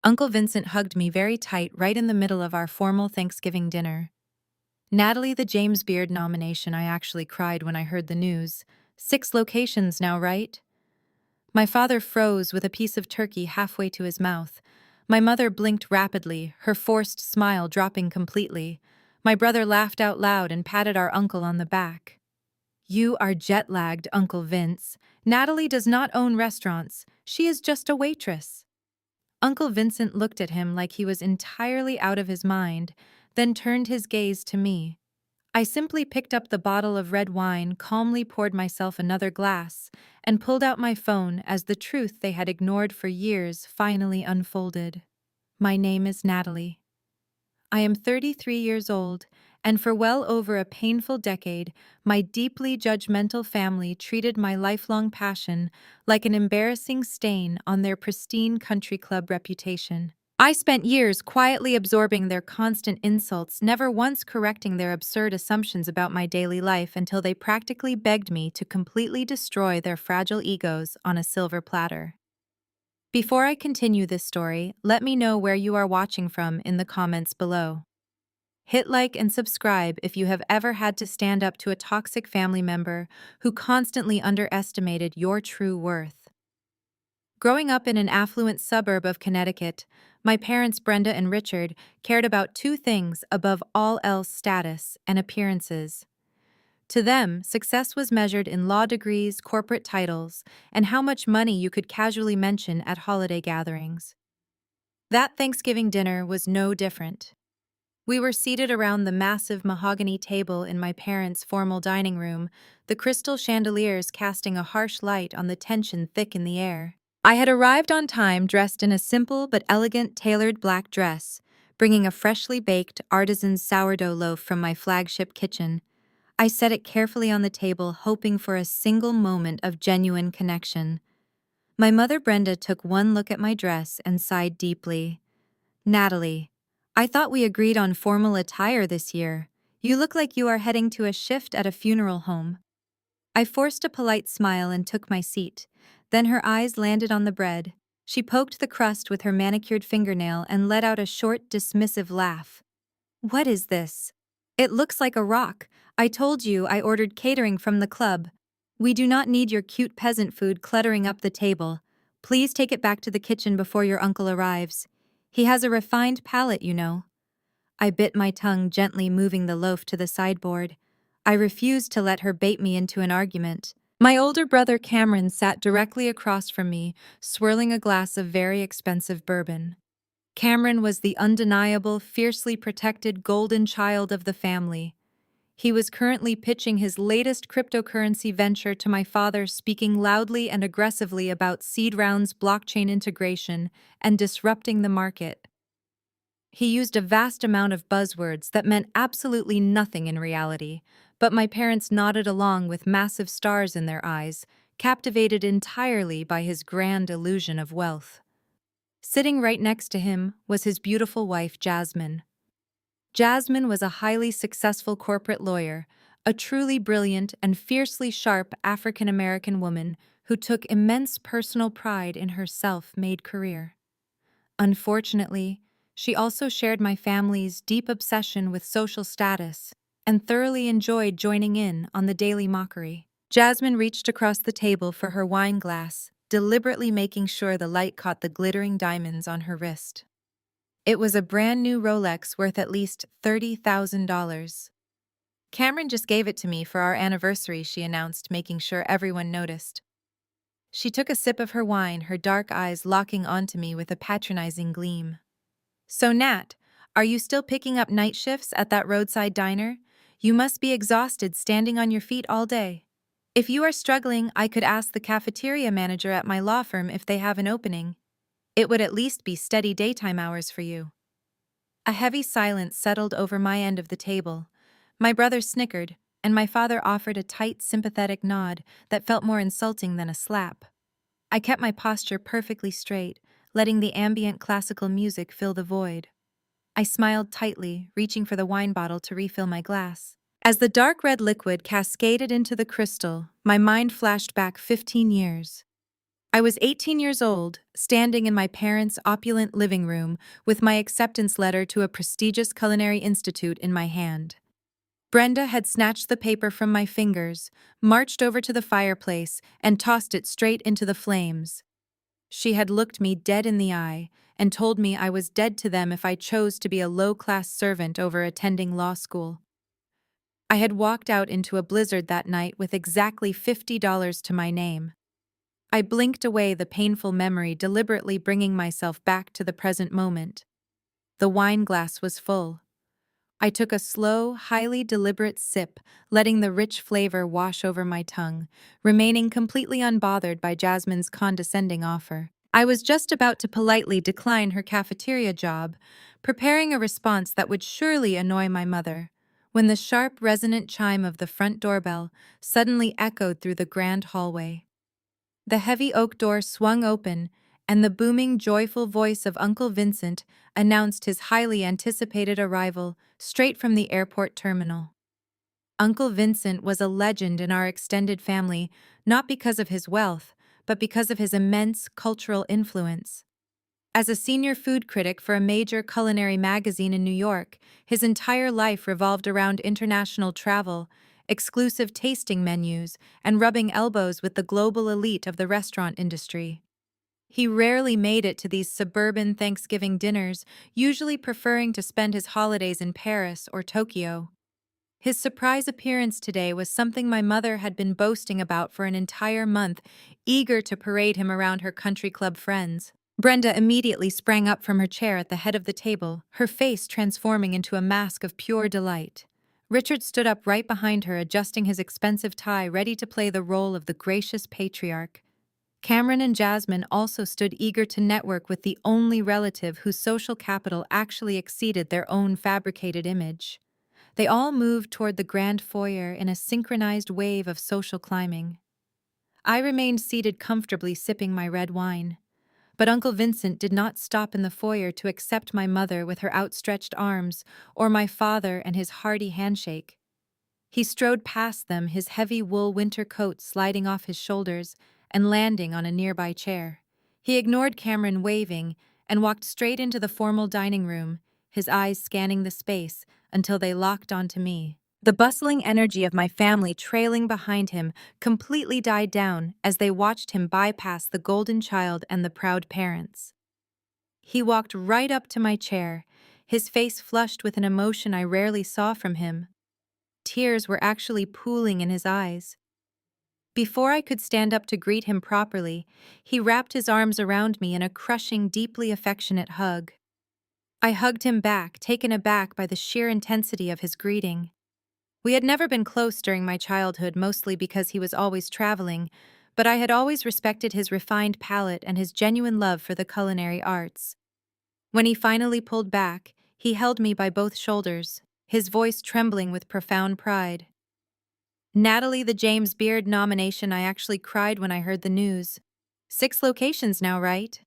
Uncle Vincent hugged me very tight right in the middle of our formal Thanksgiving dinner. Natalie, the James Beard nomination, I actually cried when I heard the news. 6 locations now, right? My father froze with a piece of turkey halfway to his mouth. My mother blinked rapidly, her forced smile dropping completely. My brother laughed out loud and patted our uncle on the back. You are jet-lagged, Uncle Vince. Natalie does not own restaurants. She is just a waitress. Uncle Vincent looked at him like he was entirely out of his mind, then turned his gaze to me. I simply picked up the bottle of red wine, calmly poured myself another glass, and pulled out my phone as the truth they had ignored for years finally unfolded. My name is Natalie. I am 33 years old, and for well over a painful decade, my deeply judgmental family treated my lifelong passion like an embarrassing stain on their pristine country club reputation. I spent years quietly absorbing their constant insults, never once correcting their absurd assumptions about my daily life until they practically begged me to completely destroy their fragile egos on a silver platter. Before I continue this story, let me know where you are watching from in the comments below. Hit like and subscribe if you have ever had to stand up to a toxic family member who constantly underestimated your true worth. Growing up in an affluent suburb of Connecticut, my parents, Brenda and Richard, cared about 2 things above all else: status and appearances. To them, success was measured in law degrees, corporate titles, and how much money you could casually mention at holiday gatherings. That Thanksgiving dinner was no different. We were seated around the massive mahogany table in my parents' formal dining room, the crystal chandeliers casting a harsh light on the tension thick in the air. I had arrived on time dressed in a simple but elegant tailored black dress, bringing a freshly baked artisan sourdough loaf from my flagship kitchen. I set it carefully on the table, hoping for a single moment of genuine connection. My mother Brenda took one look at my dress and sighed deeply. Natalie, I thought we agreed on formal attire this year. You look like you are heading to a shift at a funeral home. I forced a polite smile and took my seat. Then her eyes landed on the bread. She poked the crust with her manicured fingernail and let out a short, dismissive laugh. What is this? It looks like a rock. I told you I ordered catering from the club. We do not need your cute peasant food cluttering up the table. Please take it back to the kitchen before your uncle arrives. He has a refined palate, you know. I bit my tongue, gently moving the loaf to the sideboard. I refused to let her bait me into an argument. My older brother Cameron sat directly across from me, swirling a glass of very expensive bourbon. Cameron was the undeniable, fiercely protected golden child of the family. He was currently pitching his latest cryptocurrency venture to my father, speaking loudly and aggressively about seed rounds, blockchain integration, and disrupting the market. He used a vast amount of buzzwords that meant absolutely nothing in reality, but my parents nodded along with massive stars in their eyes, captivated entirely by his grand illusion of wealth. Sitting right next to him was his beautiful wife, Jasmine. Jasmine was a highly successful corporate lawyer, a truly brilliant and fiercely sharp African-American woman who took immense personal pride in her self-made career. Unfortunately, she also shared my family's deep obsession with social status and thoroughly enjoyed joining in on the daily mockery. Jasmine reached across the table for her wine glass, deliberately making sure the light caught the glittering diamonds on her wrist. It was a brand new Rolex worth at least $30,000. Cameron just gave it to me for our anniversary, she announced, making sure everyone noticed. She took a sip of her wine, her dark eyes locking onto me with a patronizing gleam. So Nat, are you still picking up night shifts at that roadside diner? You must be exhausted standing on your feet all day. If you are struggling, I could ask the cafeteria manager at my law firm if they have an opening. It would at least be steady daytime hours for you. A heavy silence settled over my end of the table. My brother snickered, and my father offered a tight, sympathetic nod that felt more insulting than a slap. I kept my posture perfectly straight, letting the ambient classical music fill the void. I smiled tightly, reaching for the wine bottle to refill my glass. As the dark red liquid cascaded into the crystal, my mind flashed back 15 years. I was 18 years old, standing in my parents' opulent living room with my acceptance letter to a prestigious culinary institute in my hand. Brenda had snatched the paper from my fingers, marched over to the fireplace, and tossed it straight into the flames. She had looked me dead in the eye and told me I was dead to them if I chose to be a low-class servant over attending law school. I had walked out into a blizzard that night with exactly $50 to my name. I blinked away the painful memory, deliberately bringing myself back to the present moment. The wine glass was full. I took a slow, highly deliberate sip, letting the rich flavor wash over my tongue, remaining completely unbothered by Jasmine's condescending offer. I was just about to politely decline her cafeteria job, preparing a response that would surely annoy my mother, when the sharp, resonant chime of the front doorbell suddenly echoed through the grand hallway. The heavy oak door swung open, and the booming, joyful voice of Uncle Vincent announced his highly anticipated arrival straight from the airport terminal. Uncle Vincent was a legend in our extended family, not because of his wealth, but because of his immense cultural influence. As a senior food critic for a major culinary magazine in New York, his entire life revolved around international travel, exclusive tasting menus, and rubbing elbows with the global elite of the restaurant industry. He rarely made it to these suburban Thanksgiving dinners, usually preferring to spend his holidays in Paris or Tokyo. His surprise appearance today was something my mother had been boasting about for an entire month, eager to parade him around her country club friends. Brenda immediately sprang up from her chair at the head of the table, her face transforming into a mask of pure delight. Richard stood up right behind her, adjusting his expensive tie, ready to play the role of the gracious patriarch. Cameron and Jasmine also stood eager to network with the only relative whose social capital actually exceeded their own fabricated image. They all moved toward the grand foyer in a synchronized wave of social climbing. I remained seated comfortably, sipping my red wine. But Uncle Vincent did not stop in the foyer to accept my mother with her outstretched arms, or my father and his hearty handshake. He strode past them, his heavy wool winter coat sliding off his shoulders and landing on a nearby chair. He ignored Cameron waving and walked straight into the formal dining room, his eyes scanning the space until they locked onto me. The bustling energy of my family trailing behind him completely died down as they watched him bypass the golden child and the proud parents. He walked right up to my chair, his face flushed with an emotion I rarely saw from him. Tears were actually pooling in his eyes. Before I could stand up to greet him properly, he wrapped his arms around me in a crushing, deeply affectionate hug. I hugged him back, taken aback by the sheer intensity of his greeting. We had never been close during my childhood, mostly because he was always traveling, but I had always respected his refined palate and his genuine love for the culinary arts. When he finally pulled back, he held me by both shoulders, his voice trembling with profound pride. Natalie, the James Beard nomination, I actually cried when I heard the news. 6 locations now, right?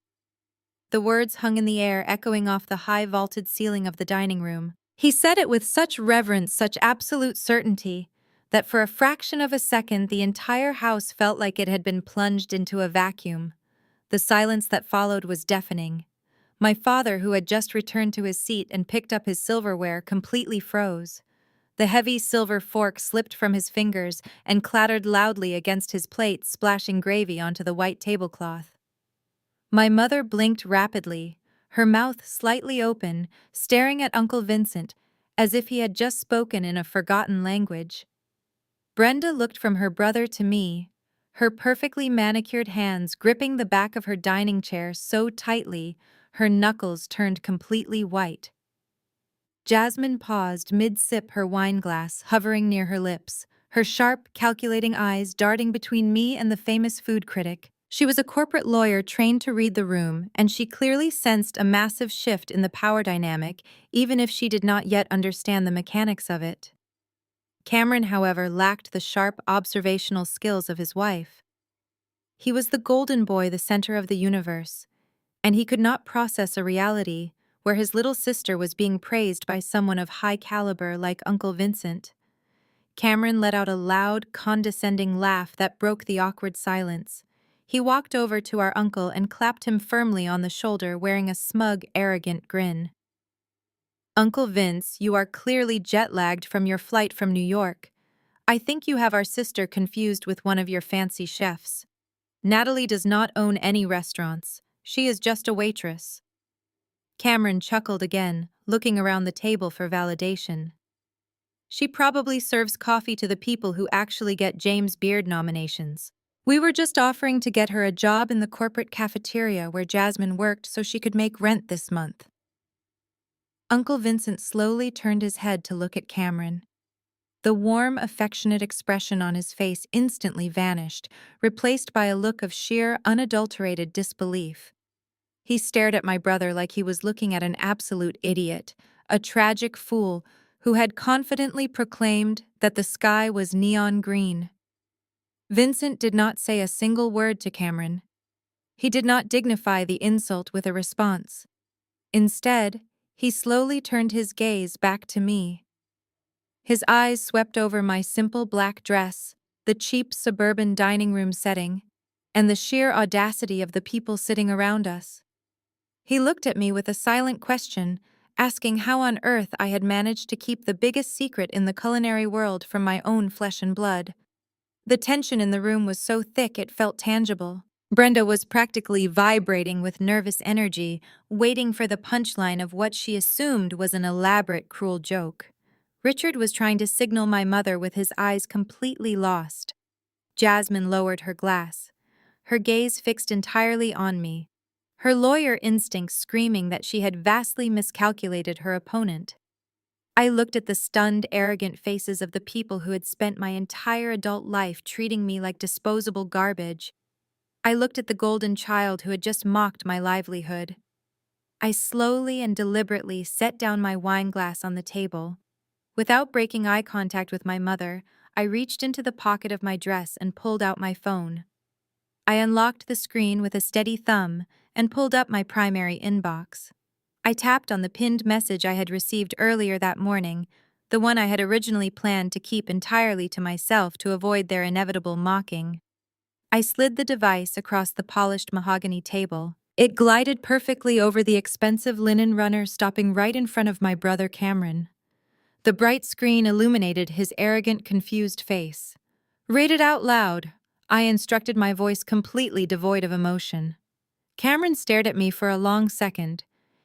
The words hung in the air, echoing off the high vaulted ceiling of the dining room. He said it with such reverence, such absolute certainty, that for a fraction of a second the entire house felt like it had been plunged into a vacuum. The silence that followed was deafening. My father, who had just returned to his seat and picked up his silverware, completely froze. The heavy silver fork slipped from his fingers and clattered loudly against his plate, splashing gravy onto the white tablecloth. My mother blinked rapidly, her mouth slightly open, staring at Uncle Vincent, as if he had just spoken in a forgotten language. Brenda looked from her brother to me, her perfectly manicured hands gripping the back of her dining chair so tightly her knuckles turned completely white. Jasmine paused mid-sip, her wineglass hovering near her lips, her sharp, calculating eyes darting between me and the famous food critic. She was a corporate lawyer trained to read the room, and she clearly sensed a massive shift in the power dynamic, even if she did not yet understand the mechanics of it. Cameron, however, lacked the sharp observational skills of his wife. He was the golden boy, the center of the universe, and he could not process a reality where his little sister was being praised by someone of high caliber like Uncle Vincent. Cameron let out a loud, condescending laugh that broke the awkward silence. He walked over to our uncle and clapped him firmly on the shoulder, wearing a smug, arrogant grin. "Uncle Vince, you are clearly jet-lagged from your flight from New York. I think you have our sister confused with one of your fancy chefs. Natalie does not own any restaurants. She is just a waitress." Cameron chuckled again, looking around the table for validation. "She probably serves coffee to the people who actually get James Beard nominations. We were just offering to get her a job in the corporate cafeteria where Jasmine worked so she could make rent this month." Uncle Vincent slowly turned his head to look at Cameron. The warm, affectionate expression on his face instantly vanished, replaced by a look of sheer, unadulterated disbelief. He stared at my brother like he was looking at an absolute idiot, a tragic fool who had confidently proclaimed that the sky was neon green. Vincent did not say a single word to Cameron. He did not dignify the insult with a response. Instead, he slowly turned his gaze back to me. His eyes swept over my simple black dress, the cheap suburban dining room setting, and the sheer audacity of the people sitting around us. He looked at me with a silent question, asking how on earth I had managed to keep the biggest secret in the culinary world from my own flesh and blood. The tension in the room was so thick it felt tangible. Brenda was practically vibrating with nervous energy, waiting for the punchline of what she assumed was an elaborate, cruel joke. Richard was trying to signal my mother with his eyes completely lost. Jasmine lowered her glass, her gaze fixed entirely on me, her lawyer instincts screaming that she had vastly miscalculated her opponent. I looked at the stunned, arrogant faces of the people who had spent my entire adult life treating me like disposable garbage. I looked at the golden child who had just mocked my livelihood. I slowly and deliberately set down my wine glass on the table. Without breaking eye contact with my mother, I reached into the pocket of my dress and pulled out my phone. I unlocked the screen with a steady thumb and pulled up my primary inbox. I tapped on the pinned message I had received earlier that morning, the one I had originally planned to keep entirely to myself to avoid their inevitable mocking. I slid the device across the polished mahogany table. It glided perfectly over the expensive linen runner, stopping right in front of my brother Cameron. The bright screen illuminated his arrogant, confused face. "Read it out loud," I instructed, my voice completely devoid of emotion. Cameron stared at me for a long second,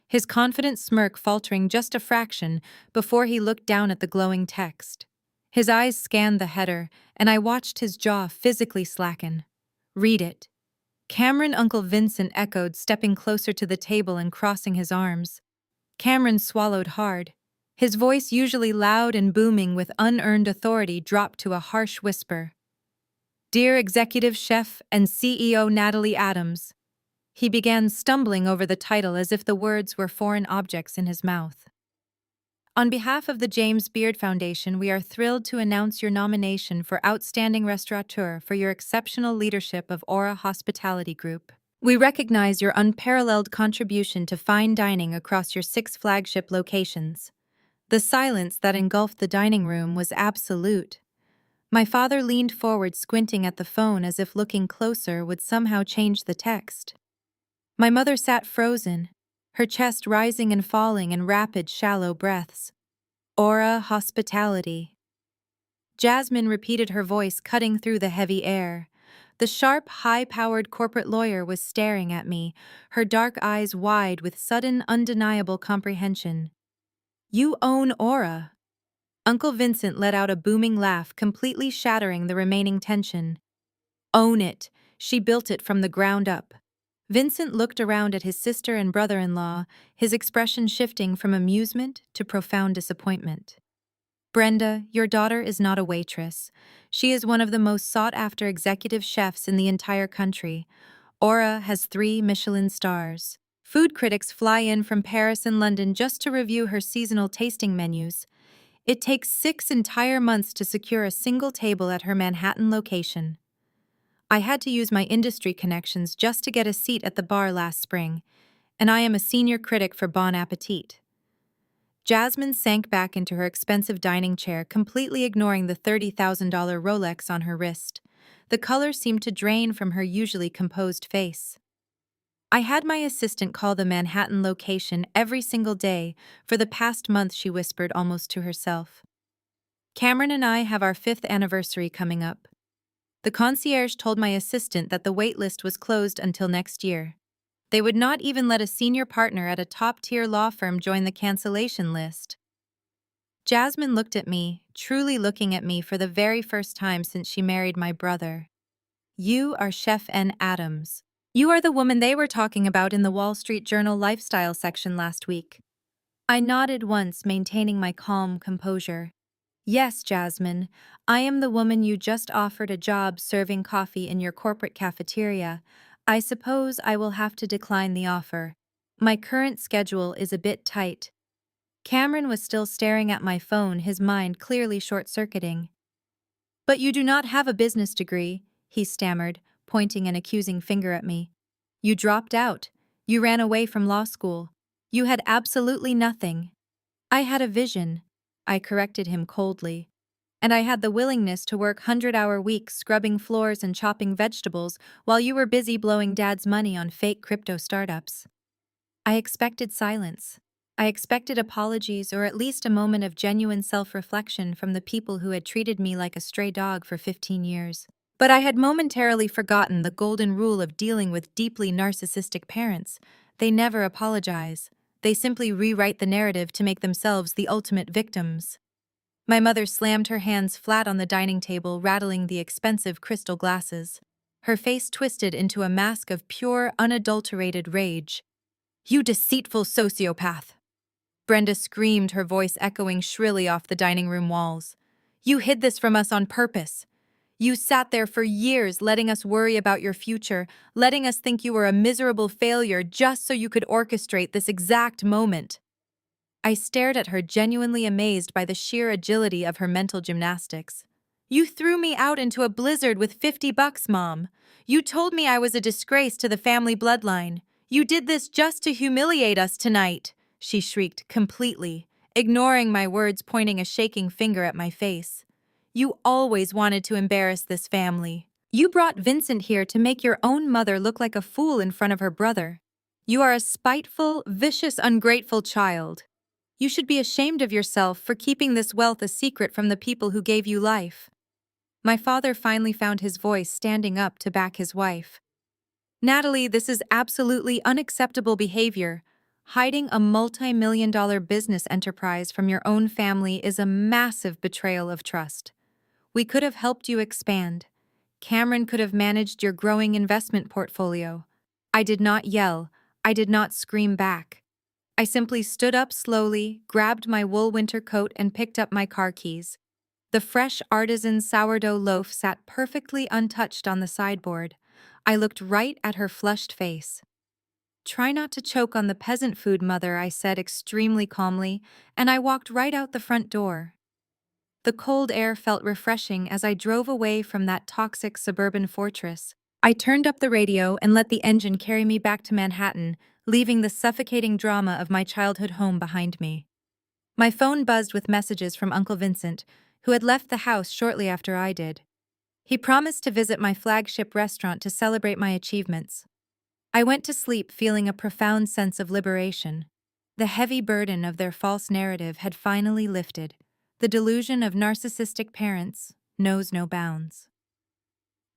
his confident smirk faltering just a fraction before he looked down at the glowing text. His eyes scanned the header, and I watched his jaw physically slacken. "Read it." Cameron, Uncle Vincent echoed, stepping closer to the table and crossing his arms. Cameron swallowed hard. His voice, usually loud and booming with unearned authority, dropped to a harsh whisper. "Dear Executive Chef and CEO Natalie Adams." He began stumbling over the title as if the words were foreign objects in his mouth. "On behalf of the James Beard Foundation, we are thrilled to announce your nomination for Outstanding Restaurateur for your exceptional leadership of Aura Hospitality Group. We recognize your unparalleled contribution to fine dining across your 6 flagship locations." The silence that engulfed the dining room was absolute. My father leaned forward, squinting at the phone as if looking closer would somehow change the text. My mother sat frozen, her chest rising and falling in rapid, shallow breaths. "Aura Hospitality." Jasmine repeated, her voice cutting through the heavy air. The sharp, high-powered corporate lawyer was staring at me, her dark eyes wide with sudden, undeniable comprehension. "You own Aura." Uncle Vincent let out a booming laugh, completely shattering the remaining tension. "Own it. She built it from the ground up." Vincent looked around at his sister and brother-in-law, his expression shifting from amusement to profound disappointment. "Brenda, your daughter is not a waitress. She is one of the most sought-after executive chefs in the entire country. Aura has 3 Michelin stars. Food critics fly in from Paris and London just to review her seasonal tasting menus. It takes 6 entire months to secure a single table at her Manhattan location. I had to use my industry connections just to get a seat at the bar last spring, and I am a senior critic for Bon Appetit." Jasmine sank back into her expensive dining chair, completely ignoring the $30,000 Rolex on her wrist. The color seemed to drain from her usually composed face. I had my assistant call the Manhattan location every single day for the past month, she whispered almost to herself. Cameron and I have our 5th anniversary coming up. The concierge told my assistant that the wait list was closed until next year. They would not even let a senior partner at a top-tier law firm join the cancellation list. Jasmine looked at me, truly looking at me for the very first time since she married my brother. You are Chef N. Adams. You are the woman they were talking about in the Wall Street Journal lifestyle section last week. I nodded once, maintaining my calm composure. Yes, Jasmine, I am the woman you just offered a job serving coffee in your corporate cafeteria. I suppose I will have to decline the offer. My current schedule is a bit tight. Cameron was still staring at my phone, his mind clearly short-circuiting. But you do not have a business degree, he stammered, pointing an accusing finger at me. You dropped out. You ran away from law school. You had absolutely nothing. I had a vision, I corrected him coldly. And I had the willingness to work 100-hour weeks scrubbing floors and chopping vegetables while you were busy blowing Dad's money on fake crypto startups. I expected silence. I expected apologies or at least a moment of genuine self-reflection from the people who had treated me like a stray dog for 15 years. But I had momentarily forgotten the golden rule of dealing with deeply narcissistic parents. They never apologize. They simply rewrite the narrative to make themselves the ultimate victims. My mother slammed her hands flat on the dining table, rattling the expensive crystal glasses. Her face twisted into a mask of pure, unadulterated rage. You deceitful sociopath! Brenda screamed, her voice echoing shrilly off the dining room walls. You hid this from us on purpose. You sat there for years letting us worry about your future, letting us think you were a miserable failure just so you could orchestrate this exact moment. I stared at her, genuinely amazed by the sheer agility of her mental gymnastics. You threw me out into a blizzard with $50, Mom. You told me I was a disgrace to the family bloodline. You did this just to humiliate us tonight, she shrieked completely, ignoring my words, pointing a shaking finger at my face. You always wanted to embarrass this family. You brought Vincent here to make your own mother look like a fool in front of her brother. You are a spiteful, vicious, ungrateful child. You should be ashamed of yourself for keeping this wealth a secret from the people who gave you life. My father finally found his voice, standing up to back his wife. Natalie, this is absolutely unacceptable behavior. Hiding a multi-million-dollar business enterprise from your own family is a massive betrayal of trust. We could have helped you expand. Cameron could have managed your growing investment portfolio. I did not yell. I did not scream back. I simply stood up slowly, grabbed my wool winter coat, and picked up my car keys. The fresh artisan sourdough loaf sat perfectly untouched on the sideboard. I looked right at her flushed face. Try not to choke on the peasant food, Mother, I said extremely calmly, and I walked right out the front door. The cold air felt refreshing as I drove away from that toxic suburban fortress. I turned up the radio and let the engine carry me back to Manhattan, leaving the suffocating drama of my childhood home behind me. My phone buzzed with messages from Uncle Vincent, who had left the house shortly after I did. He promised to visit my flagship restaurant to celebrate my achievements. I went to sleep feeling a profound sense of liberation. The heavy burden of their false narrative had finally lifted. The delusion of narcissistic parents knows no bounds.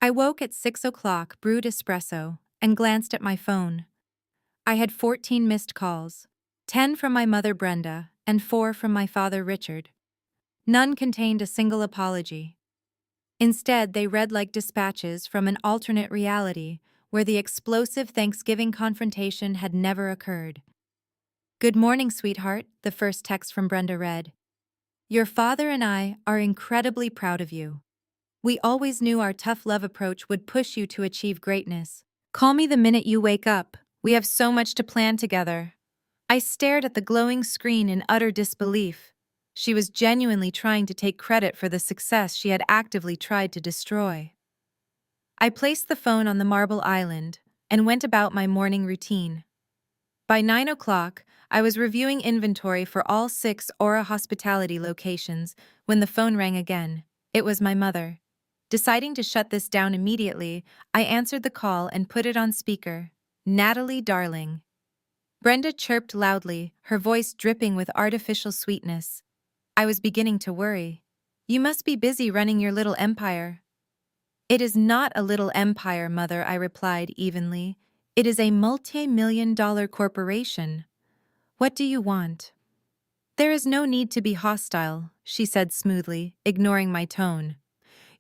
I woke at 6 o'clock, brewed espresso, and glanced at my phone. I had 14 missed calls, 10 from my mother Brenda and 4 from my father Richard. None contained a single apology. Instead, they read like dispatches from an alternate reality where the explosive Thanksgiving confrontation had never occurred. Good morning, sweetheart, the first text from Brenda read. Your father and I are incredibly proud of you. We always knew our tough love approach would push you to achieve greatness. Call me the minute you wake up. We have so much to plan together. I stared at the glowing screen in utter disbelief. She was genuinely trying to take credit for the success she had actively tried to destroy. I placed the phone on the marble island and went about my morning routine. By 9 o'clock, I was reviewing inventory for all 6 Aura Hospitality locations when the phone rang again. It was my mother. Deciding to shut this down immediately, I answered the call and put it on speaker. "Natalie, darling." Brenda chirped loudly, her voice dripping with artificial sweetness. I was beginning to worry. "You must be busy running your little empire." "It is not a little empire, Mother," I replied evenly. "It is a multi-million-dollar corporation. What do you want?" "There is no need to be hostile," she said smoothly, ignoring my tone.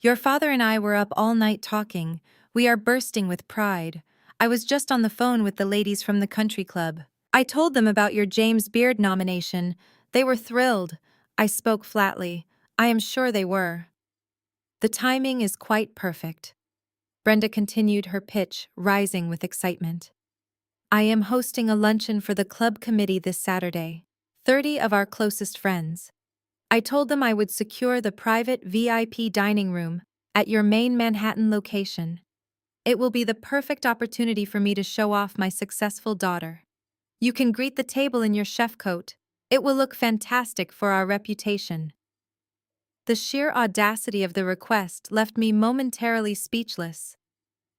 "Your father and I were up all night talking. We are bursting with pride. I was just on the phone with the ladies from the country club. I told them about your James Beard nomination. They were thrilled." I spoke flatly. "I am sure they were." "The timing is quite perfect." Brenda continued her pitch, rising with excitement. "I am hosting a luncheon for the club committee this Saturday. 30 of our closest friends. I told them I would secure the private VIP dining room at your main Manhattan location. It will be the perfect opportunity for me to show off my successful daughter. You can greet the table in your chef coat. It will look fantastic for our reputation." The sheer audacity of the request left me momentarily speechless.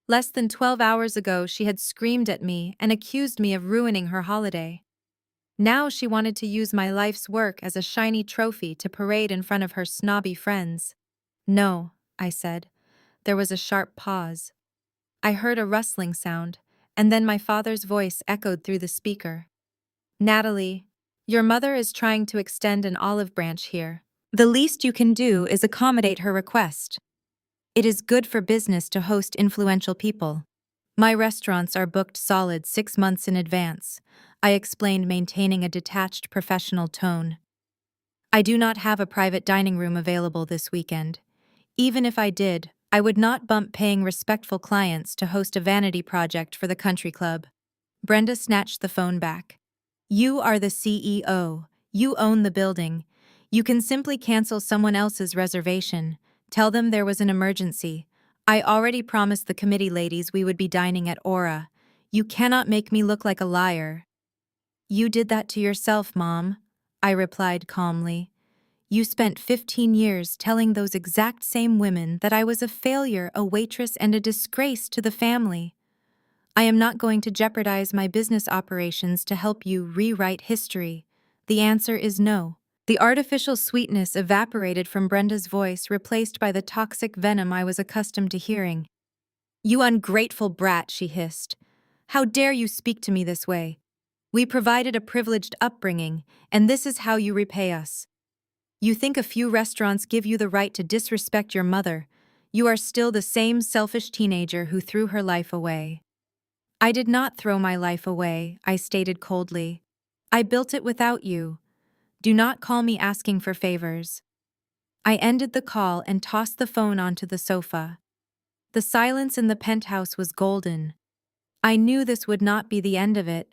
Less than 12 hours ago, she had screamed at me and accused me of ruining her holiday. Now she wanted to use my life's work as a shiny trophy to parade in front of her snobby friends. "No," I said. There was a sharp pause. I heard a rustling sound, and then my father's voice echoed through the speaker. "Natalie, your mother is trying to extend an olive branch here. The least you can do is accommodate her request. It is good for business to host influential people. My restaurants are booked solid 6 months in advance," I explained, maintaining a detached professional tone. "I do not have a private dining room available this weekend. Even if I did, I would not bump paying respectful clients to host a vanity project for the country club." Brenda snatched the phone back. "You are the CEO. You own the building. You can simply cancel someone else's reservation. Tell them there was an emergency. I already promised the committee ladies we would be dining at Aura. You cannot make me look like a liar." "You did that to yourself, Mom," I replied calmly. "You spent 15 years telling those exact same women that I was a failure, a waitress, and a disgrace to the family. I am not going to jeopardize my business operations to help you rewrite history. The answer is no." The artificial sweetness evaporated from Brenda's voice, replaced by the toxic venom I was accustomed to hearing. "You ungrateful brat," she hissed. "How dare you speak to me this way? We provided a privileged upbringing, and this is how you repay us. You think a few restaurants give you the right to disrespect your mother. You are still the same selfish teenager who threw her life away." "I did not throw my life away," I stated coldly. "I built it without you. Do not call me asking for favors." I ended the call and tossed the phone onto the sofa. The silence in the penthouse was golden. I knew this would not be the end of it,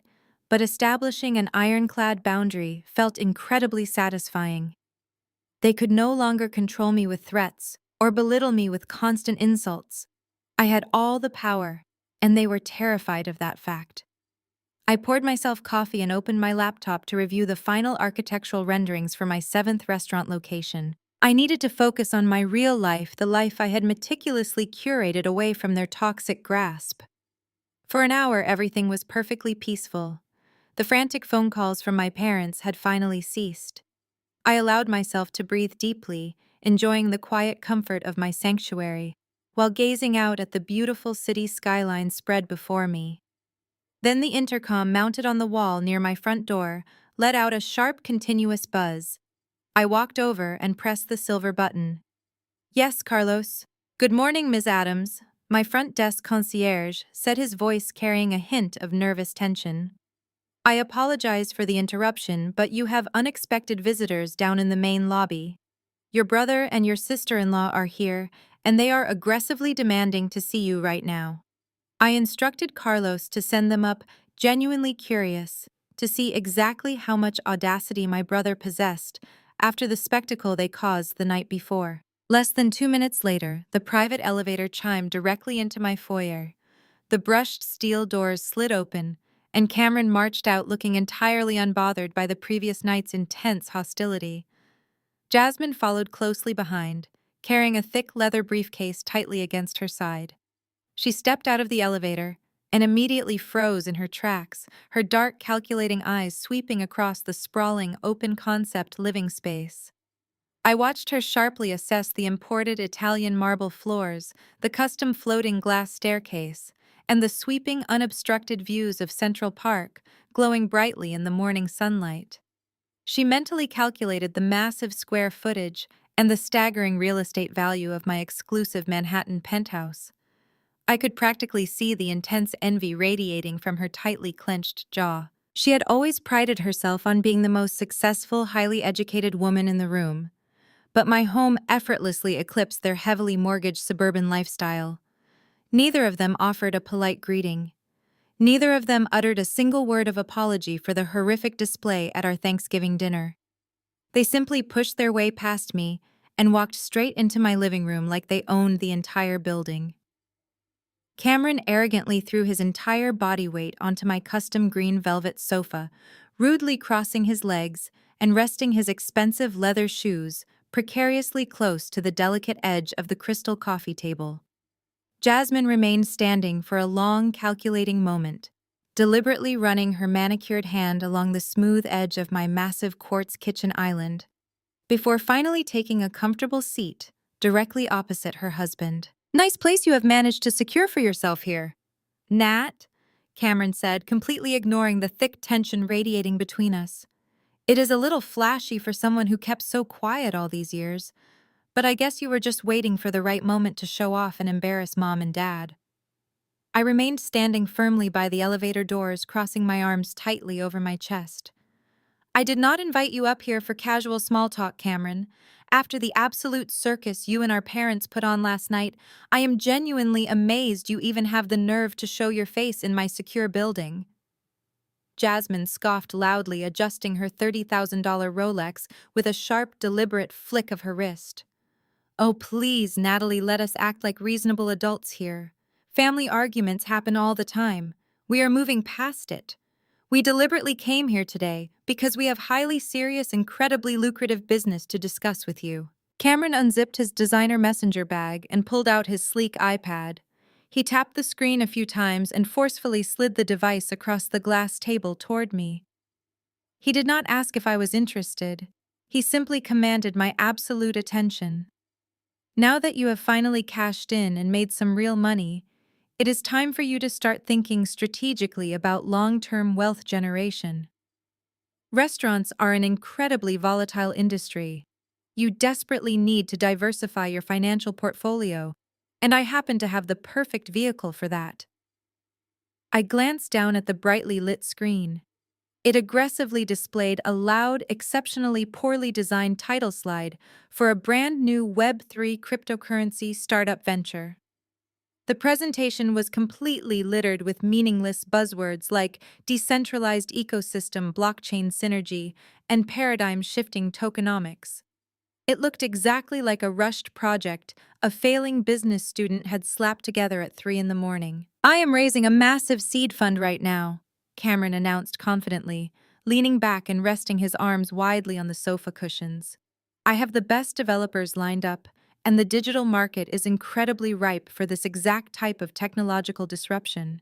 but establishing an ironclad boundary felt incredibly satisfying. They could no longer control me with threats or belittle me with constant insults. I had all the power, and they were terrified of that fact. I poured myself coffee and opened my laptop to review the final architectural renderings for my 7th restaurant location. I needed to focus on my real life, the life I had meticulously curated away from their toxic grasp. For an hour, everything was perfectly peaceful. The frantic phone calls from my parents had finally ceased. I allowed myself to breathe deeply, enjoying the quiet comfort of my sanctuary, while gazing out at the beautiful city skyline spread before me. Then the intercom mounted on the wall near my front door let out a sharp, continuous buzz. I walked over and pressed the silver button. "Yes, Carlos." "Good morning, Ms. Adams," my front desk concierge said, his voice carrying a hint of nervous tension. "I apologize for the interruption, but you have unexpected visitors down in the main lobby. Your brother and your sister-in-law are here, and they are aggressively demanding to see you right now." I instructed Carlos to send them up, genuinely curious to see exactly how much audacity my brother possessed after the spectacle they caused the night before. Less than 2 minutes later, the private elevator chimed directly into my foyer. The brushed steel doors slid open, and Cameron marched out looking entirely unbothered by the previous night's intense hostility. Jasmine followed closely behind, carrying a thick leather briefcase tightly against her side. She stepped out of the elevator and immediately froze in her tracks, her dark, calculating eyes sweeping across the sprawling, open-concept living space. I watched her sharply assess the imported Italian marble floors, the custom floating glass staircase, and the sweeping, unobstructed views of Central Park, glowing brightly in the morning sunlight. She mentally calculated the massive square footage and the staggering real estate value of my exclusive Manhattan penthouse. I could practically see the intense envy radiating from her tightly clenched jaw. She had always prided herself on being the most successful, highly educated woman in the room, but my home effortlessly eclipsed their heavily mortgaged suburban lifestyle. Neither of them offered a polite greeting. Neither of them uttered a single word of apology for the horrific display at our Thanksgiving dinner. They simply pushed their way past me and walked straight into my living room like they owned the entire building. Cameron arrogantly threw his entire body weight onto my custom green velvet sofa, rudely crossing his legs and resting his expensive leather shoes precariously close to the delicate edge of the crystal coffee table. Jasmine remained standing for a long, calculating moment, deliberately running her manicured hand along the smooth edge of my massive quartz kitchen island, before finally taking a comfortable seat directly opposite her husband. "Nice place you have managed to secure for yourself here, Nat," Cameron said, completely ignoring the thick tension radiating between us. "It is a little flashy for someone who kept so quiet all these years, but I guess you were just waiting for the right moment to show off and embarrass Mom and Dad." I remained standing firmly by the elevator doors, crossing my arms tightly over my chest. "I did not invite you up here for casual small talk, Cameron. After the absolute circus you and our parents put on last night, I am genuinely amazed you even have the nerve to show your face in my secure building." Jasmine scoffed loudly, adjusting her $30,000 Rolex with a sharp, deliberate flick of her wrist. "Oh, please, Natalie, let us act like reasonable adults here. Family arguments happen all the time. We are moving past it. We deliberately came here today because we have highly serious, incredibly lucrative business to discuss with you." Cameron unzipped his designer messenger bag and pulled out his sleek iPad. He tapped the screen a few times and forcefully slid the device across the glass table toward me. He did not ask if I was interested. He simply commanded my absolute attention. "Now that you have finally cashed in and made some real money, it is time for you to start thinking strategically about long-term wealth generation. Restaurants are an incredibly volatile industry. You desperately need to diversify your financial portfolio, and I happen to have the perfect vehicle for that." I glanced down at the brightly lit screen. It aggressively displayed a loud, exceptionally poorly designed title slide for a brand new Web3 cryptocurrency startup venture. The presentation was completely littered with meaningless buzzwords like decentralized ecosystem, blockchain synergy, and paradigm-shifting tokenomics. It looked exactly like a rushed project a failing business student had slapped together at 3 in the morning. "I am raising a massive seed fund right now," Cameron announced confidently, leaning back and resting his arms widely on the sofa cushions. "I have the best developers lined up, and the digital market is incredibly ripe for this exact type of technological disruption.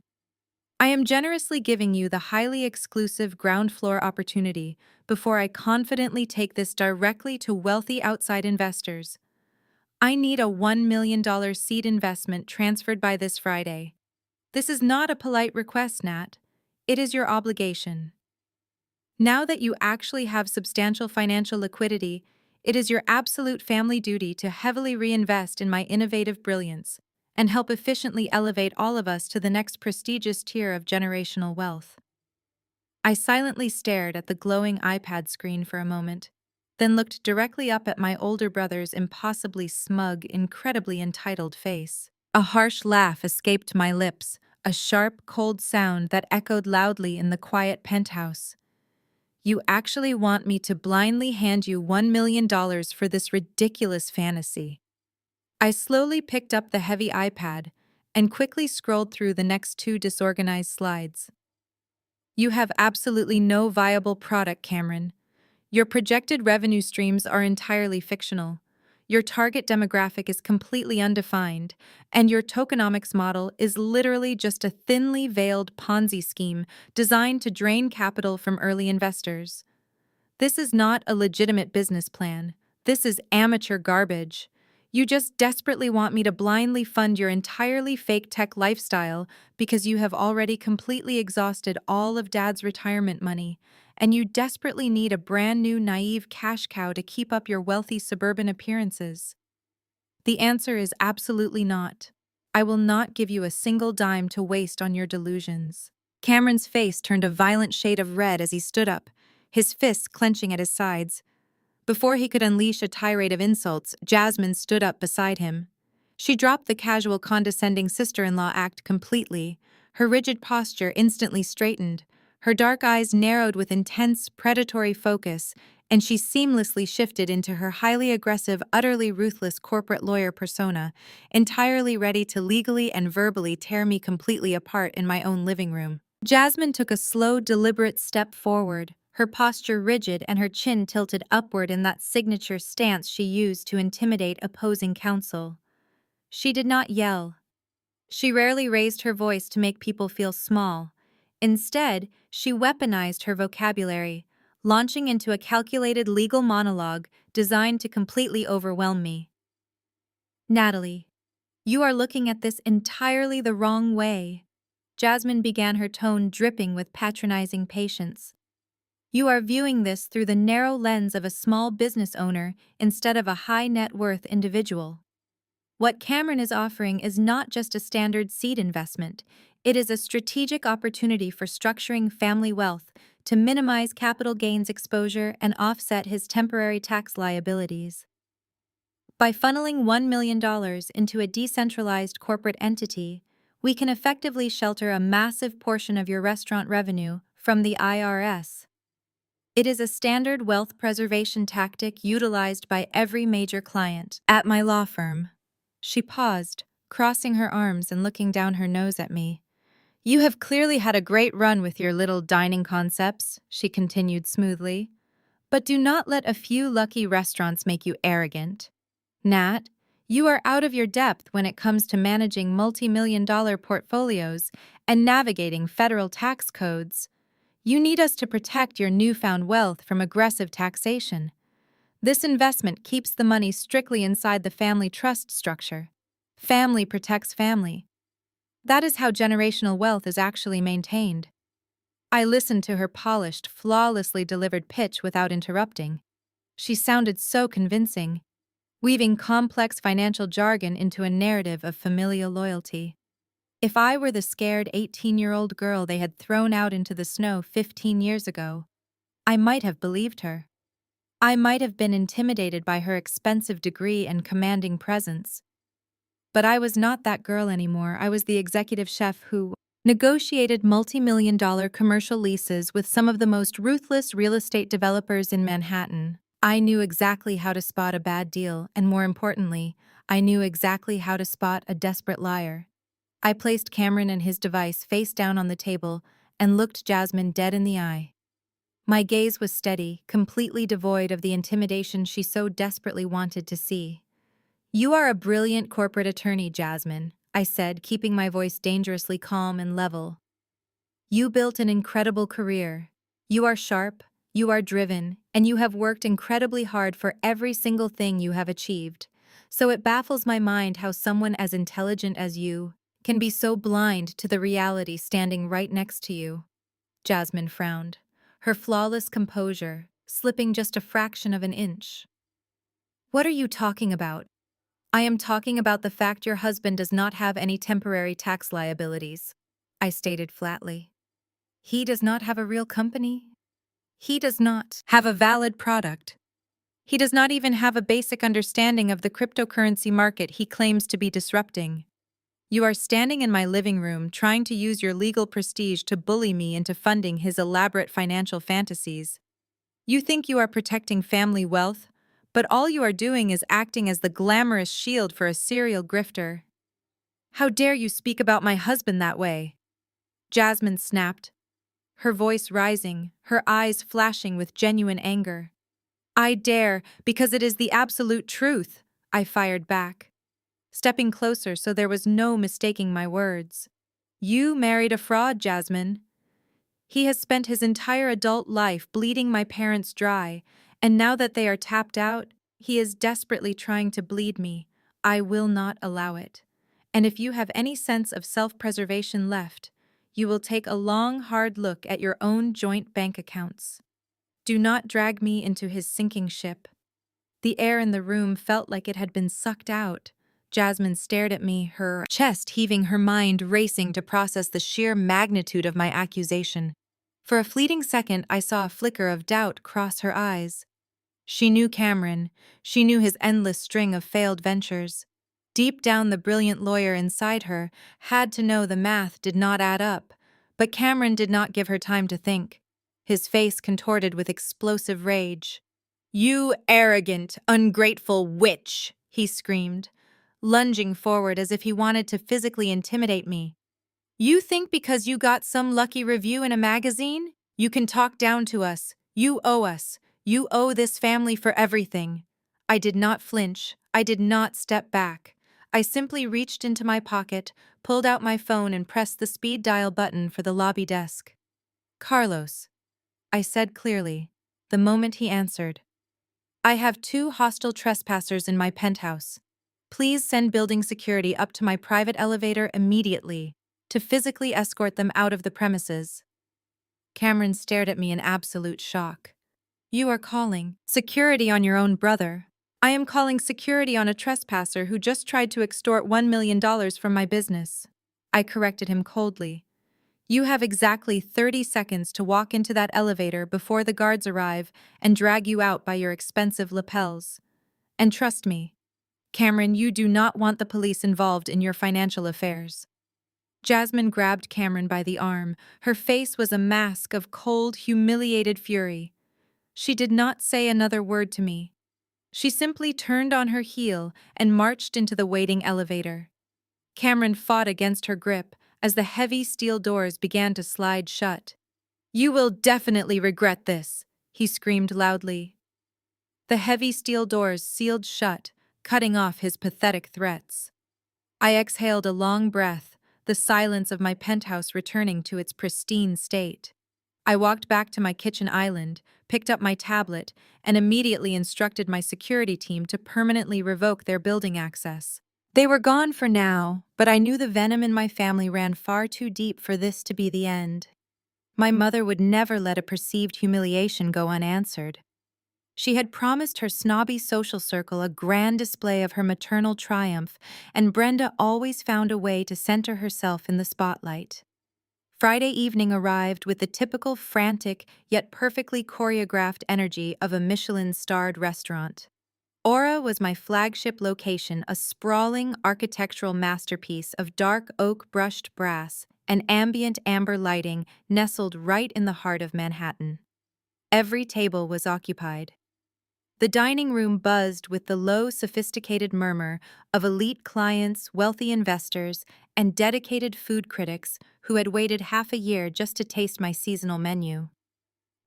I am generously giving you the highly exclusive ground floor opportunity before I confidently take this directly to wealthy outside investors. I need a $1 million seed investment transferred by this Friday. This is not a polite request, Nat. It is your obligation. Now that you actually have substantial financial liquidity, it is your absolute family duty to heavily reinvest in my innovative brilliance and help efficiently elevate all of us to the next prestigious tier of generational wealth." I silently stared at the glowing iPad screen for a moment, then looked directly up at my older brother's impossibly smug, incredibly entitled face. A harsh laugh escaped my lips, a sharp, cold sound that echoed loudly in the quiet penthouse. "You actually want me to blindly hand you $1 million for this ridiculous fantasy?" I slowly picked up the heavy iPad and quickly scrolled through the next 2 disorganized slides. "You have absolutely no viable product, Cameron. Your projected revenue streams are entirely fictional. Your target demographic is completely undefined, and your tokenomics model is literally just a thinly veiled Ponzi scheme designed to drain capital from early investors. This is not a legitimate business plan. This is amateur garbage. You just desperately want me to blindly fund your entirely fake tech lifestyle because you have already completely exhausted all of Dad's retirement money, and you desperately need a brand new naive cash cow to keep up your wealthy suburban appearances. The answer is absolutely not. I will not give you a single dime to waste on your delusions. Cameron's face turned a violent shade of red as he stood up, his fists clenching at his sides. Before he could unleash a tirade of insults, Jasmine stood up beside him. She dropped the casual condescending sister-in-law act completely. Her rigid posture instantly straightened. Her dark eyes narrowed with intense, predatory focus, and she seamlessly shifted into her highly aggressive, utterly ruthless corporate lawyer persona, entirely ready to legally and verbally tear me completely apart in my own living room. Jasmine took a slow, deliberate step forward, her posture rigid and her chin tilted upward in that signature stance she used to intimidate opposing counsel. She did not yell. She rarely raised her voice to make people feel small. Instead, she weaponized her vocabulary, launching into a calculated legal monologue designed to completely overwhelm me. Natalie, you are looking at this entirely the wrong way. Jasmine began, her tone dripping with patronizing patience. You are viewing this through the narrow lens of a small business owner instead of a high-net-worth individual. What Cameron is offering is not just a standard seed investment, it is a strategic opportunity for structuring family wealth to minimize capital gains exposure and offset his temporary tax liabilities. By funneling $1 million into a decentralized corporate entity, we can effectively shelter a massive portion of your restaurant revenue from the IRS. It is a standard wealth preservation tactic utilized by every major client at my law firm. She paused, crossing her arms and looking down her nose at me. You have clearly had a great run with your little dining concepts, she continued smoothly. But do not let a few lucky restaurants make you arrogant. Nat, you are out of your depth when it comes to managing multi-million-dollar portfolios and navigating federal tax codes. You need us to protect your newfound wealth from aggressive taxation. This investment keeps the money strictly inside the family trust structure. Family protects family. That is how generational wealth is actually maintained. I listened to her polished, flawlessly delivered pitch without interrupting. She sounded so convincing, weaving complex financial jargon into a narrative of familial loyalty. If I were the scared 18-year-old girl they had thrown out into the snow 15 years ago, I might have believed her. I might have been intimidated by her expensive degree and commanding presence. But I was not that girl anymore. I was the executive chef who negotiated multi-million-dollar commercial leases with some of the most ruthless real estate developers in Manhattan. I knew exactly how to spot a bad deal, and more importantly, I knew exactly how to spot a desperate liar. I placed Cameron and his device face down on the table and looked Jasmine dead in the eye. My gaze was steady, completely devoid of the intimidation she so desperately wanted to see. You are a brilliant corporate attorney, Jasmine, I said, keeping my voice dangerously calm and level. You built an incredible career. You are sharp, you are driven, and you have worked incredibly hard for every single thing you have achieved. So it baffles my mind how someone as intelligent as you can be so blind to the reality standing right next to you. Jasmine frowned, her flawless composure slipping just a fraction of an inch. What are you talking about? I am talking about the fact your husband does not have any temporary tax liabilities, I stated flatly. He does not have a real company. He does not have a valid product. He does not even have a basic understanding of the cryptocurrency market he claims to be disrupting. You are standing in my living room trying to use your legal prestige to bully me into funding his elaborate financial fantasies. You think you are protecting family wealth, but all you are doing is acting as the glamorous shield for a serial grifter. How dare you speak about my husband that way? Jasmine snapped, her voice rising, her eyes flashing with genuine anger. I dare, because it is the absolute truth. I fired back, stepping closer so there was no mistaking my words. You married a fraud, Jasmine. He has spent his entire adult life bleeding my parents dry, and now that they are tapped out, he is desperately trying to bleed me. I will not allow it. And if you have any sense of self-preservation left, you will take a long, hard look at your own joint bank accounts. Do not drag me into his sinking ship. The air in the room felt like it had been sucked out. Jasmine stared at me, her chest heaving, her mind racing to process the sheer magnitude of my accusation. For a fleeting second, I saw a flicker of doubt cross her eyes. She knew Cameron. She knew his endless string of failed ventures. Deep down, the brilliant lawyer inside her had to know the math did not add up. But Cameron did not give her time to think. His face contorted with explosive rage. "You arrogant, ungrateful witch!" he screamed, lunging forward as if he wanted to physically intimidate me. "You think because you got some lucky review in a magazine, you can talk down to us? You owe us. You owe this family for everything." I did not flinch. I did not step back. I simply reached into my pocket, pulled out my phone, and pressed the speed dial button for the lobby desk. "Carlos," I said clearly, the moment he answered. "I have 2 hostile trespassers in my penthouse. Please send building security up to my private elevator immediately to physically escort them out of the premises." Cameron stared at me in absolute shock. "You are calling security on your own brother. I am calling security on a trespasser who just tried to extort $1 million from my business." I corrected him coldly. "You have exactly 30 seconds to walk into that elevator before the guards arrive and drag you out by your expensive lapels. And trust me, Cameron, you do not want the police involved in your financial affairs." Jasmine grabbed Cameron by the arm. Her face was a mask of cold, humiliated fury. She did not say another word to me. She simply turned on her heel and marched into the waiting elevator. Cameron fought against her grip as the heavy steel doors began to slide shut. "You will definitely regret this," he screamed loudly. The heavy steel doors sealed shut, cutting off his pathetic threats. I exhaled a long breath, the silence of my penthouse returning to its pristine state. I walked back to my kitchen island, picked up my tablet, and immediately instructed my security team to permanently revoke their building access. They were gone for now, but I knew the venom in my family ran far too deep for this to be the end. My mother would never let a perceived humiliation go unanswered. She had promised her snobby social circle a grand display of her maternal triumph, and Brenda always found a way to center herself in the spotlight. Friday evening arrived with the typical frantic yet perfectly choreographed energy of a Michelin-starred restaurant. Aura was my flagship location, a sprawling architectural masterpiece of dark oak brushed brass and ambient amber lighting nestled right in the heart of Manhattan. Every table was occupied. The dining room buzzed with the low, sophisticated murmur of elite clients, wealthy investors, and dedicated food critics who had waited half a year just to taste my seasonal menu.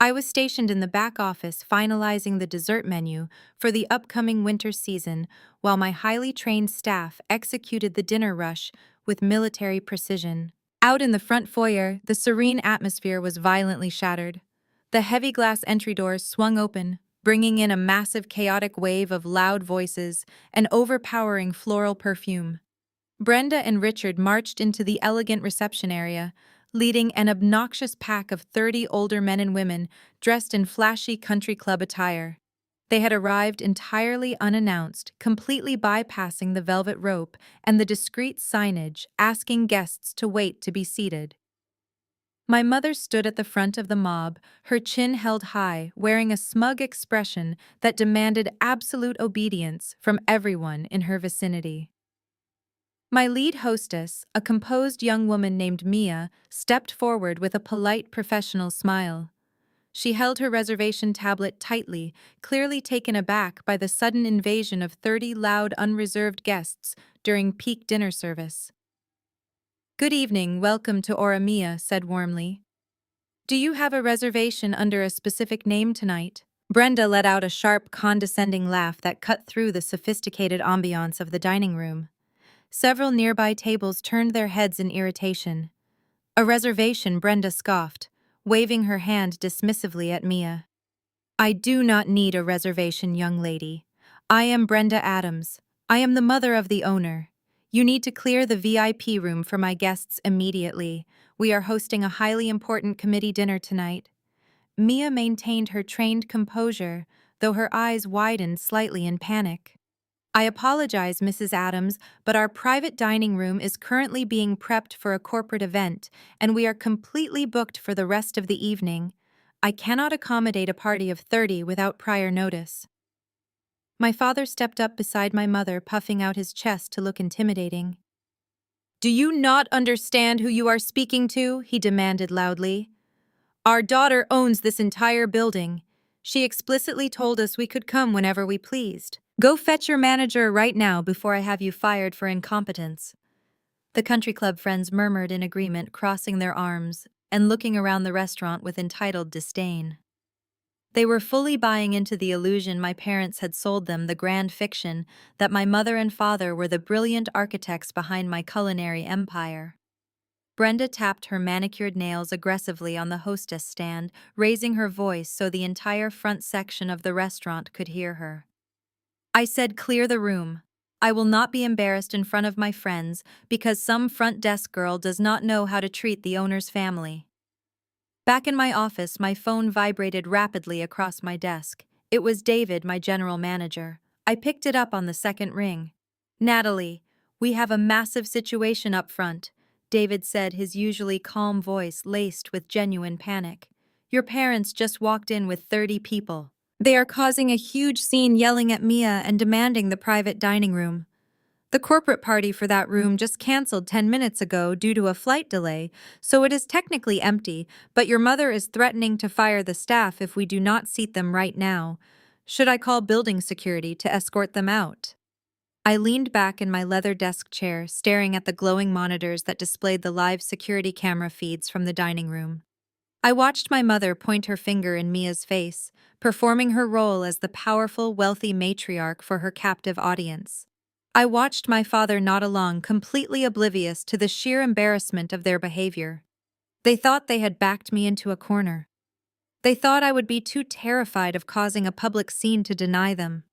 I was stationed in the back office finalizing the dessert menu for the upcoming winter season, while my highly trained staff executed the dinner rush with military precision. Out in the front foyer, the serene atmosphere was violently shattered. The heavy glass entry doors swung open, bringing in a massive chaotic wave of loud voices and overpowering floral perfume. Brenda and Richard marched into the elegant reception area, leading an obnoxious pack of 30 older men and women dressed in flashy country club attire. They had arrived entirely unannounced, completely bypassing the velvet rope and the discreet signage asking guests to wait to be seated. My mother stood at the front of the mob, her chin held high, wearing a smug expression that demanded absolute obedience from everyone in her vicinity. My lead hostess, a composed young woman named Mia, stepped forward with a polite professional smile. She held her reservation tablet tightly, clearly taken aback by the sudden invasion of 30 loud, unreserved guests during peak dinner service. "Good evening, welcome to Aura," Mia said warmly. "Do you have a reservation under a specific name tonight?" Brenda let out a sharp, condescending laugh that cut through the sophisticated ambiance of the dining room. Several nearby tables turned their heads in irritation. A reservation, Brenda scoffed, waving her hand dismissively at Mia. I do not need a reservation, young lady. I am Brenda Adams. I am the mother of the owner. You need to clear the VIP room for my guests immediately. We are hosting a highly important committee dinner tonight. Mia maintained her trained composure, though her eyes widened slightly in panic. I apologize, Mrs. Adams, but our private dining room is currently being prepped for a corporate event, and we are completely booked for the rest of the evening. I cannot accommodate a party of 30 without prior notice. My father stepped up beside my mother, puffing out his chest to look intimidating. Do you not understand who you are speaking to? He demanded loudly. Our daughter owns this entire building. She explicitly told us we could come whenever we pleased. Go fetch your manager right now before I have you fired for incompetence. The country club friends murmured in agreement, crossing their arms and looking around the restaurant with entitled disdain. They were fully buying into the illusion my parents had sold them, the grand fiction that my mother and father were the brilliant architects behind my culinary empire. Brenda tapped her manicured nails aggressively on the hostess stand, raising her voice so the entire front section of the restaurant could hear her. I said, clear the room. I will not be embarrassed in front of my friends because some front desk girl does not know how to treat the owner's family. Back in my office, my phone vibrated rapidly across my desk. It was David, my general manager. I picked it up on the second ring. Natalie, we have a massive situation up front, David said, his usually calm voice laced with genuine panic. Your parents just walked in with 30 people. They are causing a huge scene, yelling at Mia and demanding the private dining room. The corporate party for that room just canceled 10 minutes ago due to a flight delay, so it is technically empty, but your mother is threatening to fire the staff if we do not seat them right now. Should I call building security to escort them out? I leaned back in my leather desk chair, staring at the glowing monitors that displayed the live security camera feeds from the dining room. I watched my mother point her finger in Mia's face, performing her role as the powerful, wealthy matriarch for her captive audience. I watched my father nod along, completely oblivious to the sheer embarrassment of their behavior. They thought they had backed me into a corner. They thought I would be too terrified of causing a public scene to deny them.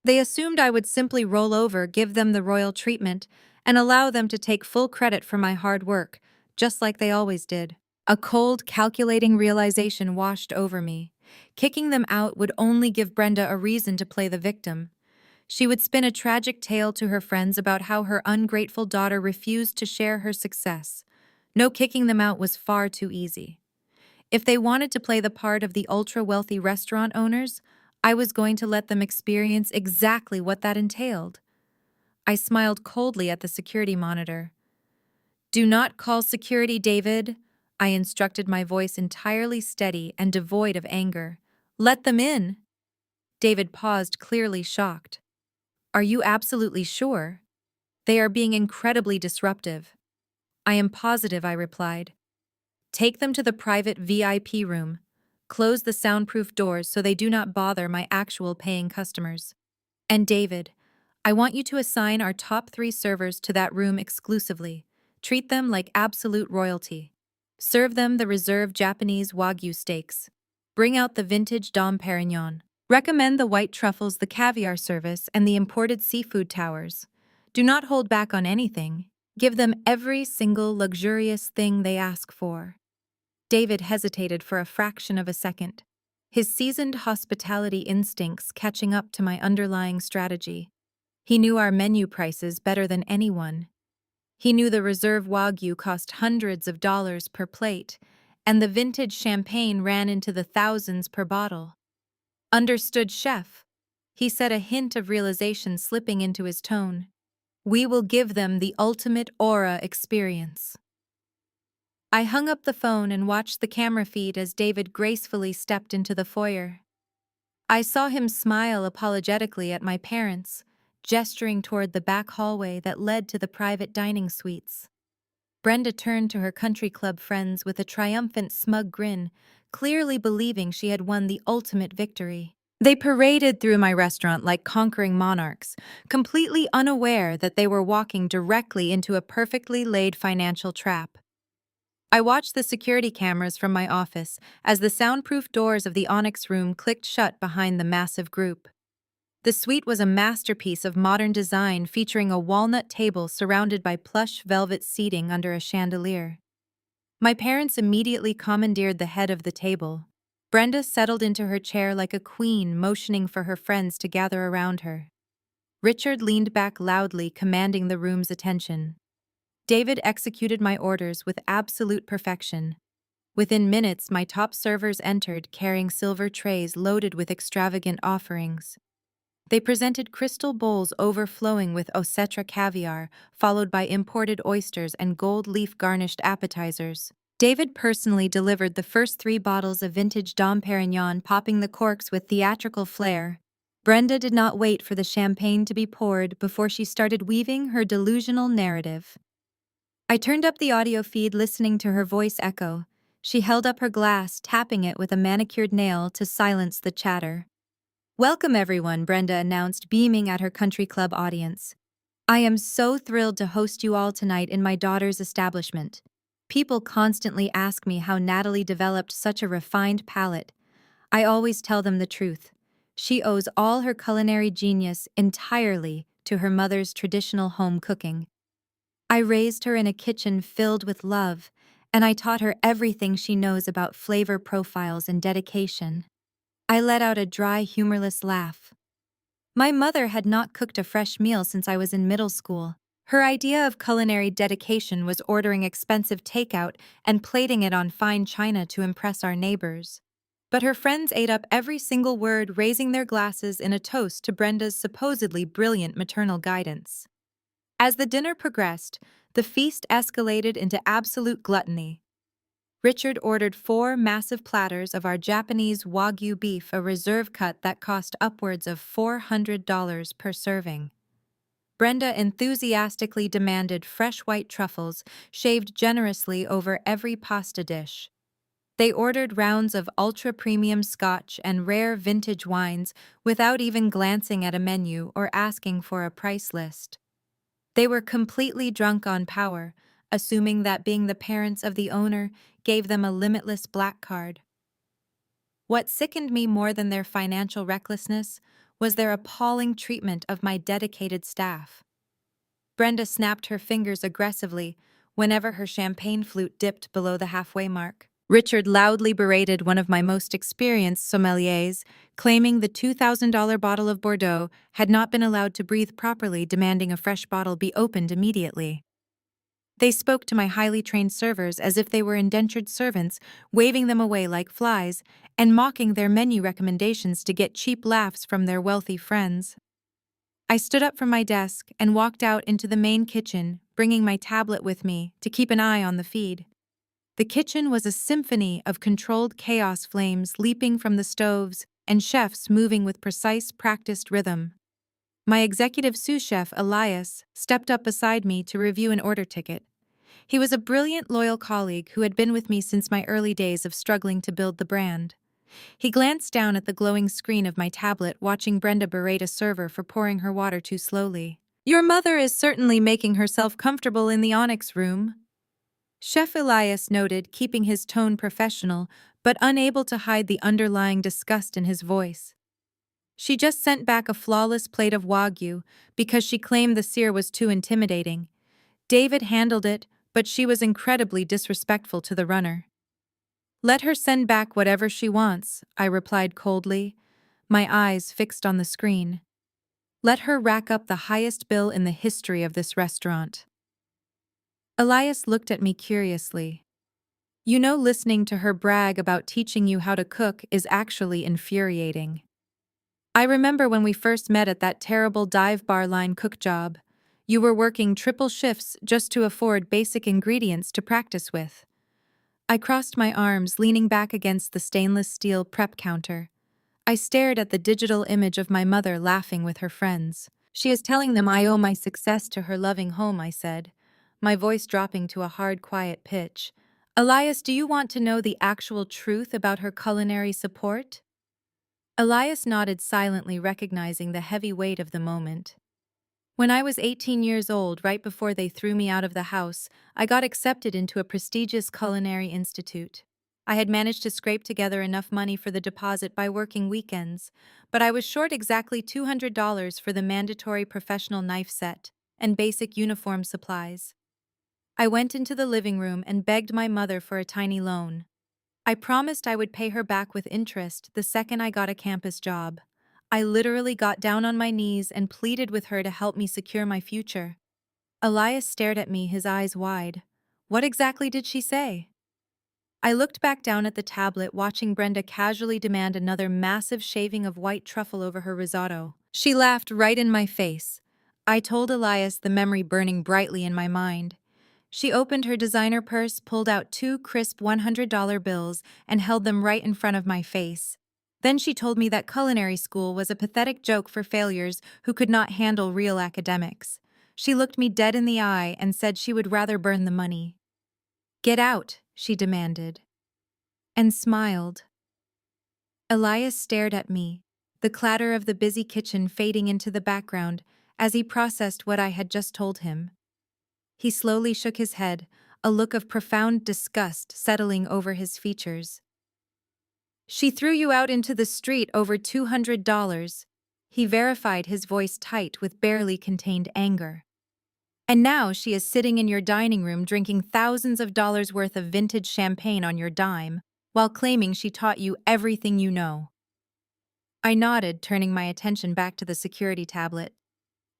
They assumed I would simply roll over, give them the royal treatment, and allow them to take full credit for my hard work, just like they always did. A cold, calculating realization washed over me. Kicking them out would only give Brenda a reason to play the victim. She would spin a tragic tale to her friends about how her ungrateful daughter refused to share her success. No, kicking them out was far too easy. If they wanted to play the part of the ultra-wealthy restaurant owners, I was going to let them experience exactly what that entailed. I smiled coldly at the security monitor. Do not call security, David, I instructed, my voice entirely steady and devoid of anger. Let them in. David paused, clearly shocked. Are you absolutely sure? They are being incredibly disruptive. I am positive, I replied. Take them to the private VIP room. Close the soundproof doors so they do not bother my actual paying customers. And David, I want you to assign our top 3 servers to that room exclusively. Treat them like absolute royalty. Serve them the reserved Japanese Wagyu steaks. Bring out the vintage Dom Perignon. Recommend the white truffles, the caviar service, and the imported seafood towers. Do not hold back on anything. Give them every single luxurious thing they ask for. David hesitated for a fraction of a second, his seasoned hospitality instincts catching up to my underlying strategy. He knew our menu prices better than anyone. He knew the reserve Wagyu cost hundreds of dollars per plate, and the vintage champagne ran into the thousands per bottle. Understood, chef, he said, a hint of realization slipping into his tone. We will give them the ultimate aura experience. I hung up the phone and watched the camera feed as David gracefully stepped into the foyer. I saw him smile apologetically at my parents, gesturing toward the back hallway that led to the private dining suites. Brenda turned to her country club friends with a triumphant, smug grin, clearly believing she had won the ultimate victory. They paraded through my restaurant like conquering monarchs, completely unaware that they were walking directly into a perfectly laid financial trap. I watched the security cameras from my office as the soundproof doors of the Onyx room clicked shut behind the massive group. The suite was a masterpiece of modern design featuring a walnut table surrounded by plush velvet seating under a chandelier. My parents immediately commandeered the head of the table. Brenda settled into her chair like a queen, motioning for her friends to gather around her. Richard leaned back loudly, commanding the room's attention. David executed my orders with absolute perfection. Within minutes, my top servers entered, carrying silver trays loaded with extravagant offerings. They presented crystal bowls overflowing with Osetra caviar, followed by imported oysters and gold leaf-garnished appetizers. David personally delivered the first 3 bottles of vintage Dom Perignon, popping the corks with theatrical flair. Brenda did not wait for the champagne to be poured before she started weaving her delusional narrative. I turned up the audio feed, listening to her voice echo. She held up her glass, tapping it with a manicured nail to silence the chatter. "Welcome, everyone," Brenda announced, beaming at her country club audience. "I am so thrilled to host you all tonight in my daughter's establishment. People constantly ask me how Natalie developed such a refined palate. I always tell them the truth. She owes all her culinary genius entirely to her mother's traditional home cooking. I raised her in a kitchen filled with love, and I taught her everything she knows about flavor profiles and dedication." I let out a dry, humorless laugh. My mother had not cooked a fresh meal since I was in middle school. Her idea of culinary dedication was ordering expensive takeout and plating it on fine china to impress our neighbors. But her friends ate up every single word, raising their glasses in a toast to Brenda's supposedly brilliant maternal guidance. As the dinner progressed, the feast escalated into absolute gluttony. Richard ordered 4 massive platters of our Japanese Wagyu beef, a reserve cut that cost upwards of $400 per serving. Brenda enthusiastically demanded fresh white truffles, shaved generously over every pasta dish. They ordered rounds of ultra-premium scotch and rare vintage wines without even glancing at a menu or asking for a price list. They were completely drunk on power, assuming that being the parents of the owner gave them a limitless black card. What sickened me more than their financial recklessness was their appalling treatment of my dedicated staff. Brenda snapped her fingers aggressively whenever her champagne flute dipped below the halfway mark. Richard loudly berated one of my most experienced sommeliers, claiming the $2,000 bottle of Bordeaux had not been allowed to breathe properly, demanding a fresh bottle be opened immediately. They spoke to my highly trained servers as if they were indentured servants, waving them away like flies, and mocking their menu recommendations to get cheap laughs from their wealthy friends. I stood up from my desk and walked out into the main kitchen, bringing my tablet with me to keep an eye on the feed. The kitchen was a symphony of controlled chaos, flames leaping from the stoves and chefs moving with precise, practiced rhythm. My executive sous chef, Elias, stepped up beside me to review an order ticket. He was a brilliant, loyal colleague who had been with me since my early days of struggling to build the brand. He glanced down at the glowing screen of my tablet, watching Brenda berate a server for pouring her water too slowly. "Your mother is certainly making herself comfortable in the Onyx room," Chef Elias noted, keeping his tone professional, but unable to hide the underlying disgust in his voice. "She just sent back a flawless plate of Wagyu because she claimed the sear was too intimidating. David handled it, but she was incredibly disrespectful to the runner." "Let her send back whatever she wants," I replied coldly, my eyes fixed on the screen. "Let her rack up the highest bill in the history of this restaurant." Elias looked at me curiously. "You know, listening to her brag about teaching you how to cook is actually infuriating. I remember when we first met at that terrible dive bar line cook job. You were working triple shifts just to afford basic ingredients to practice with." I crossed my arms, leaning back against the stainless steel prep counter. I stared at the digital image of my mother laughing with her friends. "She is telling them I owe my success to her loving home," I said, my voice dropping to a hard, quiet pitch. Elias, do you want to know the actual truth about her culinary support? Elias nodded silently, recognizing the heavy weight of the moment. When I was 18 years old, right before they threw me out of the house, I got accepted into a prestigious culinary institute. I had managed to scrape together enough money for the deposit by working weekends, but I was short exactly $200 for the mandatory professional knife set and basic uniform supplies. I went into the living room and begged my mother for a tiny loan. I promised I would pay her back with interest the second I got a campus job. I literally got down on my knees and pleaded with her to help me secure my future. Elias stared at me, his eyes wide. What exactly did she say? I looked back down at the tablet, watching Brenda casually demand another massive shaving of white truffle over her risotto. She laughed right in my face. I told Elias, the memory burning brightly in my mind. She opened her designer purse, pulled out two crisp $100 bills, and held them right in front of my face. Then she told me that culinary school was a pathetic joke for failures who could not handle real academics. She looked me dead in the eye and said she would rather burn the money. "Get out," she demanded. And smiled. Elias stared at me, the clatter of the busy kitchen fading into the background as he processed what I had just told him. He slowly shook his head, a look of profound disgust settling over his features. "She threw you out into the street over $200. He verified, his voice tight with barely contained anger. "And now she is sitting in your dining room drinking thousands of dollars worth of vintage champagne on your dime, while claiming she taught you everything you know." I nodded, turning my attention back to the security tablet.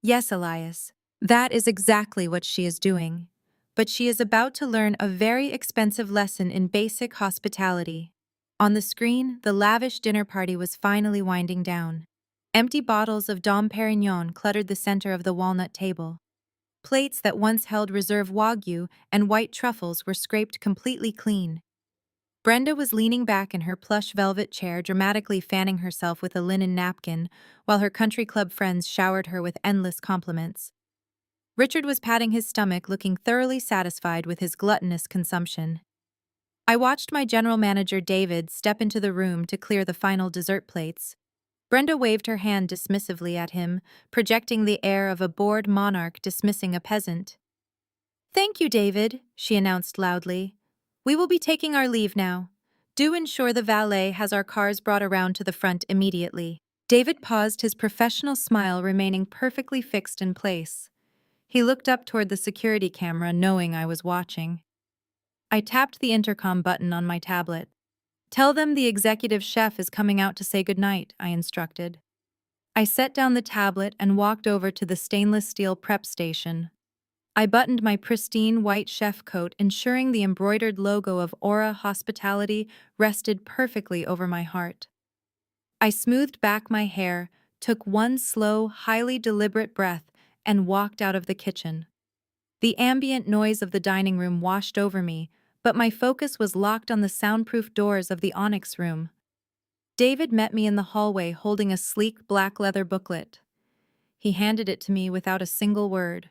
"Yes, Elias, that is exactly what she is doing. But she is about to learn a very expensive lesson in basic hospitality." On the screen, the lavish dinner party was finally winding down. Empty bottles of Dom Perignon cluttered the center of the walnut table. Plates that once held reserve wagyu and white truffles were scraped completely clean. Brenda was leaning back in her plush velvet chair, dramatically fanning herself with a linen napkin, while her country club friends showered her with endless compliments. Richard was patting his stomach, looking thoroughly satisfied with his gluttonous consumption. I watched my general manager, David, step into the room to clear the final dessert plates. Brenda waved her hand dismissively at him, projecting the air of a bored monarch dismissing a peasant. "Thank you, David," she announced loudly. "We will be taking our leave now. Do ensure the valet has our cars brought around to the front immediately." David paused, his professional smile remaining perfectly fixed in place. He looked up toward the security camera, knowing I was watching. I tapped the intercom button on my tablet. "Tell them the executive chef is coming out to say goodnight," I instructed. I set down the tablet and walked over to the stainless steel prep station. I buttoned my pristine white chef coat, ensuring the embroidered logo of Aura Hospitality rested perfectly over my heart. I smoothed back my hair, took one slow, highly deliberate breath, and walked out of the kitchen. The ambient noise of the dining room washed over me, but my focus was locked on the soundproof doors of the Onyx room. David met me in the hallway holding a sleek black leather booklet. He handed it to me without a single word.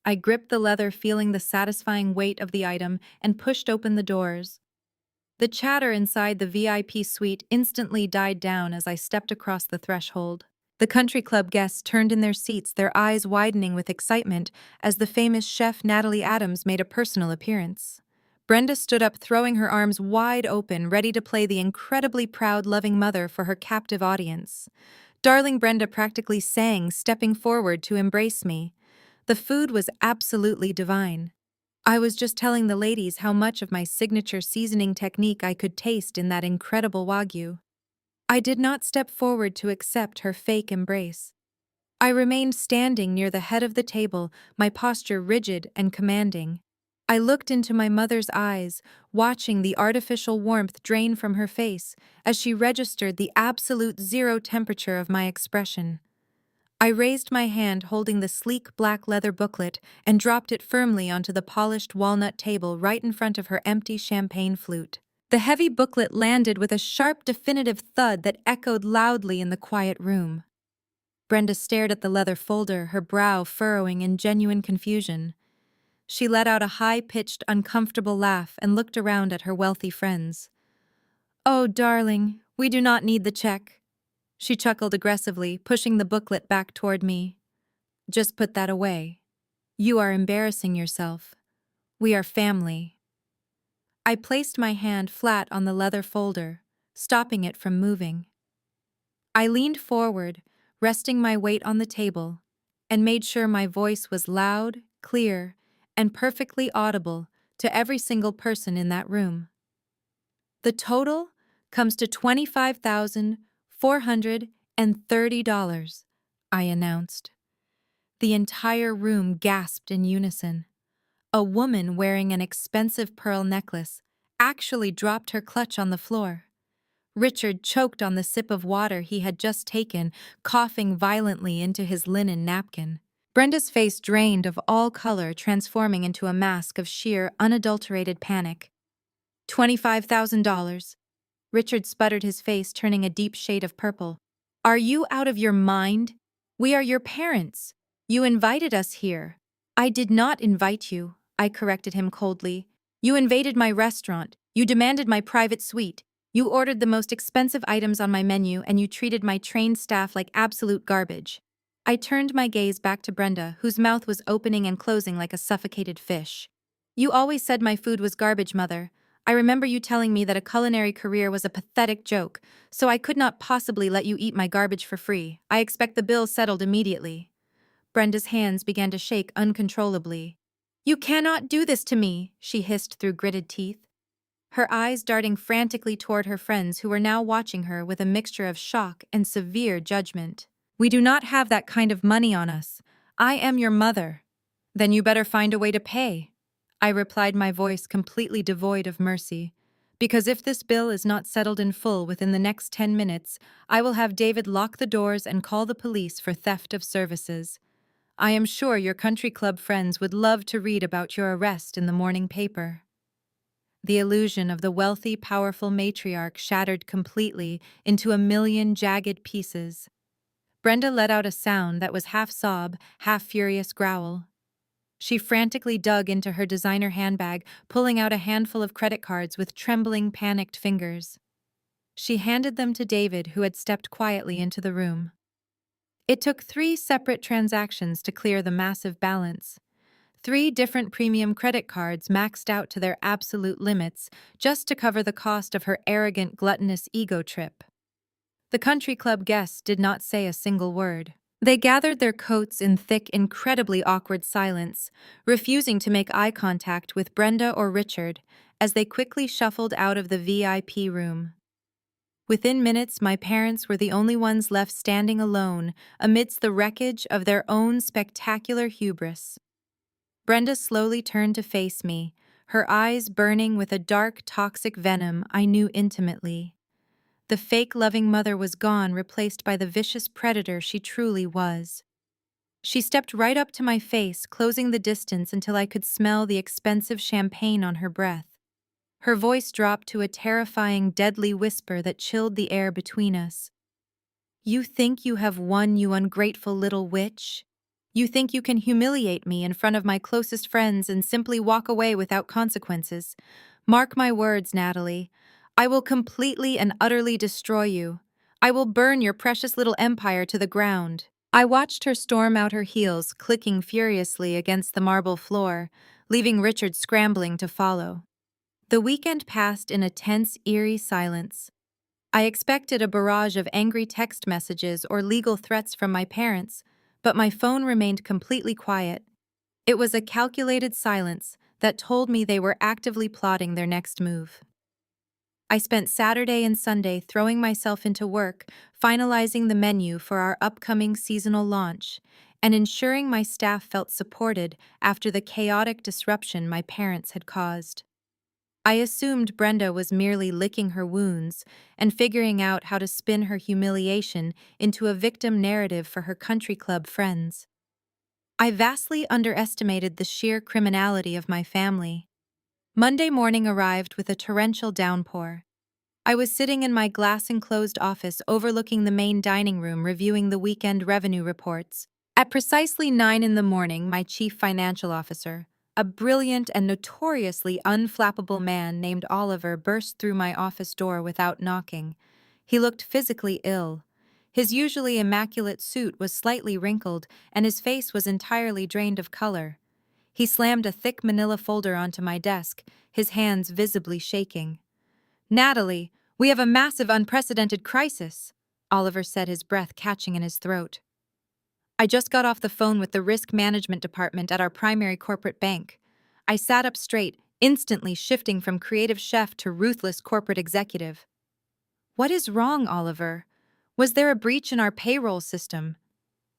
I gripped the leather, feeling the satisfying weight of the item, and pushed open the doors. The chatter inside the VIP suite instantly died down as I stepped across the threshold. The country club guests turned in their seats, their eyes widening with excitement as the famous chef Natalie Adams made a personal appearance. Brenda stood up, throwing her arms wide open, ready to play the incredibly proud, loving mother for her captive audience. Darling Brenda practically sang, stepping forward to embrace me. The food was absolutely divine. I was just telling the ladies how much of my signature seasoning technique I could taste in that incredible wagyu. I did not step forward to accept her fake embrace. I remained standing near the head of the table, my posture rigid and commanding. I looked into my mother's eyes, watching the artificial warmth drain from her face as she registered the absolute zero temperature of my expression. I raised my hand holding the sleek black leather booklet and dropped it firmly onto the polished walnut table right in front of her empty champagne flute. The heavy booklet landed with a sharp, definitive thud that echoed loudly in the quiet room. Brenda stared at the leather folder, her brow furrowing in genuine confusion. She let out a high-pitched, uncomfortable laugh and looked around at her wealthy friends. "Oh, darling, we do not need the check." She chuckled aggressively, pushing the booklet back toward me. "Just put that away. You are embarrassing yourself. We are family." I placed my hand flat on the leather folder, stopping it from moving. I leaned forward, resting my weight on the table, and made sure my voice was loud, clear, and perfectly audible to every single person in that room. "The total comes to $25,430, I announced. The entire room gasped in unison. A woman wearing an expensive pearl necklace actually dropped her clutch on the floor. Richard choked on the sip of water he had just taken, coughing violently into his linen napkin. Brenda's face drained of all color, transforming into a mask of sheer, unadulterated panic. $25,000. Richard sputtered, his face turning a deep shade of purple. "Are you out of your mind? We are your parents. You invited us here." "I did not invite you," I corrected him coldly. "You invaded my restaurant. You demanded my private suite. You ordered the most expensive items on my menu, and you treated my trained staff like absolute garbage." I turned my gaze back to Brenda, whose mouth was opening and closing like a suffocated fish. "You always said my food was garbage, Mother. I remember you telling me that a culinary career was a pathetic joke, so I could not possibly let you eat my garbage for free. I expect the bill settled immediately." Brenda's hands began to shake uncontrollably. "You cannot do this to me," she hissed through gritted teeth, her eyes darting frantically toward her friends who were now watching her with a mixture of shock and severe judgment. "We do not have that kind of money on us. I am your mother." "Then you better find a way to pay," I replied, my voice completely devoid of mercy. "Because if this bill is not settled in full within the next 10 minutes, I will have David lock the doors and call the police for theft of services. I am sure your country club friends would love to read about your arrest in the morning paper." The illusion of the wealthy, powerful matriarch shattered completely into a million jagged pieces. Brenda let out a sound that was half sob, half furious growl. She frantically dug into her designer handbag, pulling out a handful of credit cards with trembling, panicked fingers. She handed them to David, who had stepped quietly into the room. It took 3 separate transactions to clear the massive balance. 3 different premium credit cards maxed out to their absolute limits just to cover the cost of her arrogant, gluttonous ego trip. The country club guests did not say a single word. They gathered their coats in thick, incredibly awkward silence, refusing to make eye contact with Brenda or Richard as they quickly shuffled out of the VIP room. Within minutes, my parents were the only ones left standing alone amidst the wreckage of their own spectacular hubris. Brenda slowly turned to face me, her eyes burning with a dark, toxic venom I knew intimately. The fake loving mother was gone, replaced by the vicious predator she truly was. She stepped right up to my face, closing the distance until I could smell the expensive champagne on her breath. Her voice dropped to a terrifying, deadly whisper that chilled the air between us. "You think you have won, you ungrateful little witch? You think you can humiliate me in front of my closest friends and simply walk away without consequences? Mark my words, Natalie. I will completely and utterly destroy you. I will burn your precious little empire to the ground." I watched her storm out, her heels clicking furiously against the marble floor, leaving Richard scrambling to follow. The weekend passed in a tense, eerie silence. I expected a barrage of angry text messages or legal threats from my parents, but my phone remained completely quiet. It was a calculated silence that told me they were actively plotting their next move. I spent Saturday and Sunday throwing myself into work, finalizing the menu for our upcoming seasonal launch, and ensuring my staff felt supported after the chaotic disruption my parents had caused. I assumed Brenda was merely licking her wounds and figuring out how to spin her humiliation into a victim narrative for her country club friends. I vastly underestimated the sheer criminality of my family. Monday morning arrived with a torrential downpour. I was sitting in my glass-enclosed office overlooking the main dining room reviewing the weekend revenue reports. At precisely 9 in the morning, my chief financial officer, A brilliant and notoriously unflappable man named Oliver burst through my office door without knocking. He looked physically ill. His usually immaculate suit was slightly wrinkled, and his face was entirely drained of color. He slammed a thick manila folder onto my desk, his hands visibly shaking. "Natalie, we have a massive unprecedented crisis," Oliver said, his breath catching in his throat. "I just got off the phone with the risk management department at our primary corporate bank." I sat up straight, instantly shifting from creative chef to ruthless corporate executive. "What is wrong, Oliver? Was there a breach in our payroll system?"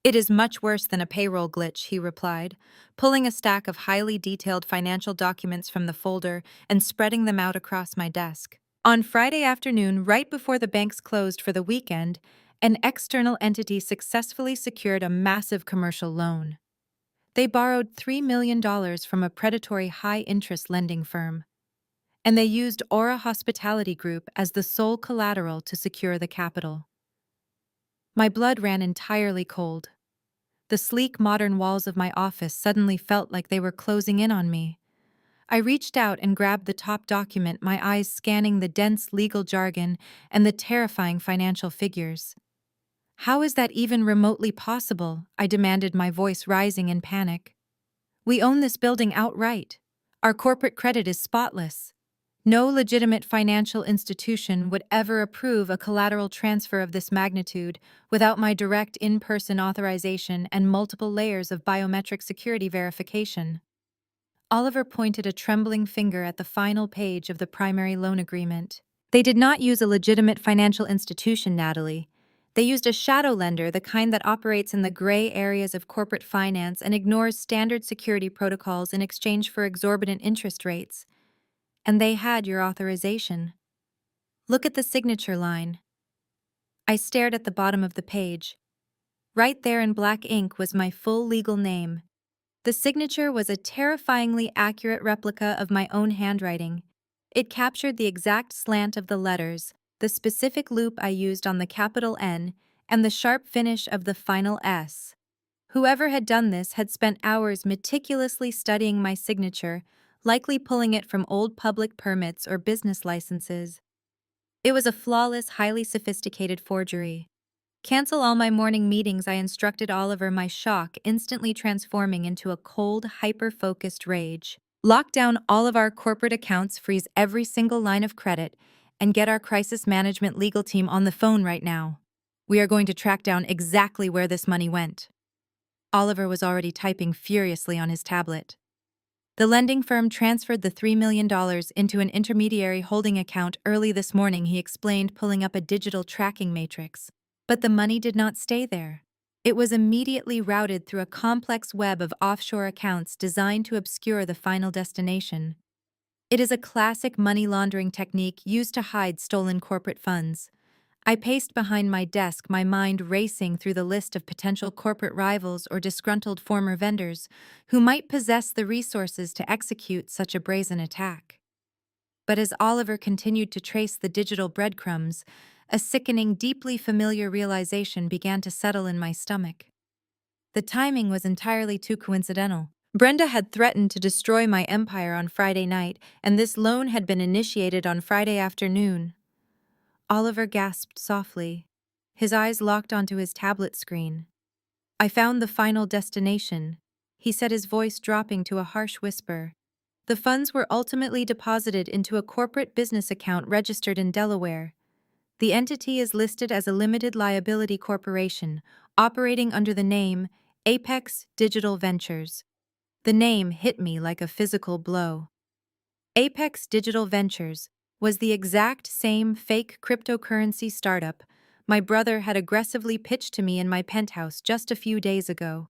"It is much worse than a payroll glitch," he replied, pulling a stack of highly detailed financial documents from the folder and spreading them out across my desk. On Friday afternoon, right before the banks closed for the weekend, an external entity successfully secured a massive commercial loan. They borrowed $3 million from a predatory high-interest lending firm, and they used Aura Hospitality Group as the sole collateral to secure the capital. My blood ran entirely cold. The sleek, modern walls of my office suddenly felt like they were closing in on me. I reached out and grabbed the top document, my eyes scanning the dense legal jargon and the terrifying financial figures. "How is that even remotely possible?" I demanded, my voice rising in panic. "We own this building outright. Our corporate credit is spotless. No legitimate financial institution would ever approve a collateral transfer of this magnitude without my direct in-person authorization and multiple layers of biometric security verification." Oliver pointed a trembling finger at the final page of the primary loan agreement. "They did not use a legitimate financial institution, Natalie. They used a shadow lender, the kind that operates in the gray areas of corporate finance and ignores standard security protocols in exchange for exorbitant interest rates. And they had your authorization. Look at the signature line." I stared at the bottom of the page. Right there in black ink was my full legal name. The signature was a terrifyingly accurate replica of my own handwriting. It captured the exact slant of the letters, the specific loop I used on the capital N, and the sharp finish of the final S. Whoever had done this had spent hours meticulously studying my signature, likely pulling it from old public permits or business licenses. It was a flawless, highly sophisticated forgery. "Cancel all my morning meetings," I instructed Oliver, my shock instantly transforming into a cold, hyper-focused rage. "Lock down all of our corporate accounts, freeze every single line of credit, and get our crisis management legal team on the phone right now. We are going to track down exactly where this money went." Oliver was already typing furiously on his tablet. "The lending firm transferred the $3 million into an intermediary holding account early this morning," he explained, pulling up a digital tracking matrix. "But the money did not stay there. It was immediately routed through a complex web of offshore accounts designed to obscure the final destination. It is a classic money laundering technique used to hide stolen corporate funds." I paced behind my desk, my mind racing through the list of potential corporate rivals or disgruntled former vendors who might possess the resources to execute such a brazen attack. But as Oliver continued to trace the digital breadcrumbs, a sickening, deeply familiar realization began to settle in my stomach. The timing was entirely too coincidental. Brenda had threatened to destroy my empire on Friday night, and this loan had been initiated on Friday afternoon. Oliver gasped softly. His eyes locked onto his tablet screen. "I found the final destination," he said, his voice dropping to a harsh whisper. "The funds were ultimately deposited into a corporate business account registered in Delaware. The entity is listed as a limited liability corporation, operating under the name Apex Digital Ventures." The name hit me like a physical blow. Apex Digital Ventures was the exact same fake cryptocurrency startup my brother had aggressively pitched to me in my penthouse just a few days ago.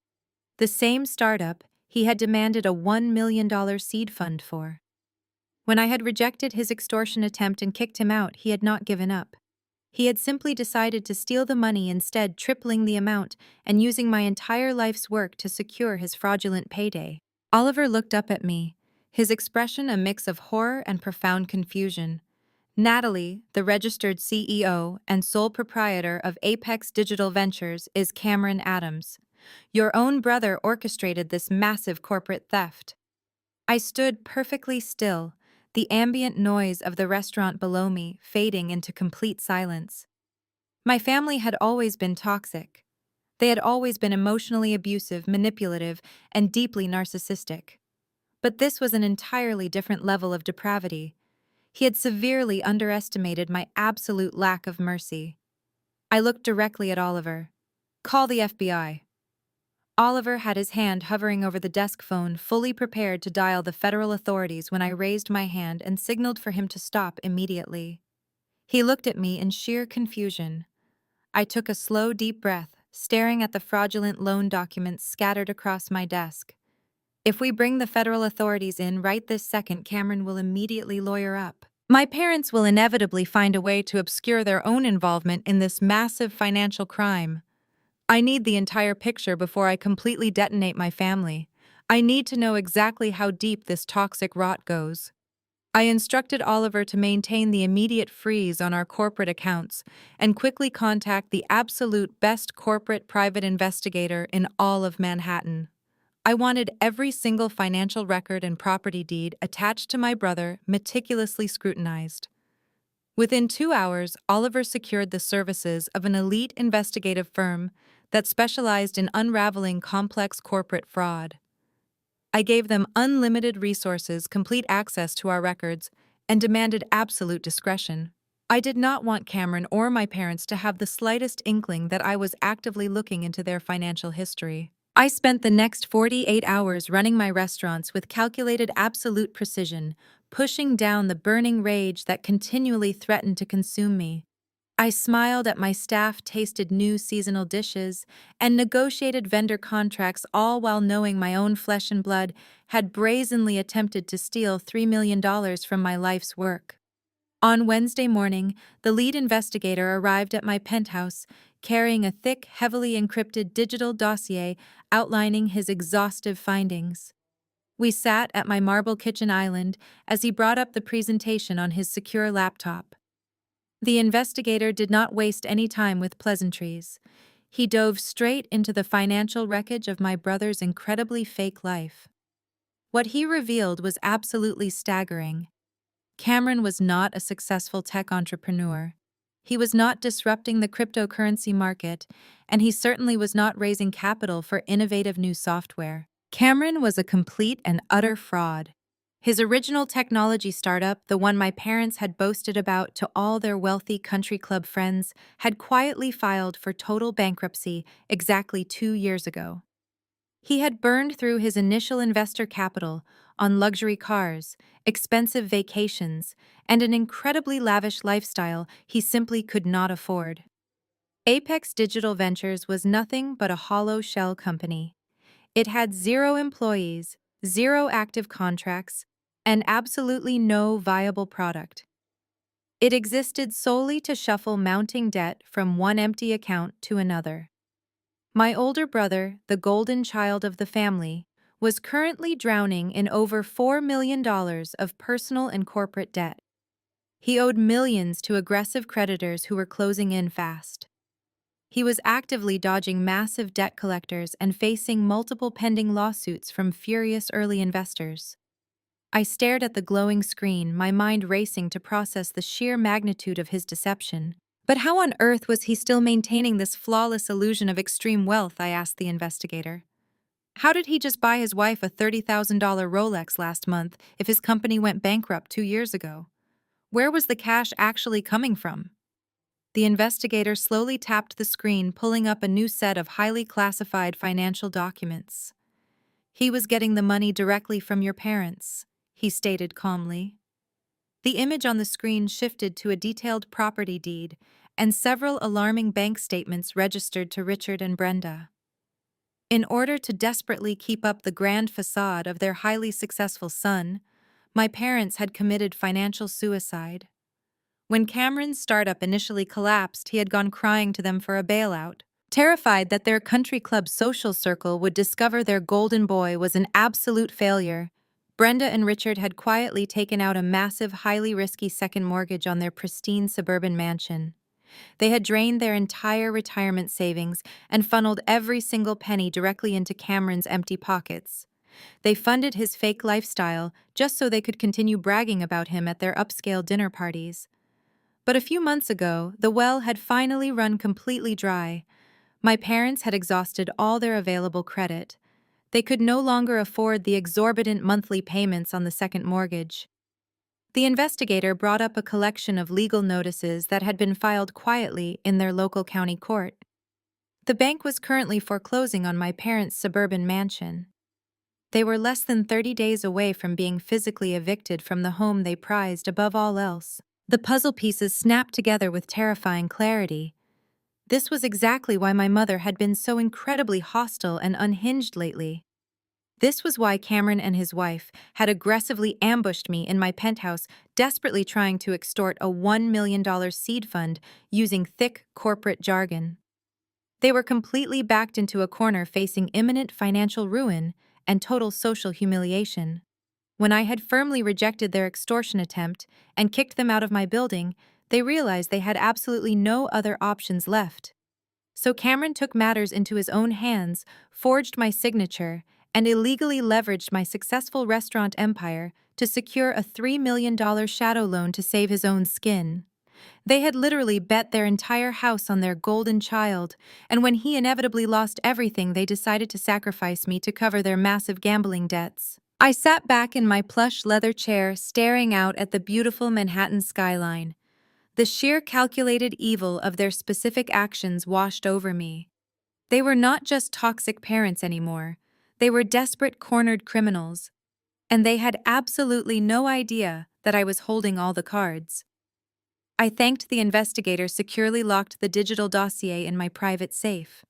The same startup he had demanded a $1 million seed fund for. When I had rejected his extortion attempt and kicked him out, he had not given up. He had simply decided to steal the money, instead tripling the amount and using my entire life's work to secure his fraudulent payday. Oliver looked up at me, his expression a mix of horror and profound confusion. "Natalie, the registered CEO and sole proprietor of Apex Digital Ventures, is Cameron Adams. Your own brother orchestrated this massive corporate theft." I stood perfectly still, the ambient noise of the restaurant below me fading into complete silence. My family had always been toxic. They had always been emotionally abusive, manipulative, and deeply narcissistic. But this was an entirely different level of depravity. He had severely underestimated my absolute lack of mercy. I looked directly at Oliver. "Call the FBI." Oliver had his hand hovering over the desk phone, fully prepared to dial the federal authorities when I raised my hand and signaled for him to stop immediately. He looked at me in sheer confusion. I took a slow, deep breath, staring at the fraudulent loan documents scattered across my desk. If we bring the federal authorities in right this second, Cameron will immediately lawyer up. My parents will inevitably find a way to obscure their own involvement in this massive financial crime. I need the entire picture before I completely detonate my family. I need to know exactly how deep this toxic rot goes. I instructed Oliver to maintain the immediate freeze on our corporate accounts and quickly contact the absolute best corporate private investigator in all of Manhattan. I wanted every single financial record and property deed attached to my brother meticulously scrutinized. Within 2 hours, Oliver secured the services of an elite investigative firm that specialized in unraveling complex corporate fraud. I gave them unlimited resources, complete access to our records, and demanded absolute discretion. I did not want Cameron or my parents to have the slightest inkling that I was actively looking into their financial history. I spent the next 48 hours running my restaurants with calculated absolute precision, pushing down the burning rage that continually threatened to consume me. I smiled at my staff, tasted new seasonal dishes, and negotiated vendor contracts, all while knowing my own flesh and blood had brazenly attempted to steal $3 million from my life's work. On Wednesday morning, the lead investigator arrived at my penthouse, carrying a thick, heavily encrypted digital dossier outlining his exhaustive findings. We sat at my marble kitchen island as he brought up the presentation on his secure laptop. The investigator did not waste any time with pleasantries. He dove straight into the financial wreckage of my brother's incredibly fake life. What he revealed was absolutely staggering. Cameron was not a successful tech entrepreneur. He was not disrupting the cryptocurrency market, and he certainly was not raising capital for innovative new software. Cameron was a complete and utter fraud. His original technology startup, the one my parents had boasted about to all their wealthy country club friends, had quietly filed for total bankruptcy exactly 2 years ago. He had burned through his initial investor capital on luxury cars, expensive vacations, and an incredibly lavish lifestyle he simply could not afford. Apex Digital Ventures was nothing but a hollow shell company. It had 0 employees, 0 active contracts, and absolutely no viable product. It existed solely to shuffle mounting debt from one empty account to another. My older brother, the golden child of the family, was currently drowning in over $4 million of personal and corporate debt. He owed millions to aggressive creditors who were closing in fast. He was actively dodging massive debt collectors and facing multiple pending lawsuits from furious early investors. I stared at the glowing screen, my mind racing to process the sheer magnitude of his deception. But how on earth was he still maintaining this flawless illusion of extreme wealth, I asked the investigator. How did he just buy his wife a $30,000 Rolex last month if his company went bankrupt 2 years ago? Where was the cash actually coming from? The investigator slowly tapped the screen, pulling up a new set of highly classified financial documents. "He was getting the money directly from your parents," he stated calmly. The image on the screen shifted to a detailed property deed and several alarming bank statements registered to Richard and Brenda. In order to desperately keep up the grand facade of their highly successful son, my parents had committed financial suicide. When Cameron's startup initially collapsed, he had gone crying to them for a bailout. Terrified that their country club social circle would discover their golden boy was an absolute failure, Brenda and Richard had quietly taken out a massive, highly risky second mortgage on their pristine suburban mansion. They had drained their entire retirement savings and funneled every single penny directly into Cameron's empty pockets. They funded his fake lifestyle just so they could continue bragging about him at their upscale dinner parties. But a few months ago, the well had finally run completely dry. My parents had exhausted all their available credit. They could no longer afford the exorbitant monthly payments on the second mortgage. The investigator brought up a collection of legal notices that had been filed quietly in their local county court. The bank was currently foreclosing on my parents' suburban mansion. They were less than 30 days away from being physically evicted from the home they prized above all else. The puzzle pieces snapped together with terrifying clarity. This was exactly why my mother had been so incredibly hostile and unhinged lately. This was why Cameron and his wife had aggressively ambushed me in my penthouse, desperately trying to extort a $1 million seed fund using thick corporate jargon. They were completely backed into a corner facing imminent financial ruin and total social humiliation. When I had firmly rejected their extortion attempt and kicked them out of my building, they realized they had absolutely no other options left. So Cameron took matters into his own hands, forged my signature, and illegally leveraged my successful restaurant empire to secure a $3 million shadow loan to save his own skin. They had literally bet their entire house on their golden child, and when he inevitably lost everything, they decided to sacrifice me to cover their massive gambling debts. I sat back in my plush leather chair, staring out at the beautiful Manhattan skyline. The sheer calculated evil of their specific actions washed over me. They were not just toxic parents anymore. They were desperate, cornered criminals. And they had absolutely no idea that I was holding all the cards. I thanked the investigator securely locked the digital dossier in my private safe.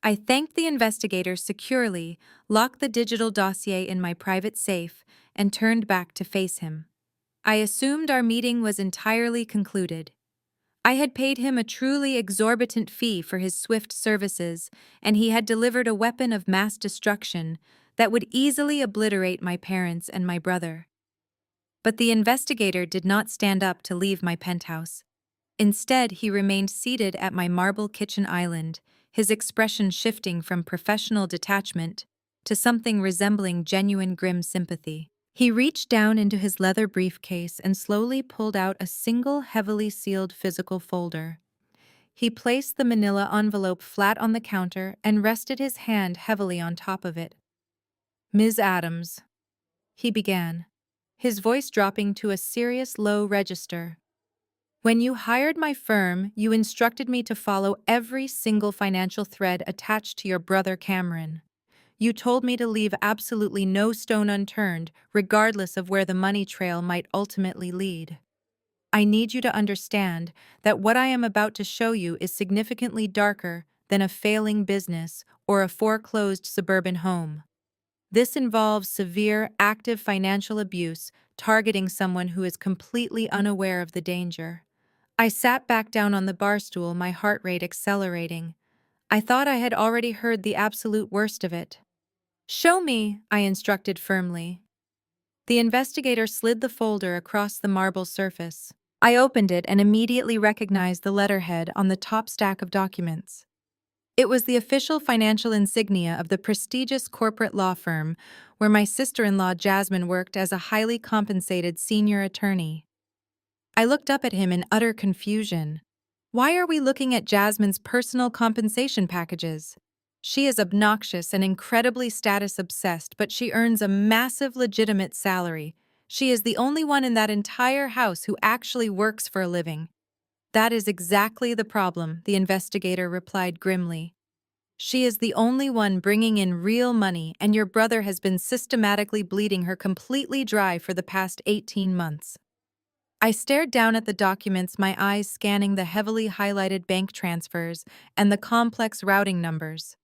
I thanked the investigator securely locked the digital dossier in my private safe and turned back to face him. I assumed our meeting was entirely concluded. I had paid him a truly exorbitant fee for his swift services, and he had delivered a weapon of mass destruction that would easily obliterate my parents and my brother. But the investigator did not stand up to leave my penthouse. Instead, he remained seated at my marble kitchen island, his expression shifting from professional detachment to something resembling genuine grim sympathy. He reached down into his leather briefcase and slowly pulled out a single heavily sealed physical folder. He placed the manila envelope flat on the counter and rested his hand heavily on top of it. "Ms. Adams," he began, his voice dropping to a serious low register. "When you hired my firm, you instructed me to follow every single financial thread attached to your brother Cameron. You told me to leave absolutely no stone unturned, regardless of where the money trail might ultimately lead. I need you to understand that what I am about to show you is significantly darker than a failing business or a foreclosed suburban home. This involves severe, active financial abuse targeting someone who is completely unaware of the danger." I sat back down on the bar stool, my heart rate accelerating. I thought I had already heard the absolute worst of it. "Show me," I instructed firmly. The investigator slid the folder across the marble surface. I opened it and immediately recognized the letterhead on the top stack of documents. It was the official financial insignia of the prestigious corporate law firm where my sister-in-law Jasmine worked as a highly compensated senior attorney. I looked up at him in utter confusion. Why are we looking at Jasmine's personal compensation packages? She is obnoxious and incredibly status-obsessed, but she earns a massive legitimate salary. She is the only one in that entire house who actually works for a living. "That is exactly the problem," the investigator replied grimly. "She is the only one bringing in real money, and your brother has been systematically bleeding her completely dry for the past 18 months. I stared down at the documents, my eyes scanning the heavily highlighted bank transfers and the complex routing numbers.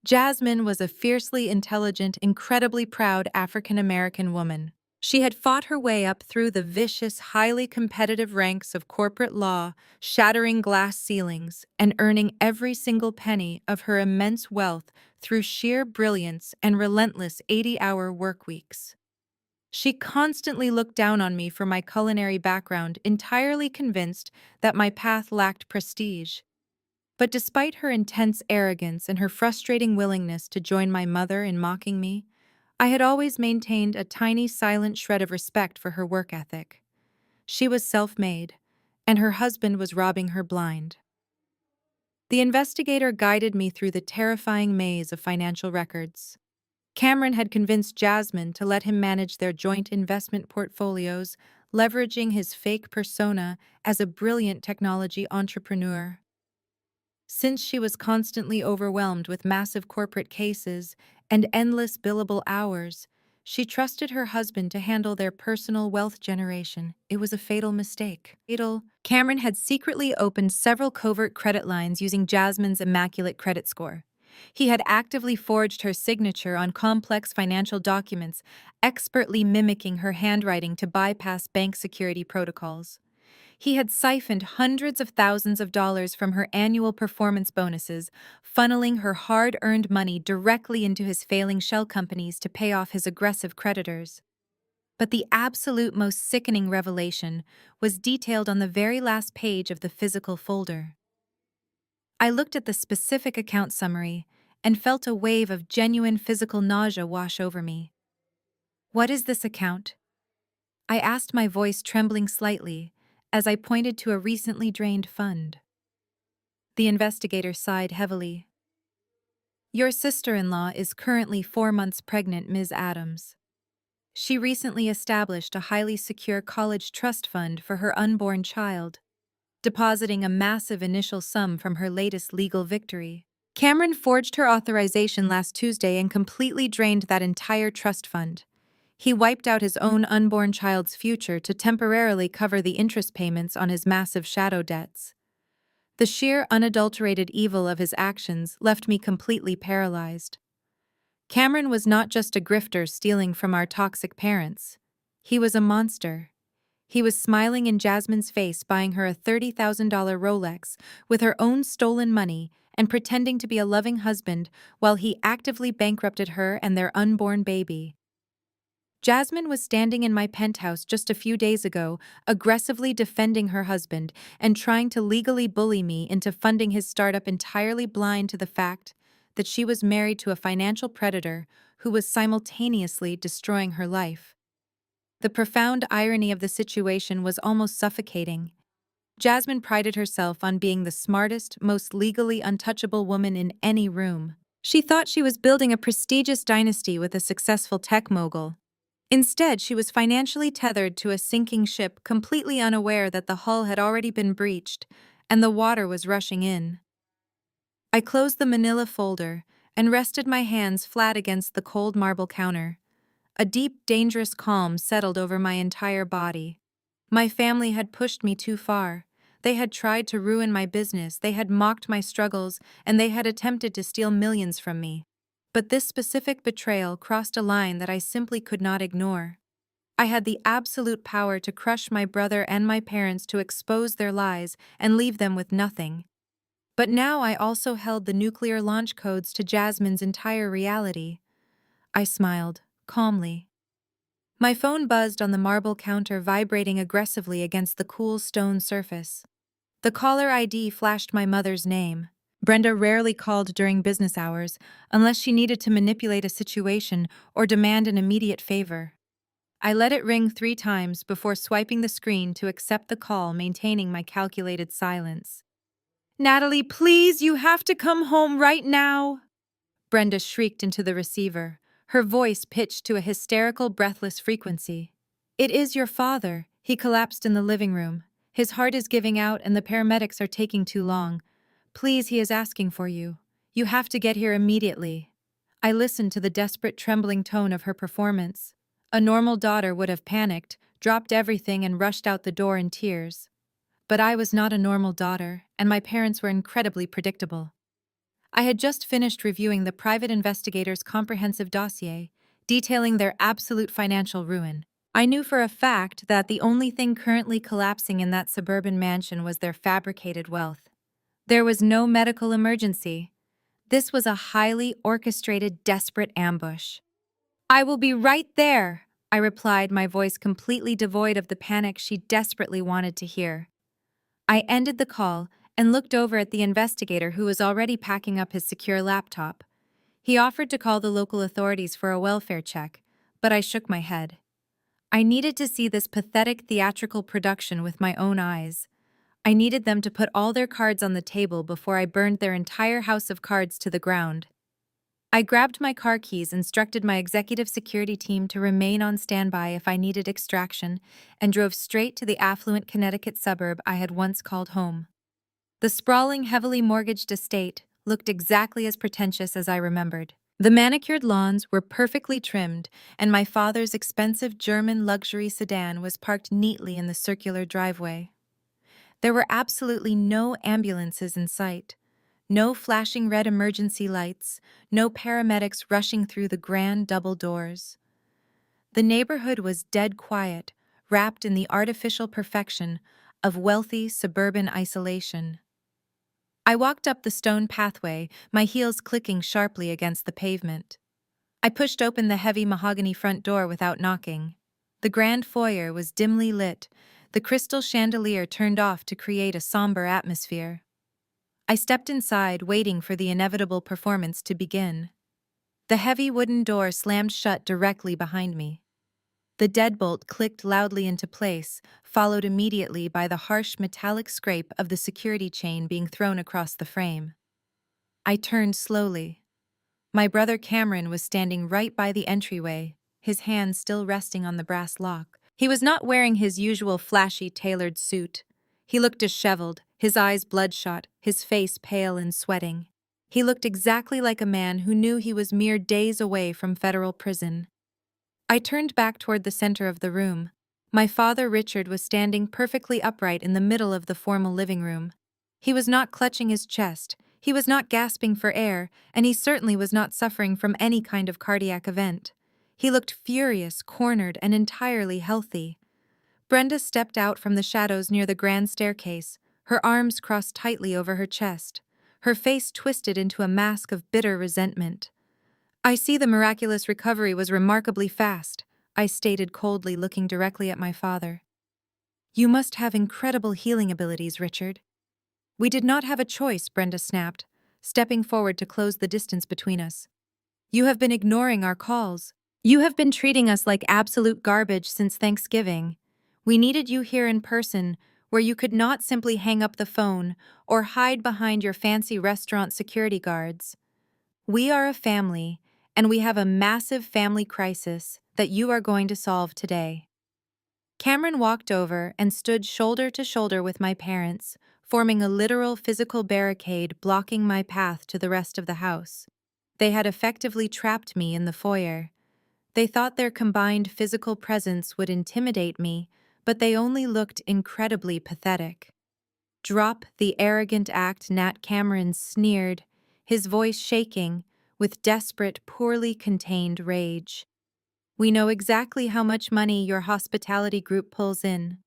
Jasmine was a fiercely intelligent, incredibly proud African-American woman. She had fought her way up through the vicious, highly competitive ranks of corporate law, shattering glass ceilings and earning every single penny of her immense wealth through sheer brilliance and relentless 80-hour work weeks. She constantly looked down on me for my culinary background, entirely convinced that my path lacked prestige. But despite her intense arrogance and her frustrating willingness to join my mother in mocking me, I had always maintained a tiny, silent shred of respect for her work ethic. She was self-made, and her husband was robbing her blind. The investigator guided me through the terrifying maze of financial records. Cameron had convinced Jasmine to let him manage their joint investment portfolios, leveraging his fake persona as a brilliant technology entrepreneur. Since she was constantly overwhelmed with massive corporate cases and endless billable hours, she trusted her husband to handle their personal wealth generation. It was a fatal mistake. Cameron had secretly opened several covert credit lines using Jasmine's immaculate credit score. He had actively forged her signature on complex financial documents, expertly mimicking her handwriting to bypass bank security protocols. He had siphoned hundreds of thousands of dollars from her annual performance bonuses, funneling her hard-earned money directly into his failing shell companies to pay off his aggressive creditors. But the absolute most sickening revelation was detailed on the very last page of the physical folder. I looked at the specific account summary and felt a wave of genuine physical nausea wash over me. "What is this account?" I asked, my voice trembling slightly as I pointed to a recently drained fund. The investigator sighed heavily. "Your sister-in-law is currently 4 months pregnant, Ms. Adams. She recently established a highly secure college trust fund for her unborn child, depositing a massive initial sum from her latest legal victory. Cameron forged her authorization last Tuesday and completely drained that entire trust fund. He wiped out his own unborn child's future to temporarily cover the interest payments on his massive shadow debts. The sheer, unadulterated evil of his actions left me completely paralyzed. Cameron was not just a grifter stealing from our toxic parents. He was a monster. He was smiling in Jasmine's face, buying her a $30,000 Rolex with her own stolen money and pretending to be a loving husband while he actively bankrupted her and their unborn baby. Jasmine was standing in my penthouse just a few days ago, aggressively defending her husband and trying to legally bully me into funding his startup, entirely blind to the fact that she was married to a financial predator who was simultaneously destroying her life. The profound irony of the situation was almost suffocating. Jasmine prided herself on being the smartest, most legally untouchable woman in any room. She thought she was building a prestigious dynasty with a successful tech mogul. Instead, she was financially tethered to a sinking ship, completely unaware that the hull had already been breached and the water was rushing in. I closed the manila folder and rested my hands flat against the cold marble counter. A deep, dangerous calm settled over my entire body. My family had pushed me too far. They had tried to ruin my business, they had mocked my struggles, and they had attempted to steal millions from me. But this specific betrayal crossed a line that I simply could not ignore. I had the absolute power to crush my brother and my parents, to expose their lies and leave them with nothing. But now I also held the nuclear launch codes to Jasmine's entire reality. I smiled, calmly. My phone buzzed on the marble counter, vibrating aggressively against the cool stone surface. The caller ID flashed my mother's name. Brenda rarely called during business hours unless she needed to manipulate a situation or demand an immediate favor. I let it ring 3 times before swiping the screen to accept the call, maintaining my calculated silence. "Natalie, please, you have to come home right now!" Brenda shrieked into the receiver, her voice pitched to a hysterical, breathless frequency. "It is your father. He collapsed in the living room. His heart is giving out and the paramedics are taking too long. Please, he is asking for you. You have to get here immediately." I listened to the desperate, trembling tone of her performance. A normal daughter would have panicked, dropped everything, and rushed out the door in tears. But I was not a normal daughter, and my parents were incredibly predictable. I had just finished reviewing the private investigator's comprehensive dossier, detailing their absolute financial ruin. I knew for a fact that the only thing currently collapsing in that suburban mansion was their fabricated wealth. There was no medical emergency. This was a highly orchestrated, desperate ambush. "I will be right there," I replied, my voice completely devoid of the panic she desperately wanted to hear. I ended the call and looked over at the investigator, who was already packing up his secure laptop. He offered to call the local authorities for a welfare check, but I shook my head. I needed to see this pathetic theatrical production with my own eyes. I needed them to put all their cards on the table before I burned their entire house of cards to the ground. I grabbed my car keys, instructed my executive security team to remain on standby if I needed extraction, and drove straight to the affluent Connecticut suburb I had once called home. The sprawling, heavily mortgaged estate looked exactly as pretentious as I remembered. The manicured lawns were perfectly trimmed, and my father's expensive German luxury sedan was parked neatly in the circular driveway. There were absolutely no ambulances in sight, no flashing red emergency lights, no paramedics rushing through the grand double doors. The neighborhood was dead quiet, wrapped in the artificial perfection of wealthy suburban isolation. I walked up the stone pathway, my heels clicking sharply against the pavement. I pushed open the heavy mahogany front door without knocking. The grand foyer was dimly lit, the crystal chandelier turned off to create a somber atmosphere. I stepped inside, waiting for the inevitable performance to begin. The heavy wooden door slammed shut directly behind me. The deadbolt clicked loudly into place, followed immediately by the harsh metallic scrape of the security chain being thrown across the frame. I turned slowly. My brother Cameron was standing right by the entryway, his hand still resting on the brass lock. He was not wearing his usual flashy tailored suit. He looked disheveled, his eyes bloodshot, his face pale and sweating. He looked exactly like a man who knew he was mere days away from federal prison. I turned back toward the center of the room. My father Richard was standing perfectly upright in the middle of the formal living room. He was not clutching his chest, he was not gasping for air, and he certainly was not suffering from any kind of cardiac event. He looked furious, cornered, and entirely healthy. Brenda stepped out from the shadows near the grand staircase, her arms crossed tightly over her chest, her face twisted into a mask of bitter resentment. "I see the miraculous recovery was remarkably fast," I stated coldly, looking directly at my father. "You must have incredible healing abilities, Richard." "We did not have a choice," Brenda snapped, stepping forward to close the distance between us. "You have been ignoring our calls. You have been treating us like absolute garbage since Thanksgiving. We needed you here in person, where you could not simply hang up the phone or hide behind your fancy restaurant security guards. We are a family, and we have a massive family crisis that you are going to solve today." Cameron walked over and stood shoulder to shoulder with my parents, forming a literal physical barricade blocking my path to the rest of the house. They had effectively trapped me in the foyer. They thought their combined physical presence would intimidate me, but they only looked incredibly pathetic. "Drop the arrogant act," Nat Cameron sneered, his voice shaking with desperate, poorly contained rage. "We know exactly how much money your hospitality group pulls in.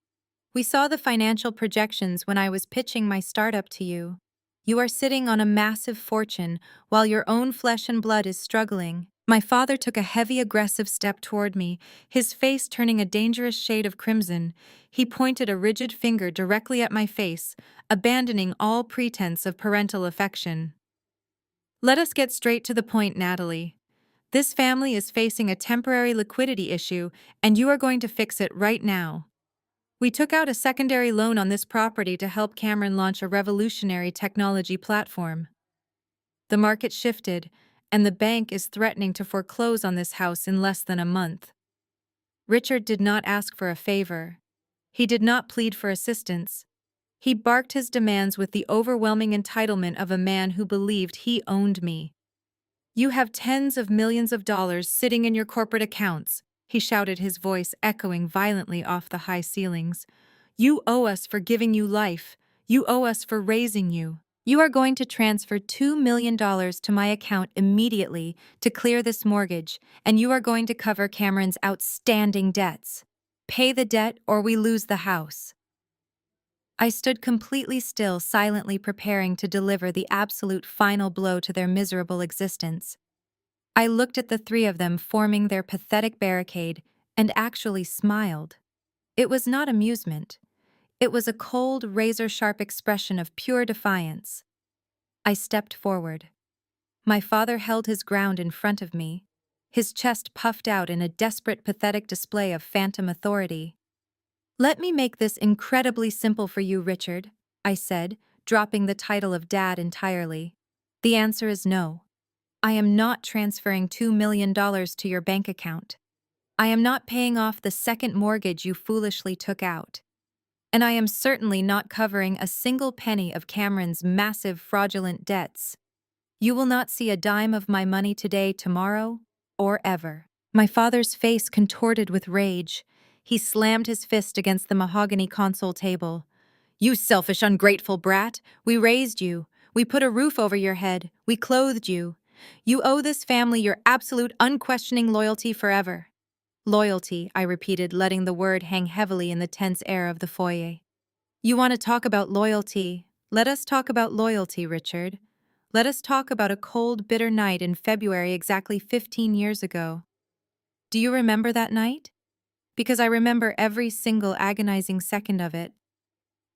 We saw the financial projections when I was pitching my startup to you. You are sitting on a massive fortune while your own flesh and blood is struggling." My father took a heavy, aggressive step toward me, his face turning a dangerous shade of crimson. He pointed a rigid finger directly at my face, abandoning all pretense of parental affection. "Let us get straight to the point, Natalie. This family is facing a temporary liquidity issue, and you are going to fix it right now. We took out a secondary loan on this property to help Cameron launch a revolutionary technology platform. The market shifted, and the bank is threatening to foreclose on this house in less than a month." Richard did not ask for a favor. He did not plead for assistance. He barked his demands with the overwhelming entitlement of a man who believed he owned me. "You have tens of millions of dollars sitting in your corporate accounts," he shouted, his voice echoing violently off the high ceilings. "You owe us for giving you life. You owe us for raising you. You are going to transfer $2 million to my account immediately to clear this mortgage, and you are going to cover Cameron's outstanding debts. Pay the debt or we lose the house." I stood completely still, silently preparing to deliver the absolute final blow to their miserable existence. I looked at the three of them forming their pathetic barricade and actually smiled. It was not amusement. It was a cold, razor-sharp expression of pure defiance. I stepped forward. My father held his ground in front of me, his chest puffed out in a desperate, pathetic display of phantom authority. "Let me make this incredibly simple for you, Richard," I said, dropping the title of Dad entirely. "The answer is no. I am not transferring $2 million to your bank account. I am not paying off the second mortgage you foolishly took out. And I am certainly not covering a single penny of Cameron's massive fraudulent debts. You will not see a dime of my money today, tomorrow, or ever." My father's face contorted with rage. He slammed his fist against the mahogany console table. "You selfish, ungrateful brat! We raised you. We put a roof over your head. We clothed you. You owe this family your absolute, unquestioning loyalty forever." "Loyalty," I repeated, letting the word hang heavily in the tense air of the foyer. "You want to talk about loyalty? Let us talk about loyalty, Richard. Let us talk about a cold, bitter night in February exactly 15 years ago. Do you remember that night? Because I remember every single agonizing second of it.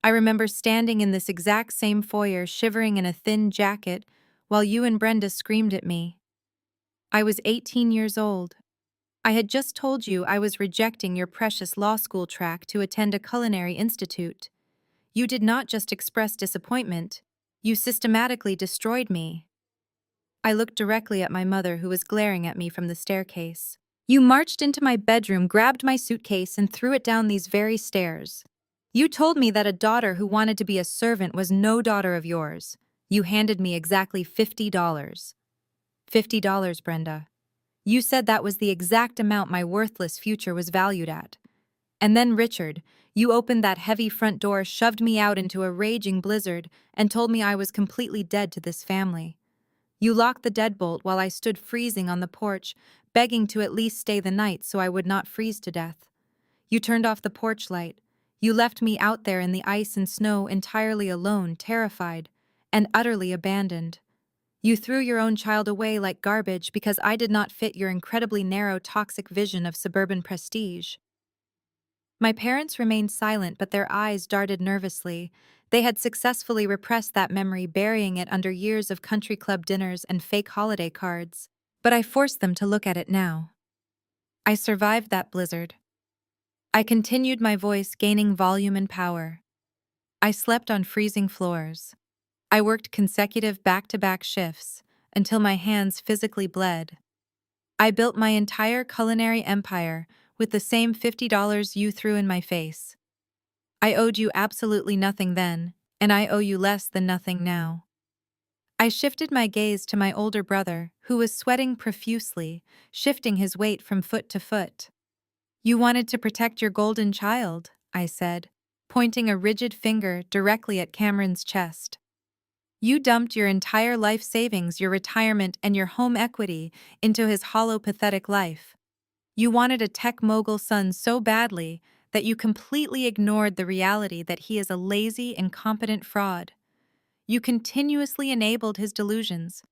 I remember standing in this exact same foyer, shivering in a thin jacket, while you and Brenda screamed at me. I was 18 years old. I had just told you I was rejecting your precious law school track to attend a culinary institute. You did not just express disappointment, you systematically destroyed me. I looked directly at my mother, who was glaring at me from the staircase. "You marched into my bedroom, grabbed my suitcase, and threw it down these very stairs. You told me that a daughter who wanted to be a servant was no daughter of yours. You handed me exactly $50. $50, Brenda. You said that was the exact amount my worthless future was valued at. And then, Richard, you opened that heavy front door, shoved me out into a raging blizzard, and told me I was completely dead to this family. You locked the deadbolt while I stood freezing on the porch, begging to at least stay the night so I would not freeze to death. You turned off the porch light. You left me out there in the ice and snow entirely alone, terrified, and utterly abandoned. You threw your own child away like garbage because I did not fit your incredibly narrow, toxic vision of suburban prestige." My parents remained silent, but their eyes darted nervously. They had successfully repressed that memory, burying it under years of country club dinners and fake holiday cards. But I forced them to look at it now. I survived that blizzard. I continued, my voice gaining volume and power. I slept on freezing floors. I worked consecutive back-to-back shifts until my hands physically bled. I built my entire culinary empire with the same $50 you threw in my face. I owed you absolutely nothing then, and I owe you less than nothing now. I shifted my gaze to my older brother, who was sweating profusely, shifting his weight from foot to foot. "You wanted to protect your golden child," I said, pointing a rigid finger directly at Cameron's chest. "You dumped your entire life savings, your retirement, and your home equity into his hollow, pathetic life. You wanted a tech mogul son so badly that you completely ignored the reality that he is a lazy, incompetent fraud. You continuously enabled his delusions.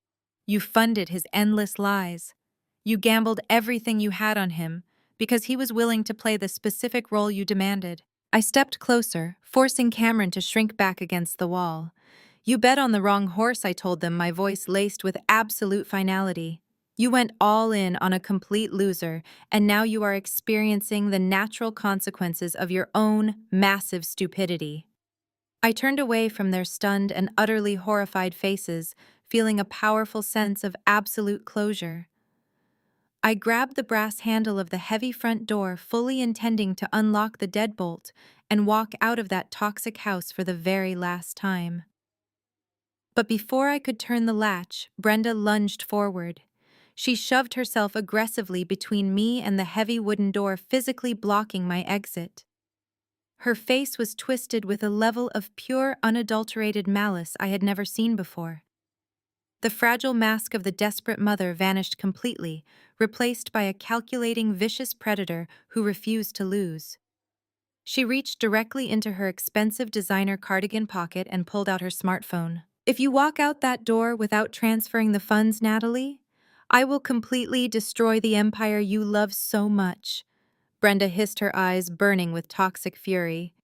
You funded his endless lies. You gambled everything you had on him because he was willing to play the specific role you demanded." I stepped closer, forcing Cameron to shrink back against the wall. "You bet on the wrong horse," I told them, my voice laced with absolute finality. "You went all in on a complete loser, and now you are experiencing the natural consequences of your own massive stupidity." I turned away from their stunned and utterly horrified faces, feeling a powerful sense of absolute closure. I grabbed the brass handle of the heavy front door, fully intending to unlock the deadbolt and walk out of that toxic house for the very last time. But before I could turn the latch, Brenda lunged forward. She shoved herself aggressively between me and the heavy wooden door, physically blocking my exit. Her face was twisted with a level of pure, unadulterated malice I had never seen before. The fragile mask of the desperate mother vanished completely, replaced by a calculating, vicious predator who refused to lose. She reached directly into her expensive designer cardigan pocket and pulled out her smartphone. "If you walk out that door without transferring the funds, Natalie, I will completely destroy the empire you love so much." Brenda hissed, her eyes burning with toxic fury.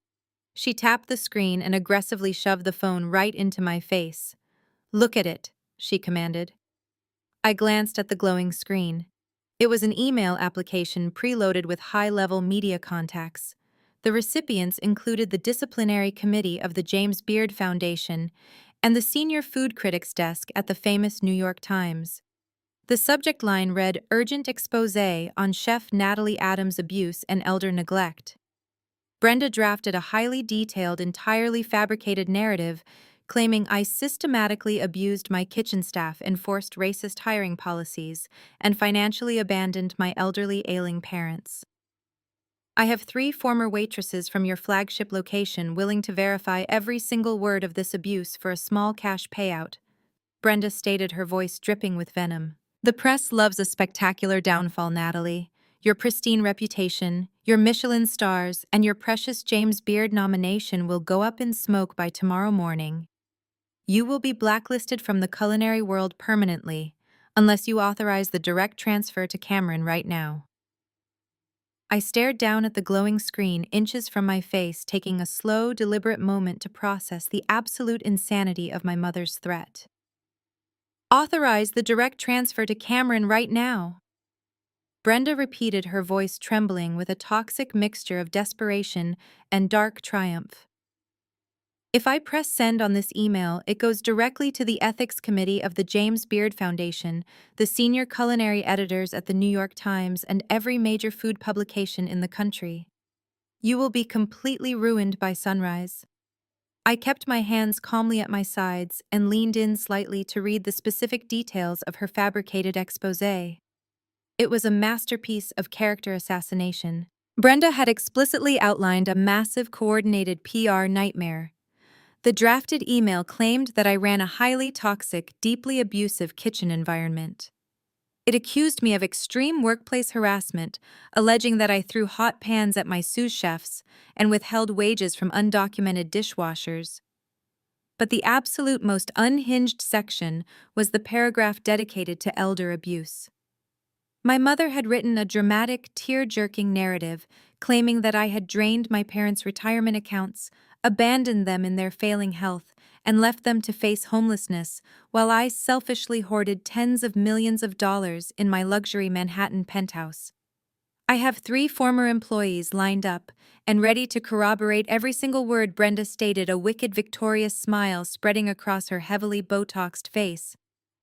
She tapped the screen and aggressively shoved the phone right into my face. "Look at it," she commanded. I glanced at the glowing screen. It was an email application preloaded with high-level media contacts. The recipients included the disciplinary committee of the James Beard Foundation and the senior food critics desk at the famous New York Times. The subject line read Urgent Expose on Chef Natalie Adams' Abuse and Elder Neglect. Brenda drafted a highly detailed, entirely fabricated narrative claiming I systematically abused my kitchen staff, enforced racist hiring policies, and financially abandoned my elderly, ailing parents. I have 3 former waitresses from your flagship location willing to verify every single word of this abuse for a small cash payout, Brenda stated, her voice dripping with venom. The press loves a spectacular downfall, Natalie. Your pristine reputation, your Michelin stars, and your precious James Beard nomination will go up in smoke by tomorrow morning. You will be blacklisted from the culinary world permanently, unless you authorize the direct transfer to Cameron right now. I stared down at the glowing screen inches from my face, taking a slow, deliberate moment to process the absolute insanity of my mother's threat. Authorize the direct transfer to Cameron right now. Brenda repeated, her voice trembling with a toxic mixture of desperation and dark triumph. If I press send on this email, it goes directly to the Ethics Committee of the James Beard Foundation, the senior culinary editors at the New York Times, and every major food publication in the country. You will be completely ruined by sunrise. I kept my hands calmly at my sides and leaned in slightly to read the specific details of her fabricated exposé. It was a masterpiece of character assassination. Brenda had explicitly outlined a massive coordinated PR nightmare. The drafted email claimed that I ran a highly toxic, deeply abusive kitchen environment. It accused me of extreme workplace harassment, alleging that I threw hot pans at my sous chefs and withheld wages from undocumented dishwashers. But the absolute most unhinged section was the paragraph dedicated to elder abuse. My mother had written a dramatic, tear-jerking narrative claiming that I had drained my parents' retirement accounts, abandoned them in their failing health, and left them to face homelessness, while I selfishly hoarded tens of millions of dollars in my luxury Manhattan penthouse. I have 3 former employees lined up and ready to corroborate every single word, Brenda stated, a wicked, victorious smile spreading across her heavily Botoxed face.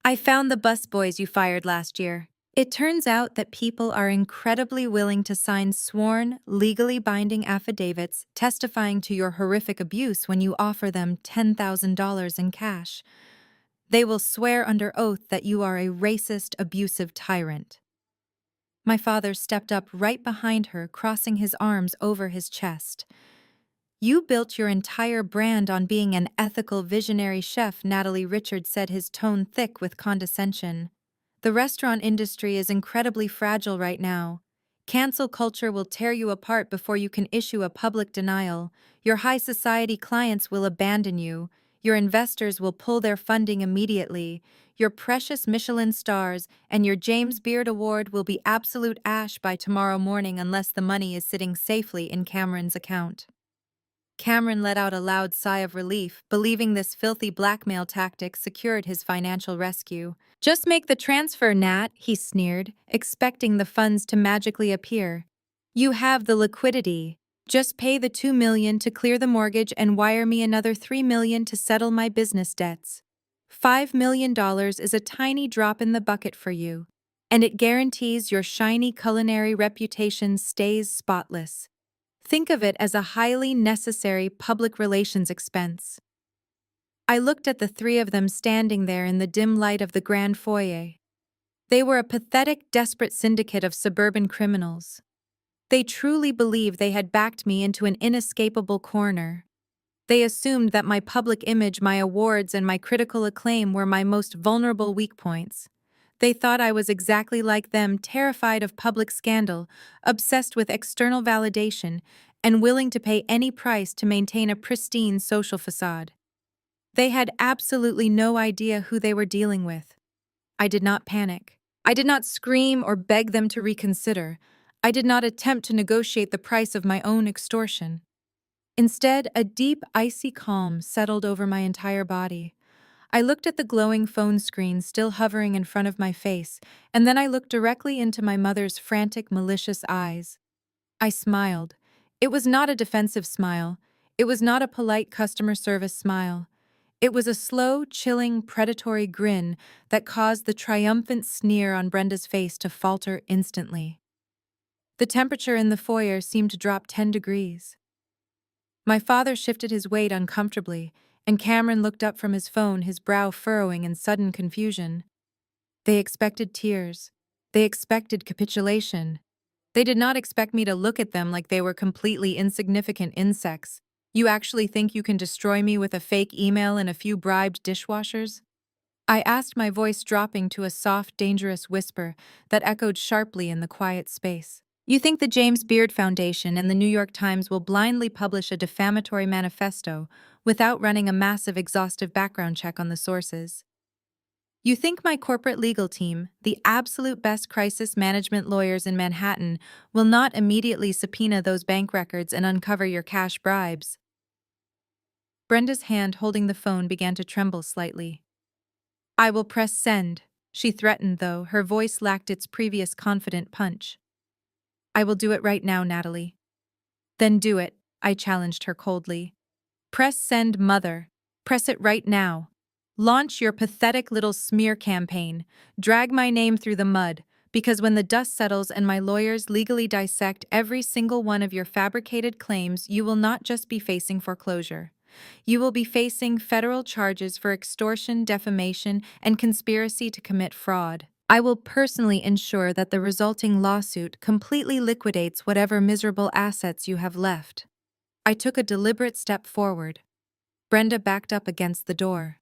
I found the busboys you fired last year. It turns out that people are incredibly willing to sign sworn, legally binding affidavits testifying to your horrific abuse when you offer them $10,000 in cash. They will swear under oath that you are a racist, abusive tyrant. My father stepped up right behind her, crossing his arms over his chest. You built your entire brand on being an ethical, visionary chef, Natalie Richards said, his tone thick with condescension. The restaurant industry is incredibly fragile right now. Cancel culture will tear you apart before you can issue a public denial. Your high society clients will abandon you. Your investors will pull their funding immediately. Your precious Michelin stars and your James Beard Award will be absolute ash by tomorrow morning unless the money is sitting safely in Cameron's account. Cameron let out a loud sigh of relief, believing this filthy blackmail tactic secured his financial rescue. Just make the transfer, Nat, he sneered, expecting the funds to magically appear. You have the liquidity. Just pay the $2 million to clear the mortgage and wire me another $3 million to settle my business debts. $5 million is a tiny drop in the bucket for you, and it guarantees your shiny culinary reputation stays spotless. Think of it as a highly necessary public relations expense. I looked at the 3 of them standing there in the dim light of the grand foyer. They were a pathetic, desperate syndicate of suburban criminals. They truly believed they had backed me into an inescapable corner. They assumed that my public image, my awards, and my critical acclaim were my most vulnerable weak points. They thought I was exactly like them, terrified of public scandal, obsessed with external validation, and willing to pay any price to maintain a pristine social facade. They had absolutely no idea who they were dealing with. I did not panic. I did not scream or beg them to reconsider. I did not attempt to negotiate the price of my own extortion. Instead, a deep, icy calm settled over my entire body. I looked at the glowing phone screen still hovering in front of my face, and then I looked directly into my mother's frantic, malicious eyes. I smiled. It was not a defensive smile. It was not a polite customer service smile. It was a slow, chilling, predatory grin that caused the triumphant sneer on Brenda's face to falter instantly. The temperature in the foyer seemed to drop 10 degrees. My father shifted his weight uncomfortably, and Cameron looked up from his phone, his brow furrowing in sudden confusion. They expected tears. They expected capitulation. They did not expect me to look at them like they were completely insignificant insects. You actually think you can destroy me with a fake email and a few bribed dishwashers? I asked, my voice dropping to a soft, dangerous whisper that echoed sharply in the quiet space. You think the James Beard Foundation and the New York Times will blindly publish a defamatory manifesto without running a massive, exhaustive background check on the sources? You think my corporate legal team, the absolute best crisis management lawyers in Manhattan, will not immediately subpoena those bank records and uncover your cash bribes? Brenda's hand holding the phone began to tremble slightly. I will press send, she threatened, though her voice lacked its previous confident punch. I will do it right now, Natalie. Then do it, I challenged her coldly. Press send, mother. Press it right now. Launch your pathetic little smear campaign. Drag my name through the mud, because when the dust settles and my lawyers legally dissect every single one of your fabricated claims, you will not just be facing foreclosure. You will be facing federal charges for extortion, defamation, and conspiracy to commit fraud. I will personally ensure that the resulting lawsuit completely liquidates whatever miserable assets you have left. I took a deliberate step forward. Brenda backed up against the door.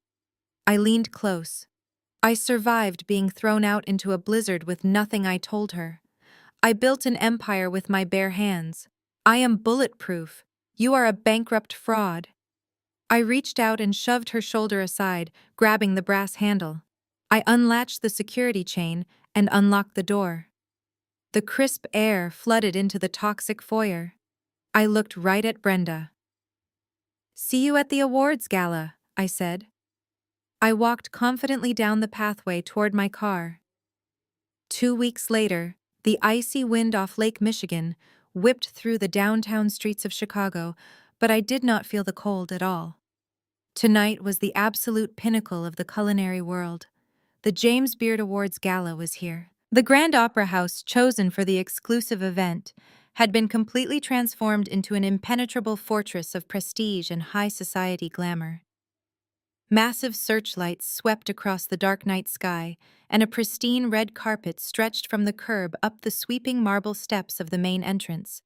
I leaned close. I survived being thrown out into a blizzard with nothing, I told her. I built an empire with my bare hands. I am bulletproof. You are a bankrupt fraud. I reached out and shoved her shoulder aside, grabbing the brass handle. I unlatched the security chain and unlocked the door. The crisp air flooded into the toxic foyer. I looked right at Brenda. See you at the awards gala, I said. I walked confidently down the pathway toward my car. 2 weeks later, the icy wind off Lake Michigan whipped through the downtown streets of Chicago, but I did not feel the cold at all. Tonight was the absolute pinnacle of the culinary world. The James Beard Awards Gala was here. The Grand Opera House, chosen for the exclusive event, had been completely transformed into an impenetrable fortress of prestige and high society glamour. Massive searchlights swept across the dark night sky, and a pristine red carpet stretched from the curb up the sweeping marble steps of the main entrance.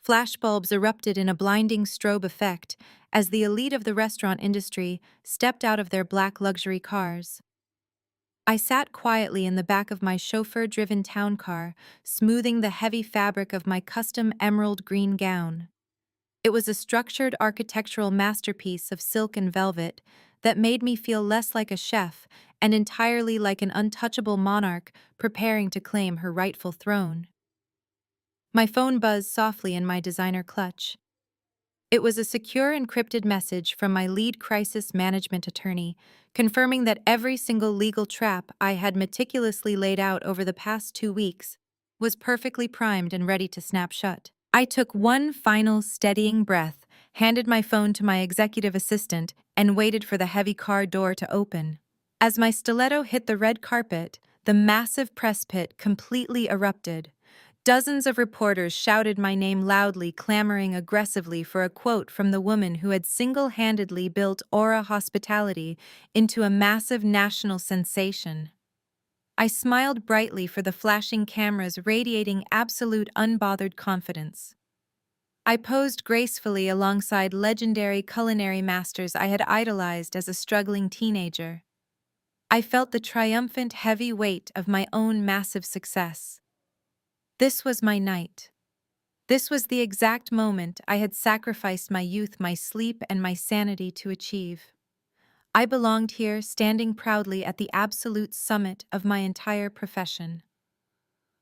Flashbulbs erupted in a blinding strobe effect as the elite of the restaurant industry stepped out of their black luxury cars. I sat quietly in the back of my chauffeur-driven town car, smoothing the heavy fabric of my custom emerald green gown. It was a structured architectural masterpiece of silk and velvet that made me feel less like a chef and entirely like an untouchable monarch preparing to claim her rightful throne. My phone buzzed softly in my designer clutch. It was a secure encrypted message from my lead crisis management attorney, confirming that every single legal trap I had meticulously laid out over the past 2 weeks was perfectly primed and ready to snap shut. I took one final steadying breath, handed my phone to my executive assistant, and waited for the heavy car door to open. As my stiletto hit the red carpet, the massive press pit completely erupted. Dozens of reporters shouted my name loudly, clamoring aggressively for a quote from the woman who had single-handedly built Aura Hospitality into a massive national sensation. I smiled brightly for the flashing cameras radiating absolute unbothered confidence. I posed gracefully alongside legendary culinary masters I had idolized as a struggling teenager. I felt the triumphant heavy weight of my own massive success. This was my night. This was the exact moment I had sacrificed my youth, my sleep, and my sanity to achieve. I belonged here, standing proudly at the absolute summit of my entire profession.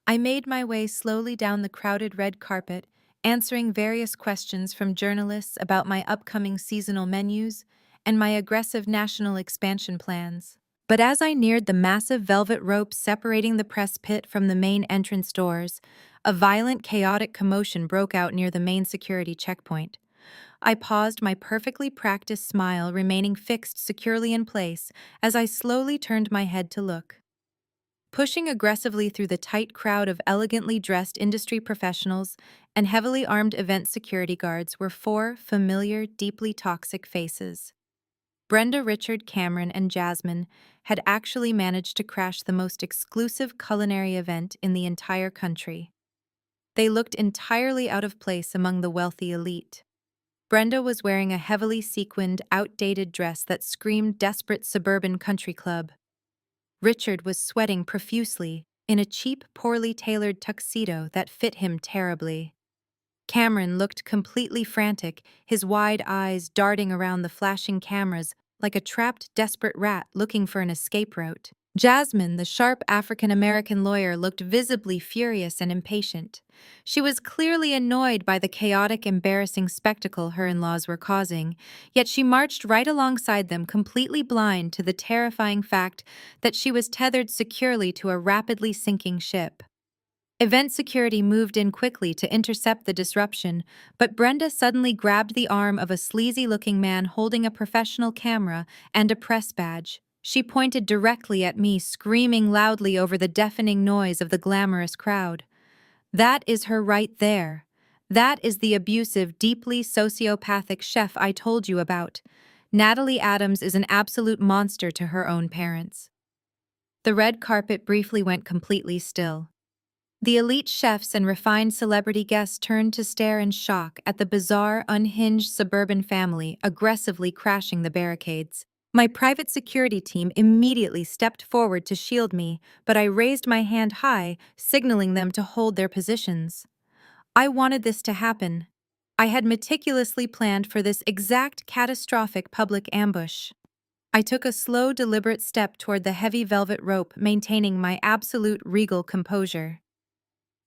I made my way slowly down the crowded red carpet, answering various questions from journalists about my upcoming seasonal menus and my aggressive national expansion plans. But as I neared the massive velvet rope separating the press pit from the main entrance doors, a violent, chaotic commotion broke out near the main security checkpoint. I paused, my perfectly practiced smile remaining fixed securely in place as I slowly turned my head to look. Pushing aggressively through the tight crowd of elegantly dressed industry professionals and heavily armed event security guards were four familiar, deeply toxic faces. Brenda, Richard, Cameron, and Jasmine had actually managed to crash the most exclusive culinary event in the entire country. They looked entirely out of place among the wealthy elite. Brenda was wearing a heavily sequined, outdated dress that screamed desperate suburban country club. Richard was sweating profusely in a cheap, poorly tailored tuxedo that fit him terribly. Cameron looked completely frantic, his wide eyes darting around the flashing cameras like a trapped, desperate rat looking for an escape route. Jasmine, the sharp African-American lawyer, looked visibly furious and impatient. She was clearly annoyed by the chaotic, embarrassing spectacle her in-laws were causing, yet she marched right alongside them, completely blind to the terrifying fact that she was tethered securely to a rapidly sinking ship. Event security moved in quickly to intercept the disruption, but Brenda suddenly grabbed the arm of a sleazy-looking man holding a professional camera and a press badge. She pointed directly at me, screaming loudly over the deafening noise of the glamorous crowd. "That is her right there. That is the abusive, deeply sociopathic chef I told you about. Natalie Adams is an absolute monster to her own parents." The red carpet briefly went completely still. The elite chefs and refined celebrity guests turned to stare in shock at the bizarre, unhinged suburban family aggressively crashing the barricades. My private security team immediately stepped forward to shield me, but I raised my hand high, signaling them to hold their positions. I wanted this to happen. I had meticulously planned for this exact catastrophic public ambush. I took a slow, deliberate step toward the heavy velvet rope, maintaining my absolute regal composure.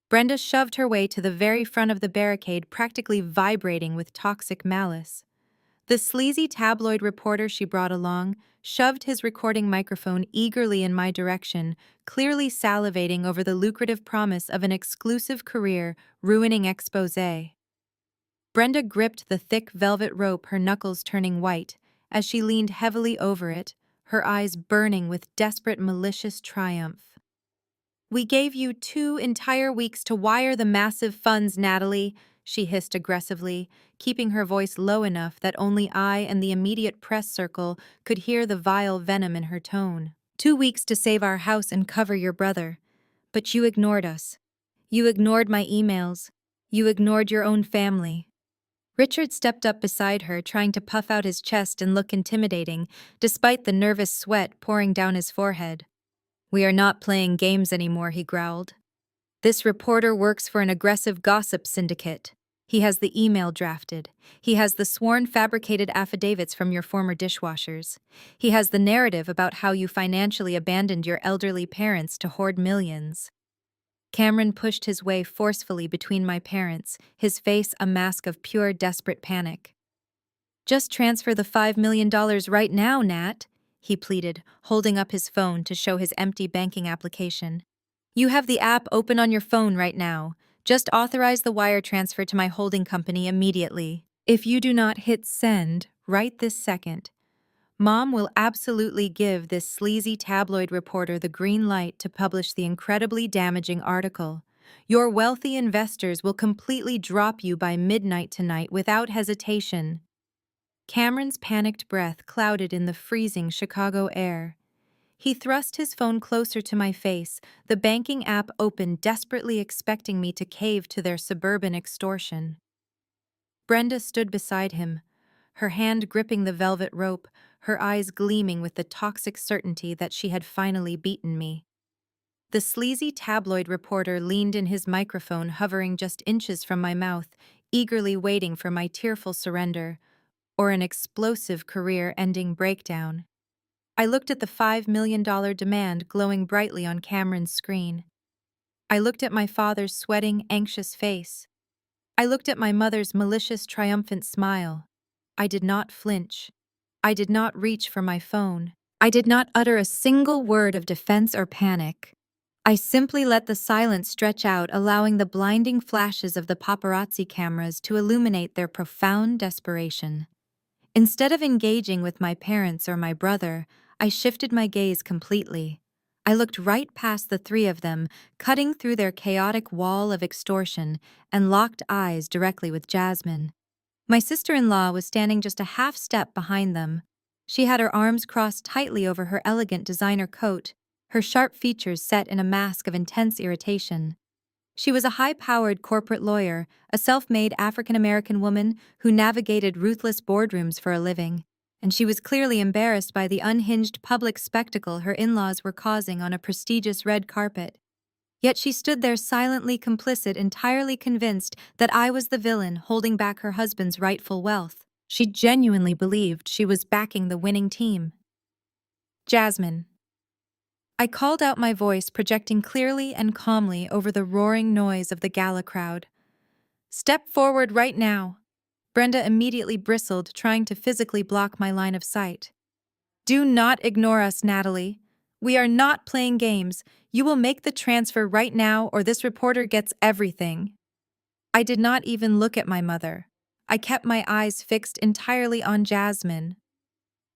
Brenda shoved her way to the very front of the barricade, practically vibrating with toxic malice. The sleazy tabloid reporter she brought along shoved his recording microphone eagerly in my direction, clearly salivating over the lucrative promise of an exclusive career ruining expose. Brenda gripped the thick velvet rope, her knuckles turning white, as she leaned heavily over it, her eyes burning with desperate, malicious triumph. "We gave you 2 entire weeks to wire the massive funds, Natalie," she hissed aggressively, keeping her voice low enough that only I and the immediate press circle could hear the vile venom in her tone. "2 weeks to save our house and cover your brother. But you ignored us. You ignored my emails. You ignored your own family." Richard stepped up beside her, trying to puff out his chest and look intimidating, despite the nervous sweat pouring down his forehead. "We are not playing games anymore," he growled. "This reporter works for an aggressive gossip syndicate. He has the email drafted. He has the sworn fabricated affidavits from your former dishwashers. He has the narrative about how you financially abandoned your elderly parents to hoard millions." Cameron pushed his way forcefully between my parents, his face a mask of pure, desperate panic. "Just transfer the $5 million right now, Nat," he pleaded, holding up his phone to show his empty banking application. "You have the app open on your phone right now. Just authorize the wire transfer to my holding company immediately. If you do not hit send right this second, Mom will absolutely give this sleazy tabloid reporter the green light to publish the incredibly damaging article. Your wealthy investors will completely drop you by midnight tonight without hesitation." Cameron's panicked breath clouded in the freezing Chicago air. He thrust his phone closer to my face, the banking app open, desperately expecting me to cave to their suburban extortion. Brenda stood beside him, her hand gripping the velvet rope, her eyes gleaming with the toxic certainty that she had finally beaten me. The sleazy tabloid reporter leaned in, his microphone hovering just inches from my mouth, eagerly waiting for my tearful surrender, or an explosive career-ending breakdown. I looked at the $5 million demand glowing brightly on Cameron's screen. I looked at my father's sweating, anxious face. I looked at my mother's malicious, triumphant smile. I did not flinch. I did not reach for my phone. I did not utter a single word of defense or panic. I simply let the silence stretch out, allowing the blinding flashes of the paparazzi cameras to illuminate their profound desperation. Instead of engaging with my parents or my brother, I shifted my gaze completely. I looked right past the three of them, cutting through their chaotic wall of extortion, and locked eyes directly with Jasmine. My sister-in-law was standing just a half step behind them. She had her arms crossed tightly over her elegant designer coat, her sharp features set in a mask of intense irritation. She was a high-powered corporate lawyer, a self-made African-American woman who navigated ruthless boardrooms for a living, and she was clearly embarrassed by the unhinged public spectacle her in-laws were causing on a prestigious red carpet. Yet she stood there silently complicit, entirely convinced that I was the villain holding back her husband's rightful wealth. She genuinely believed she was backing the winning team. Jasmine. I called out, my voice projecting clearly and calmly over the roaring noise of the gala crowd. Step forward right now. Brenda immediately bristled, trying to physically block my line of sight. Do not ignore us, Natalie. We are not playing games. You will make the transfer right now, or this reporter gets everything. I did not even look at my mother. I kept my eyes fixed entirely on Jasmine.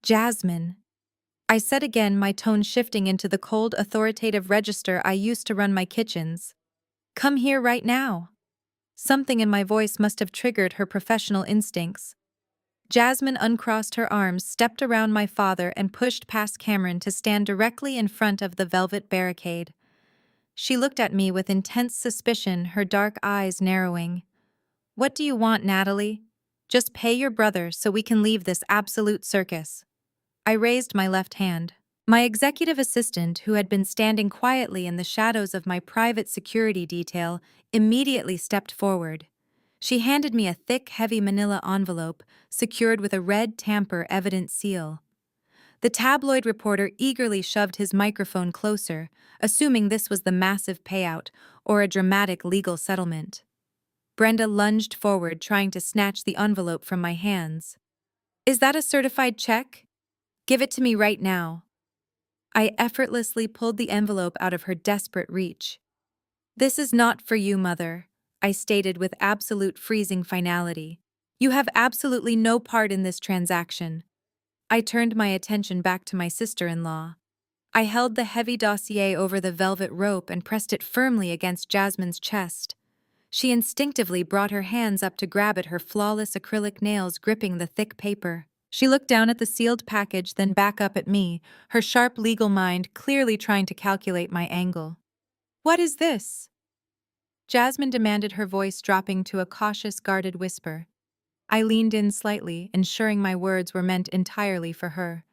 Jasmine. I said again, my tone shifting into the cold, authoritative register I used to run my kitchens. Come here right now. Something in my voice must have triggered her professional instincts. Jasmine uncrossed her arms, stepped around my father, and pushed past Cameron to stand directly in front of the velvet barricade. She looked at me with intense suspicion, her dark eyes narrowing. What do you want, Natalie? Just pay your brother so we can leave this absolute circus. I raised my left hand. My executive assistant, who had been standing quietly in the shadows of my private security detail, immediately stepped forward. She handed me a thick, heavy manila envelope secured with a red tamper evidence seal. The tabloid reporter eagerly shoved his microphone closer, assuming this was the massive payout or a dramatic legal settlement. Brenda lunged forward, trying to snatch the envelope from my hands. Is that a certified check? Give it to me right now. I effortlessly pulled the envelope out of her desperate reach. This is not for you, Mother, I stated with absolute freezing finality. You have absolutely no part in this transaction. I turned my attention back to my sister-in-law. I held the heavy dossier over the velvet rope and pressed it firmly against Jasmine's chest. She instinctively brought her hands up to grab at her flawless acrylic nails gripping the thick paper. She looked down at the sealed package, then back up at me, her sharp legal mind clearly trying to calculate my angle. What is this? Jasmine demanded, her voice dropping to a cautious, guarded whisper. I leaned in slightly, ensuring my words were meant entirely for her.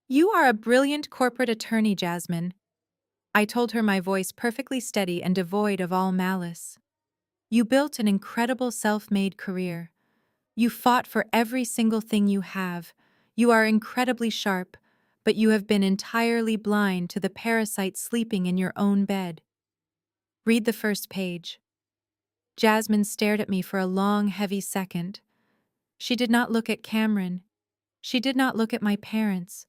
You are a brilliant corporate attorney, Jasmine. I told her, my voice perfectly steady and devoid of all malice. You built an incredible self-made career. You fought for every single thing you have. You are incredibly sharp, but you have been entirely blind to the parasite sleeping in your own bed. Read the first page. Jasmine stared at me for a long, heavy second. She did not look at Cameron. She did not look at my parents.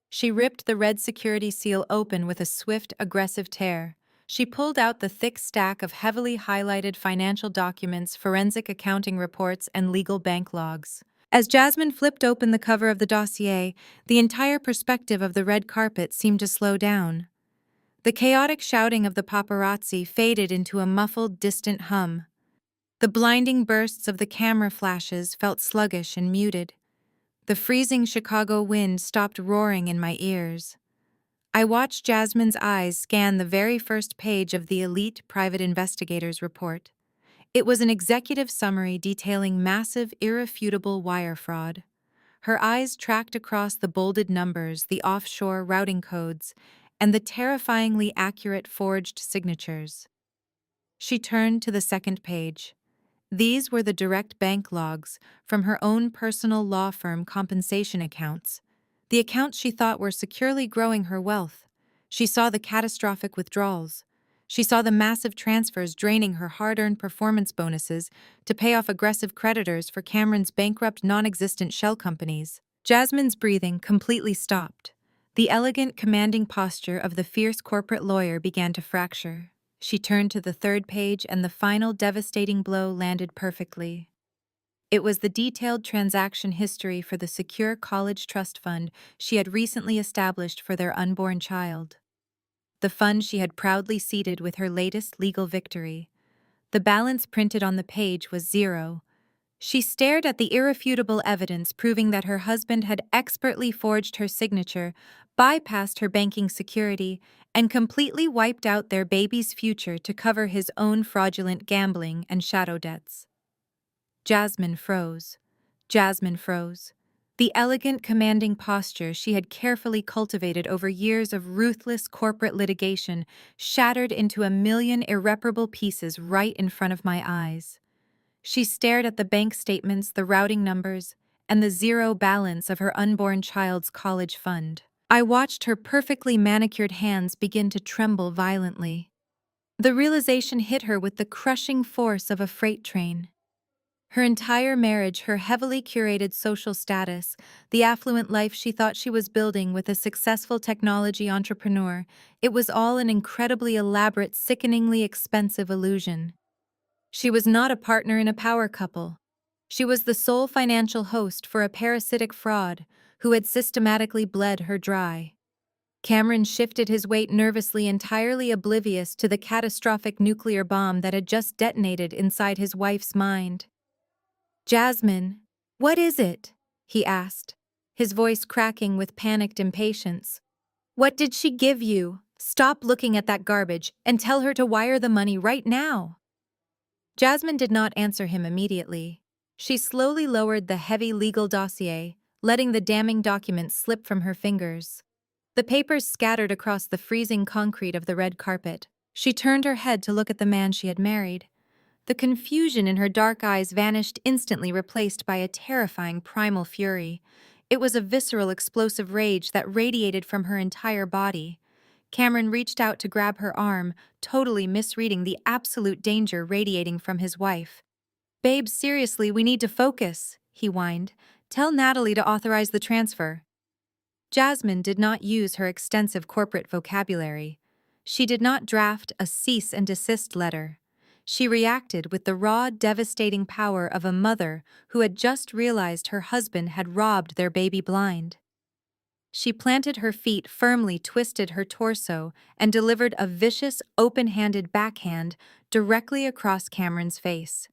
She ripped the red security seal open with a swift, aggressive tear. She pulled out the thick stack of heavily highlighted financial documents, forensic accounting reports, and legal bank logs. As Jasmine flipped open the cover of the dossier, the entire perspective of the red carpet seemed to slow down. The chaotic shouting of the paparazzi faded into a muffled, distant hum. The blinding bursts of the camera flashes felt sluggish and muted. The freezing Chicago wind stopped roaring in my ears. I watched Jasmine's eyes scan the very first page of the elite private investigator's report. It was an executive summary detailing massive, irrefutable wire fraud. Her eyes tracked across the bolded numbers, the offshore routing codes, and the terrifyingly accurate forged signatures. She turned to the second page. These were the direct bank logs from her own personal law firm compensation accounts, the accounts she thought were securely growing her wealth. She saw the catastrophic withdrawals. She saw the massive transfers draining her hard-earned performance bonuses to pay off aggressive creditors for Cameron's bankrupt, non-existent shell companies. Jasmine's breathing completely stopped. The elegant, commanding posture of the fierce corporate lawyer began to fracture. She turned to the third page, and the final devastating blow landed perfectly. It was the detailed transaction history for the secure college trust fund she had recently established for their unborn child. The fund she had proudly seeded with her latest legal victory. The balance printed on the page was zero. She stared at the irrefutable evidence proving that her husband had expertly forged her signature, bypassed her banking security, and completely wiped out their baby's future to cover his own fraudulent gambling and shadow debts. Jasmine froze. Jasmine froze. The elegant, commanding posture she had carefully cultivated over years of ruthless corporate litigation shattered into a million irreparable pieces right in front of my eyes. She stared at the bank statements, the routing numbers, and the zero balance of her unborn child's college fund. I watched her perfectly manicured hands begin to tremble violently. The realization hit her with the crushing force of a freight train. Her entire marriage, her heavily curated social status, the affluent life she thought she was building with a successful technology entrepreneur, it was all an incredibly elaborate, sickeningly expensive illusion. She was not a partner in a power couple. She was the sole financial host for a parasitic fraud who had systematically bled her dry. Cameron shifted his weight nervously, entirely oblivious to the catastrophic nuclear bomb that had just detonated inside his wife's mind. "Jasmine, what is it?" he asked, his voice cracking with panicked impatience. "What did she give you? Stop looking at that garbage and tell her to wire the money right now." Jasmine did not answer him immediately. She slowly lowered the heavy legal dossier, letting the damning documents slip from her fingers. The papers scattered across the freezing concrete of the red carpet. She turned her head to look at the man she had married. The confusion in her dark eyes vanished instantly, replaced by a terrifying primal fury. It was a visceral, explosive rage that radiated from her entire body. Cameron reached out to grab her arm, totally misreading the absolute danger radiating from his wife. "Babe, seriously, we need to focus," he whined. "Tell Natalie to authorize the transfer." Jasmine did not use her extensive corporate vocabulary. She did not draft a cease and desist letter. She reacted with the raw, devastating power of a mother who had just realized her husband had robbed their baby blind. She planted her feet firmly, twisted her torso, and delivered a vicious, open-handed backhand directly across Cameron's face.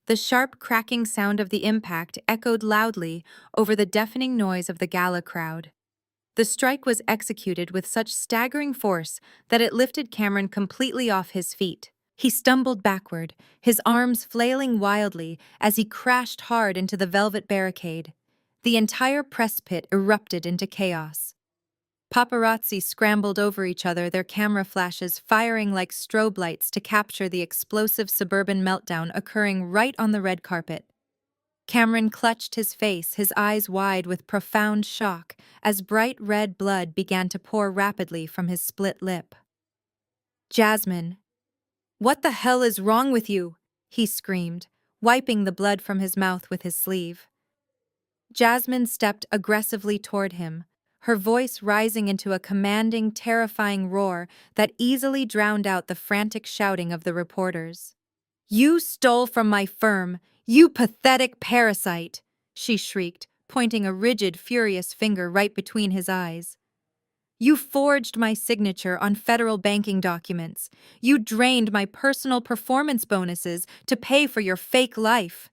The sharp, cracking sound of the impact echoed loudly over the deafening noise of the gala crowd. The strike was executed with such staggering force that it lifted Cameron completely off his feet. He stumbled backward, his arms flailing wildly as he crashed hard into the velvet barricade. The entire press pit erupted into chaos. Paparazzi scrambled over each other, their camera flashes firing like strobe lights to capture the explosive suburban meltdown occurring right on the red carpet. Cameron clutched his face, his eyes wide with profound shock, as bright red blood began to pour rapidly from his split lip. "Jasmine, what the hell is wrong with you?" he screamed, wiping the blood from his mouth with his sleeve. Jasmine stepped aggressively toward him, her voice rising into a commanding, terrifying roar that easily drowned out the frantic shouting of the reporters. "You stole from my firm, you pathetic parasite!" she shrieked, pointing a rigid, furious finger right between his eyes. "You forged my signature on federal banking documents. You drained my personal performance bonuses to pay for your fake life.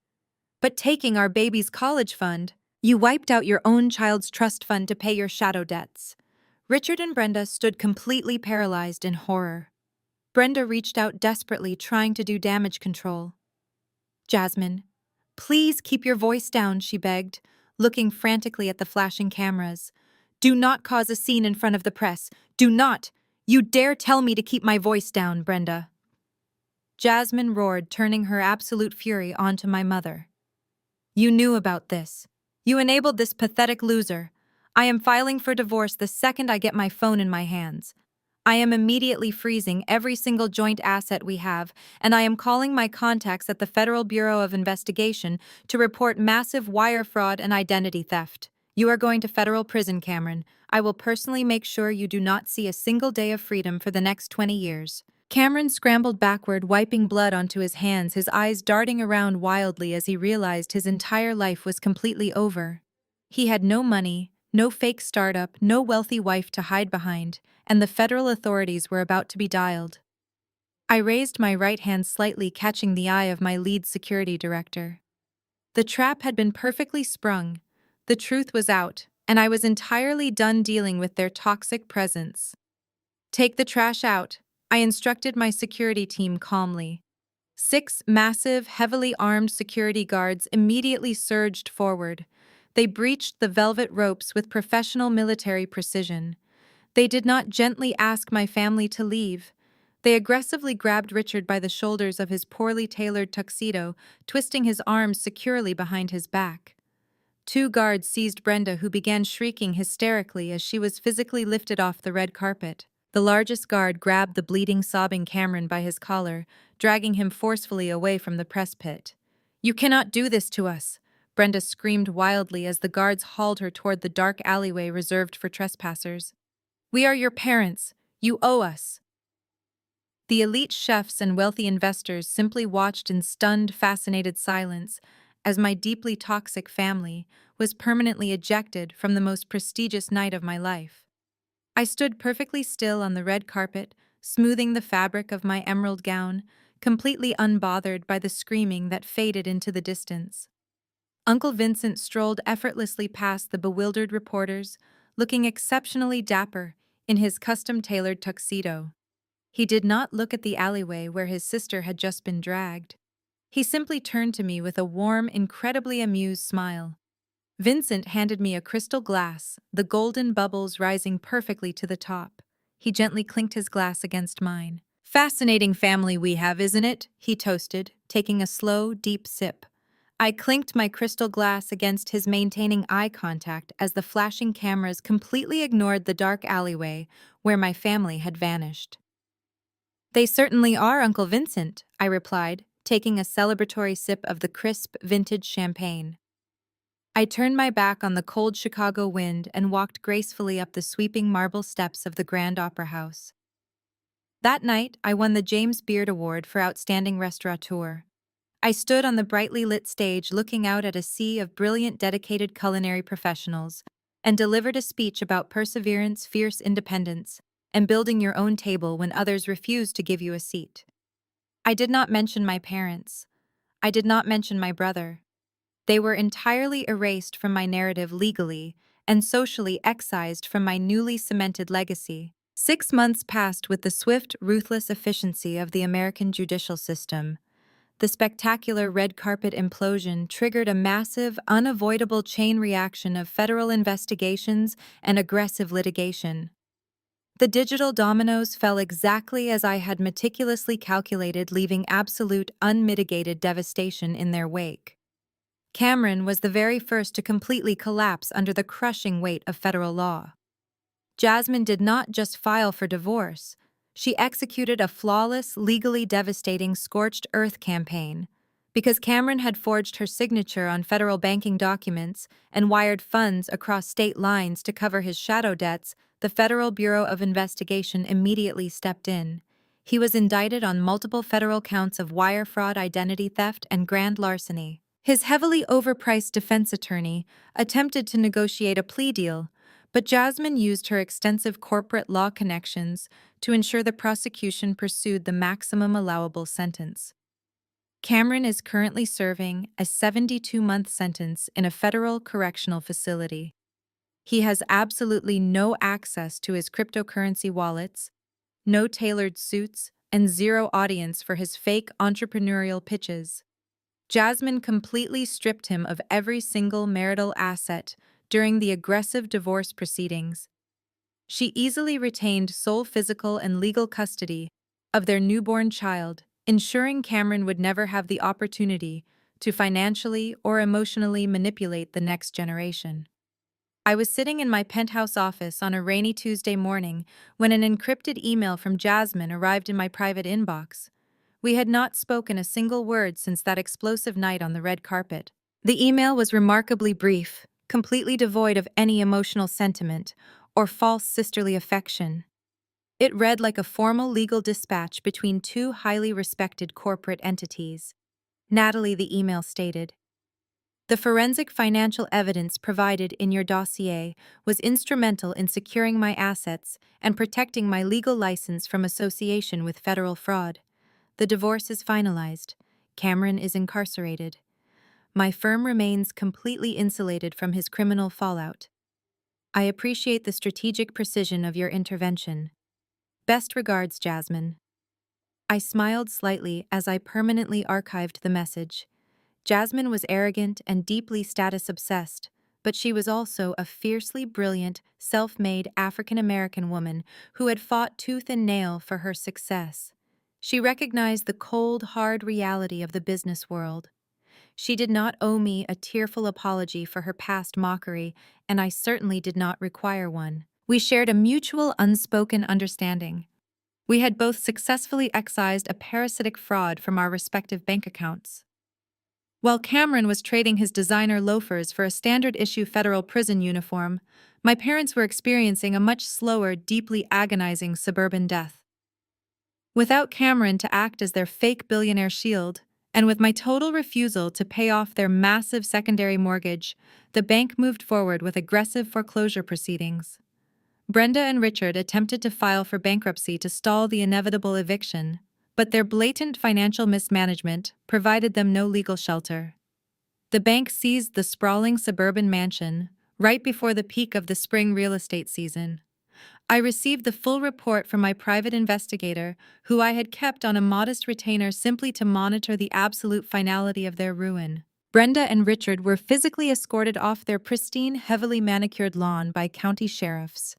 But taking our baby's college fund, you wiped out your own child's trust fund to pay your shadow debts." Richard and Brenda stood completely paralyzed in horror. Brenda reached out desperately, trying to do damage control. "Jasmine, please keep your voice down," she begged, looking frantically at the flashing cameras. "Do not cause a scene in front of the press. Do not! You dare tell me to keep my voice down, Brenda." Jasmine roared, turning her absolute fury onto my mother. "You knew about this. You enabled this pathetic loser. I am filing for divorce the second I get my phone in my hands. I am immediately freezing every single joint asset we have, and I am calling my contacts at the Federal Bureau of Investigation to report massive wire fraud and identity theft. You are going to federal prison, Cameron. I will personally make sure you do not see a single day of freedom for the next 20 years. Cameron scrambled backward, wiping blood onto his hands, his eyes darting around wildly as he realized his entire life was completely over. He had no money, no fake startup, no wealthy wife to hide behind, and the federal authorities were about to be dialed. I raised my right hand slightly, catching the eye of my lead security director. The trap had been perfectly sprung. The truth was out, and I was entirely done dealing with their toxic presence. Take the trash out, I instructed my security team calmly. 6 massive, heavily armed security guards immediately surged forward. They breached the velvet ropes with professional military precision. They did not gently ask my family to leave. They aggressively grabbed Richard by the shoulders of his poorly tailored tuxedo, twisting his arms securely behind his back. 2 guards seized Brenda, who began shrieking hysterically as she was physically lifted off the red carpet. The largest guard grabbed the bleeding, sobbing Cameron by his collar, dragging him forcefully away from the press pit. "You cannot do this to us!" Brenda screamed wildly as the guards hauled her toward the dark alleyway reserved for trespassers. "We are your parents. You owe us." The elite chefs and wealthy investors simply watched in stunned, fascinated silence as my deeply toxic family was permanently ejected from the most prestigious night of my life. I stood perfectly still on the red carpet, smoothing the fabric of my emerald gown, completely unbothered by the screaming that faded into the distance. Uncle Vincent strolled effortlessly past the bewildered reporters, looking exceptionally dapper in his custom-tailored tuxedo. He did not look at the alleyway where his sister had just been dragged. He simply turned to me with a warm, incredibly amused smile. Vincent handed me a crystal glass, the golden bubbles rising perfectly to the top. He gently clinked his glass against mine. "Fascinating family we have, isn't it?" he toasted, taking a slow, deep sip. I clinked my crystal glass against his, maintaining eye contact as the flashing cameras completely ignored the dark alleyway where my family had vanished. "They certainly are, Uncle Vincent," I replied, taking a celebratory sip of the crisp, vintage champagne. I turned my back on the cold Chicago wind and walked gracefully up the sweeping marble steps of the Grand Opera House. That night, I won the James Beard Award for Outstanding Restaurateur. I stood on the brightly lit stage looking out at a sea of brilliant, dedicated culinary professionals and delivered a speech about perseverance, fierce independence, and building your own table when others refused to give you a seat. I did not mention my parents. I did not mention my brother. They were entirely erased from my narrative legally and socially excised from my newly cemented legacy. 6 months passed with the swift, ruthless efficiency of the American judicial system. The spectacular red carpet implosion triggered a massive, unavoidable chain reaction of federal investigations and aggressive litigation. The digital dominoes fell exactly as I had meticulously calculated, leaving absolute, unmitigated devastation in their wake. Cameron was the very first to completely collapse under the crushing weight of federal law. Jasmine did not just file for divorce, she executed a flawless, legally devastating scorched earth campaign. Because Cameron had forged her signature on federal banking documents and wired funds across state lines to cover his shadow debts, the Federal Bureau of Investigation immediately stepped in. He was indicted on multiple federal counts of wire fraud, identity theft, and grand larceny. His heavily overpriced defense attorney attempted to negotiate a plea deal, but Jasmine used her extensive corporate law connections to ensure the prosecution pursued the maximum allowable sentence. Cameron is currently serving a 72-month sentence in a federal correctional facility. He has absolutely no access to his cryptocurrency wallets, no tailored suits, and zero audience for his fake entrepreneurial pitches. Jasmine completely stripped him of every single marital asset during the aggressive divorce proceedings. She easily retained sole physical and legal custody of their newborn child, ensuring Cameron would never have the opportunity to financially or emotionally manipulate the next generation. I was sitting in my penthouse office on a rainy Tuesday morning when an encrypted email from Jasmine arrived in my private inbox. We had not spoken a single word since that explosive night on the red carpet. The email was remarkably brief, completely devoid of any emotional sentiment or false sisterly affection. It read like a formal legal dispatch between two highly respected corporate entities. Natalie, the email stated, "The forensic financial evidence provided in your dossier was instrumental in securing my assets and protecting my legal license from association with federal fraud. The divorce is finalized. Cameron is incarcerated. My firm remains completely insulated from his criminal fallout. I appreciate the strategic precision of your intervention. Best regards, Jasmine." I smiled slightly as I permanently archived the message. Jasmine was arrogant and deeply status-obsessed, but she was also a fiercely brilliant, self-made African-American woman who had fought tooth and nail for her success. She recognized the cold, hard reality of the business world. She did not owe me a tearful apology for her past mockery, and I certainly did not require one. We shared a mutual, unspoken understanding. We had both successfully excised a parasitic fraud from our respective bank accounts. While Cameron was trading his designer loafers for a standard-issue federal prison uniform, my parents were experiencing a much slower, deeply agonizing suburban death. Without Cameron to act as their fake billionaire shield, and with my total refusal to pay off their massive secondary mortgage, the bank moved forward with aggressive foreclosure proceedings. Brenda and Richard attempted to file for bankruptcy to stall the inevitable eviction, but their blatant financial mismanagement provided them no legal shelter. The bank seized the sprawling suburban mansion right before the peak of the spring real estate season. I received the full report from my private investigator, who I had kept on a modest retainer simply to monitor the absolute finality of their ruin. Brenda and Richard were physically escorted off their pristine, heavily manicured lawn by county sheriffs.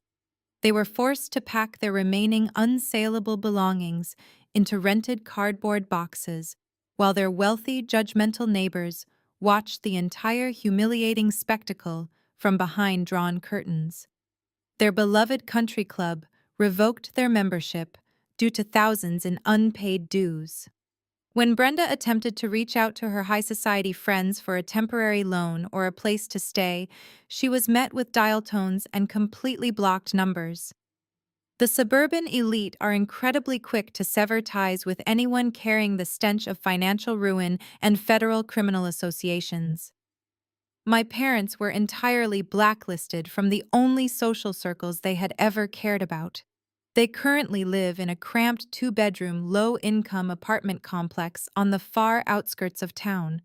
They were forced to pack their remaining unsaleable belongings into rented cardboard boxes, while their wealthy, judgmental neighbors watched the entire humiliating spectacle from behind drawn curtains. Their beloved country club revoked their membership due to thousands in unpaid dues. When Brenda attempted to reach out to her high society friends for a temporary loan or a place to stay, she was met with dial tones and completely blocked numbers. The suburban elite are incredibly quick to sever ties with anyone carrying the stench of financial ruin and federal criminal associations. My parents were entirely blacklisted from the only social circles they had ever cared about. They currently live in a cramped two-bedroom, low-income apartment complex on the far outskirts of town.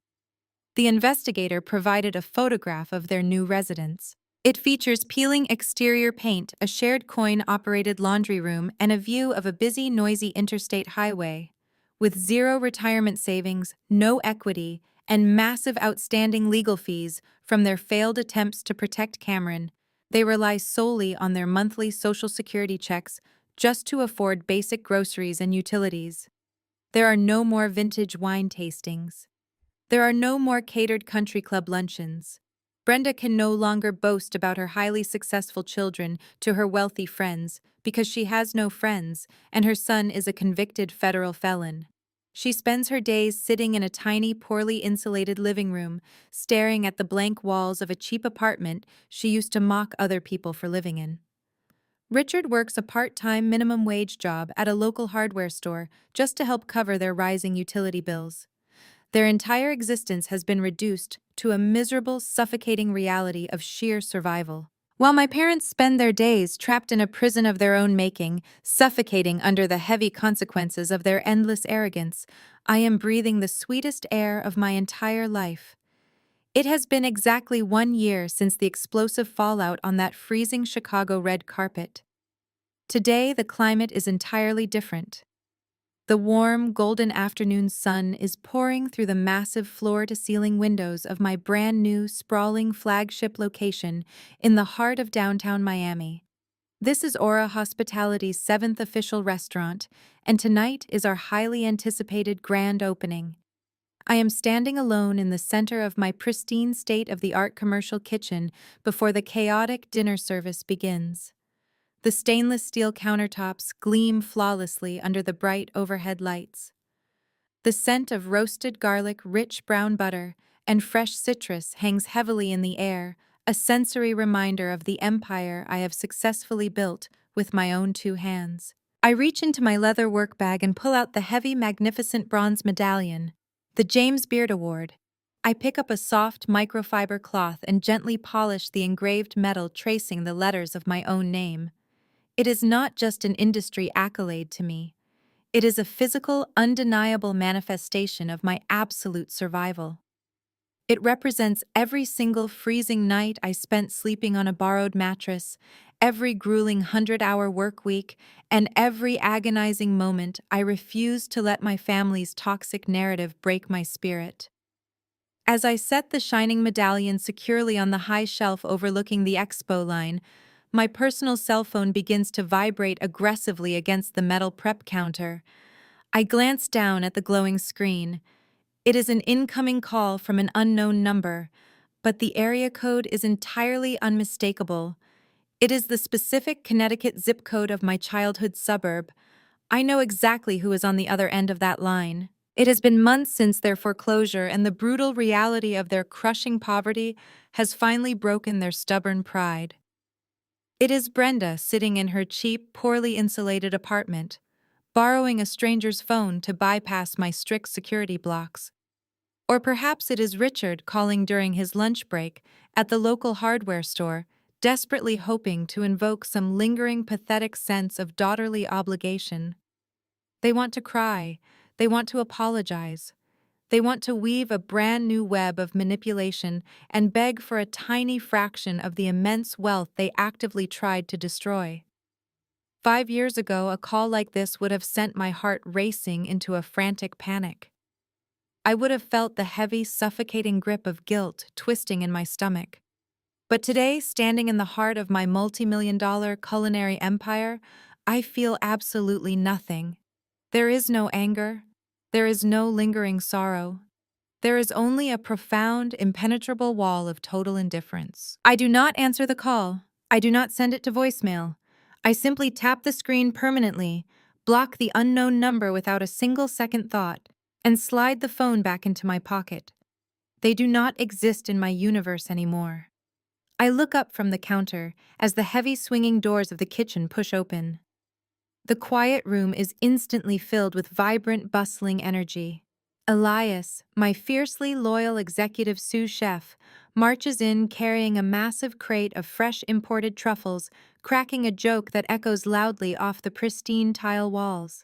The investigator provided a photograph of their new residence. It features peeling exterior paint, a shared coin-operated laundry room, and a view of a busy, noisy interstate highway. With zero retirement savings, no equity, and massive outstanding legal fees from their failed attempts to protect Cameron, they rely solely on their monthly Social Security checks just to afford basic groceries and utilities. There are no more vintage wine tastings. There are no more catered country club luncheons. Brenda can no longer boast about her highly successful children to her wealthy friends because she has no friends, and her son is a convicted federal felon. She spends her days sitting in a tiny, poorly insulated living room, staring at the blank walls of a cheap apartment she used to mock other people for living in. Richard works a part-time minimum wage job at a local hardware store just to help cover their rising utility bills. Their entire existence has been reduced to a miserable, suffocating reality of sheer survival. While my parents spend their days trapped in a prison of their own making, suffocating under the heavy consequences of their endless arrogance, I am breathing the sweetest air of my entire life. It has been exactly 1 year since the explosive fallout on that freezing Chicago red carpet. Today, the climate is entirely different. The warm, golden afternoon sun is pouring through the massive floor-to-ceiling windows of my brand-new, sprawling flagship location in the heart of downtown Miami. This is Aura Hospitality's 7th official restaurant, and tonight is our highly anticipated grand opening. I am standing alone in the center of my pristine state-of-the-art commercial kitchen before the chaotic dinner service begins. The stainless steel countertops gleam flawlessly under the bright overhead lights. The scent of roasted garlic, rich brown butter, and fresh citrus hangs heavily in the air, a sensory reminder of the empire I have successfully built with my own two hands. I reach into my leather work bag and pull out the heavy, magnificent bronze medallion, the James Beard Award. I pick up a soft microfiber cloth and gently polish the engraved metal tracing the letters of my own name. It is not just an industry accolade to me. It is a physical, undeniable manifestation of my absolute survival. It represents every single freezing night I spent sleeping on a borrowed mattress, every grueling 100-hour work week, and every agonizing moment I refused to let my family's toxic narrative break my spirit. As I set the shining medallion securely on the high shelf overlooking the expo line, my personal cell phone begins to vibrate aggressively against the metal prep counter. I glance down at the glowing screen. It is an incoming call from an unknown number, but the area code is entirely unmistakable. It is the specific Connecticut zip code of my childhood suburb. I know exactly who is on the other end of that line. It has been months since their foreclosure, and the brutal reality of their crushing poverty has finally broken their stubborn pride. It is Brenda sitting in her cheap, poorly insulated apartment, borrowing a stranger's phone to bypass my strict security blocks. Or perhaps it is Richard calling during his lunch break at the local hardware store, desperately hoping to invoke some lingering, pathetic sense of daughterly obligation. They want to cry. They want to apologize. They want to weave a brand new web of manipulation and beg for a tiny fraction of the immense wealth they actively tried to destroy. 5 years ago, a call like this would have sent my heart racing into a frantic panic. I would have felt the heavy, suffocating grip of guilt twisting in my stomach. But today, standing in the heart of my multi-million-dollar culinary empire, I feel absolutely nothing. There is no anger. There is no lingering sorrow. There is only a profound, impenetrable wall of total indifference. I do not answer the call. I do not send it to voicemail. I simply tap the screen permanently, block the unknown number without a single second thought, and slide the phone back into my pocket. They do not exist in my universe anymore. I look up from the counter as the heavy swinging doors of the kitchen push open. The quiet room is instantly filled with vibrant, bustling energy. Elias, my fiercely loyal executive sous chef, marches in carrying a massive crate of fresh imported truffles, cracking a joke that echoes loudly off the pristine tile walls.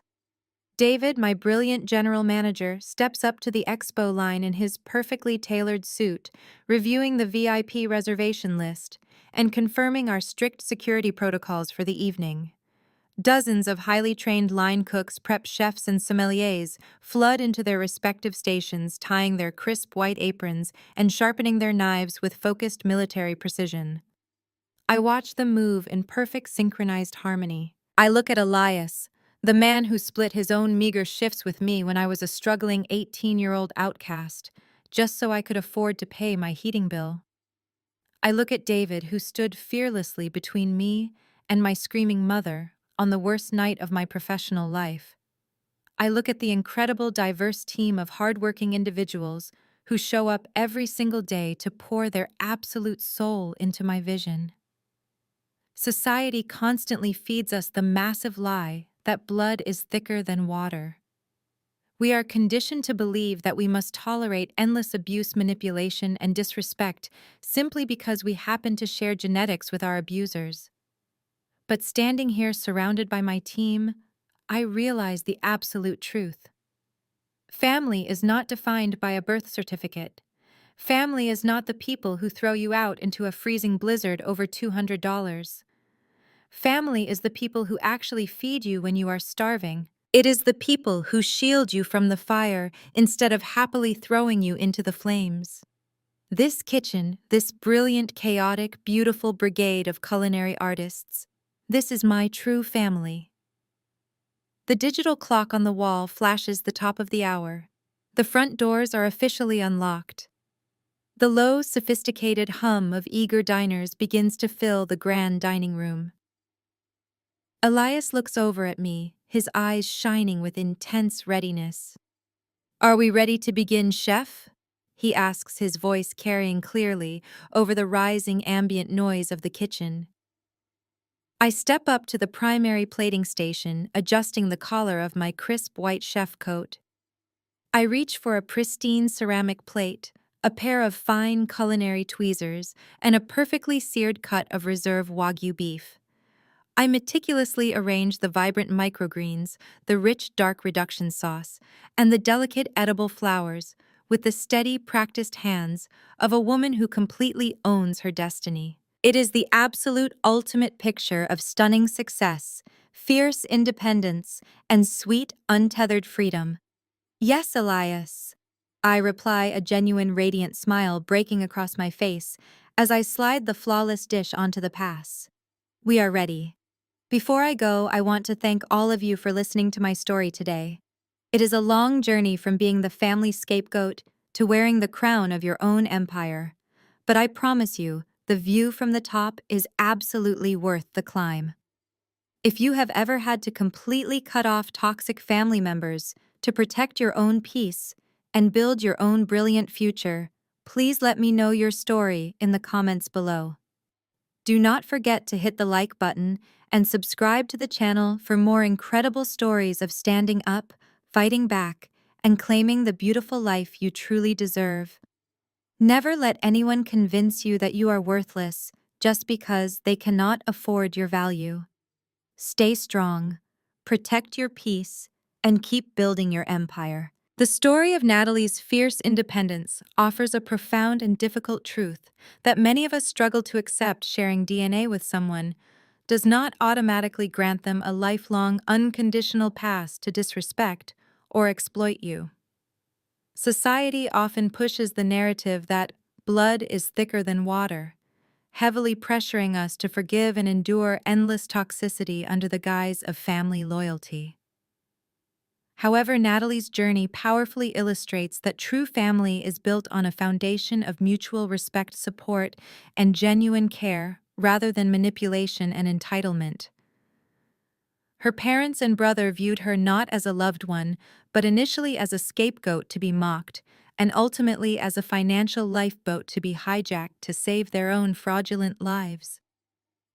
David, my brilliant general manager, steps up to the expo line in his perfectly tailored suit, reviewing the VIP reservation list and confirming our strict security protocols for the evening. Dozens of highly trained line cooks, prep chefs, and sommeliers flood into their respective stations, tying their crisp white aprons and sharpening their knives with focused military precision. I watch them move in perfect synchronized harmony. I look at Elias, the man who split his own meager shifts with me when I was a struggling 18-year-old outcast, just so I could afford to pay my heating bill. I look at David, who stood fearlessly between me and my screaming mother on the worst night of my professional life. I look at the incredible, diverse team of hardworking individuals who show up every single day to pour their absolute soul into my vision. Society constantly feeds us the massive lie that blood is thicker than water. We are conditioned to believe that we must tolerate endless abuse, manipulation, and disrespect simply because we happen to share genetics with our abusers. But standing here surrounded by my team, I realize the absolute truth. Family is not defined by a birth certificate. Family is not the people who throw you out into a freezing blizzard over $200. Family is the people who actually feed you when you are starving. It is the people who shield you from the fire instead of happily throwing you into the flames. This kitchen, this brilliant, chaotic, beautiful brigade of culinary artists, this is my true family. The digital clock on the wall flashes the top of the hour. The front doors are officially unlocked. The low, sophisticated hum of eager diners begins to fill the grand dining room. Elias looks over at me, his eyes shining with intense readiness. "Are we ready to begin, chef?" he asks, his voice carrying clearly over the rising ambient noise of the kitchen. I step up to the primary plating station, adjusting the collar of my crisp white chef coat. I reach for a pristine ceramic plate, a pair of fine culinary tweezers, and a perfectly seared cut of reserve Wagyu beef. I meticulously arrange the vibrant microgreens, the rich dark reduction sauce, and the delicate edible flowers with the steady, practiced hands of a woman who completely owns her destiny. It is the absolute ultimate picture of stunning success, fierce independence, and sweet, untethered freedom. Yes, Elias. I reply, a genuine radiant smile breaking across my face as I slide the flawless dish onto the pass. We are ready. Before I go, I want to thank all of you for listening to my story today. It is a long journey from being the family scapegoat to wearing the crown of your own empire. But I promise you, the view from the top is absolutely worth the climb. If you have ever had to completely cut off toxic family members to protect your own peace and build your own brilliant future, please let me know your story in the comments below. Do not forget to hit the like button and subscribe to the channel for more incredible stories of standing up, fighting back, and claiming the beautiful life you truly deserve. Never let anyone convince you that you are worthless just because they cannot afford your value. Stay strong, protect your peace, and keep building your empire. The story of Natalie's fierce independence offers a profound and difficult truth that many of us struggle to accept. Sharing DNA with someone does not automatically grant them a lifelong, unconditional pass to disrespect or exploit you. Society often pushes the narrative that blood is thicker than water, heavily pressuring us to forgive and endure endless toxicity under the guise of family loyalty. However, Natalie's journey powerfully illustrates that true family is built on a foundation of mutual respect, support, and genuine care, rather than manipulation and entitlement. Her parents and brother viewed her not as a loved one, but initially as a scapegoat to be mocked, and ultimately as a financial lifeboat to be hijacked to save their own fraudulent lives.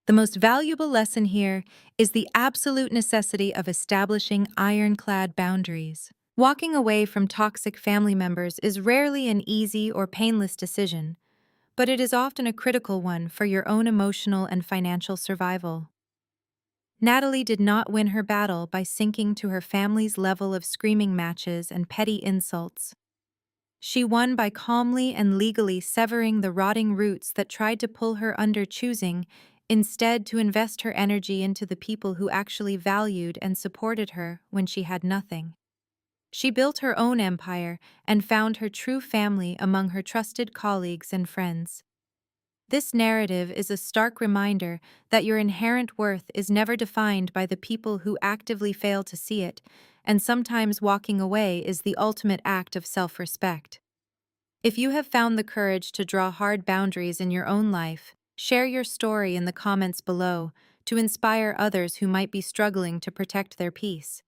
The most valuable lesson here is the absolute necessity of establishing ironclad boundaries. Walking away from toxic family members is rarely an easy or painless decision, but it is often a critical one for your own emotional and financial survival. Natalie did not win her battle by sinking to her family's level of screaming matches and petty insults. She won by calmly and legally severing the rotting roots that tried to pull her under, choosing instead to invest her energy into the people who actually valued and supported her when she had nothing. She built her own empire and found her true family among her trusted colleagues and friends. This narrative is a stark reminder that your inherent worth is never defined by the people who actively fail to see it, and sometimes walking away is the ultimate act of self-respect. If you have found the courage to draw hard boundaries in your own life, share your story in the comments below to inspire others who might be struggling to protect their peace.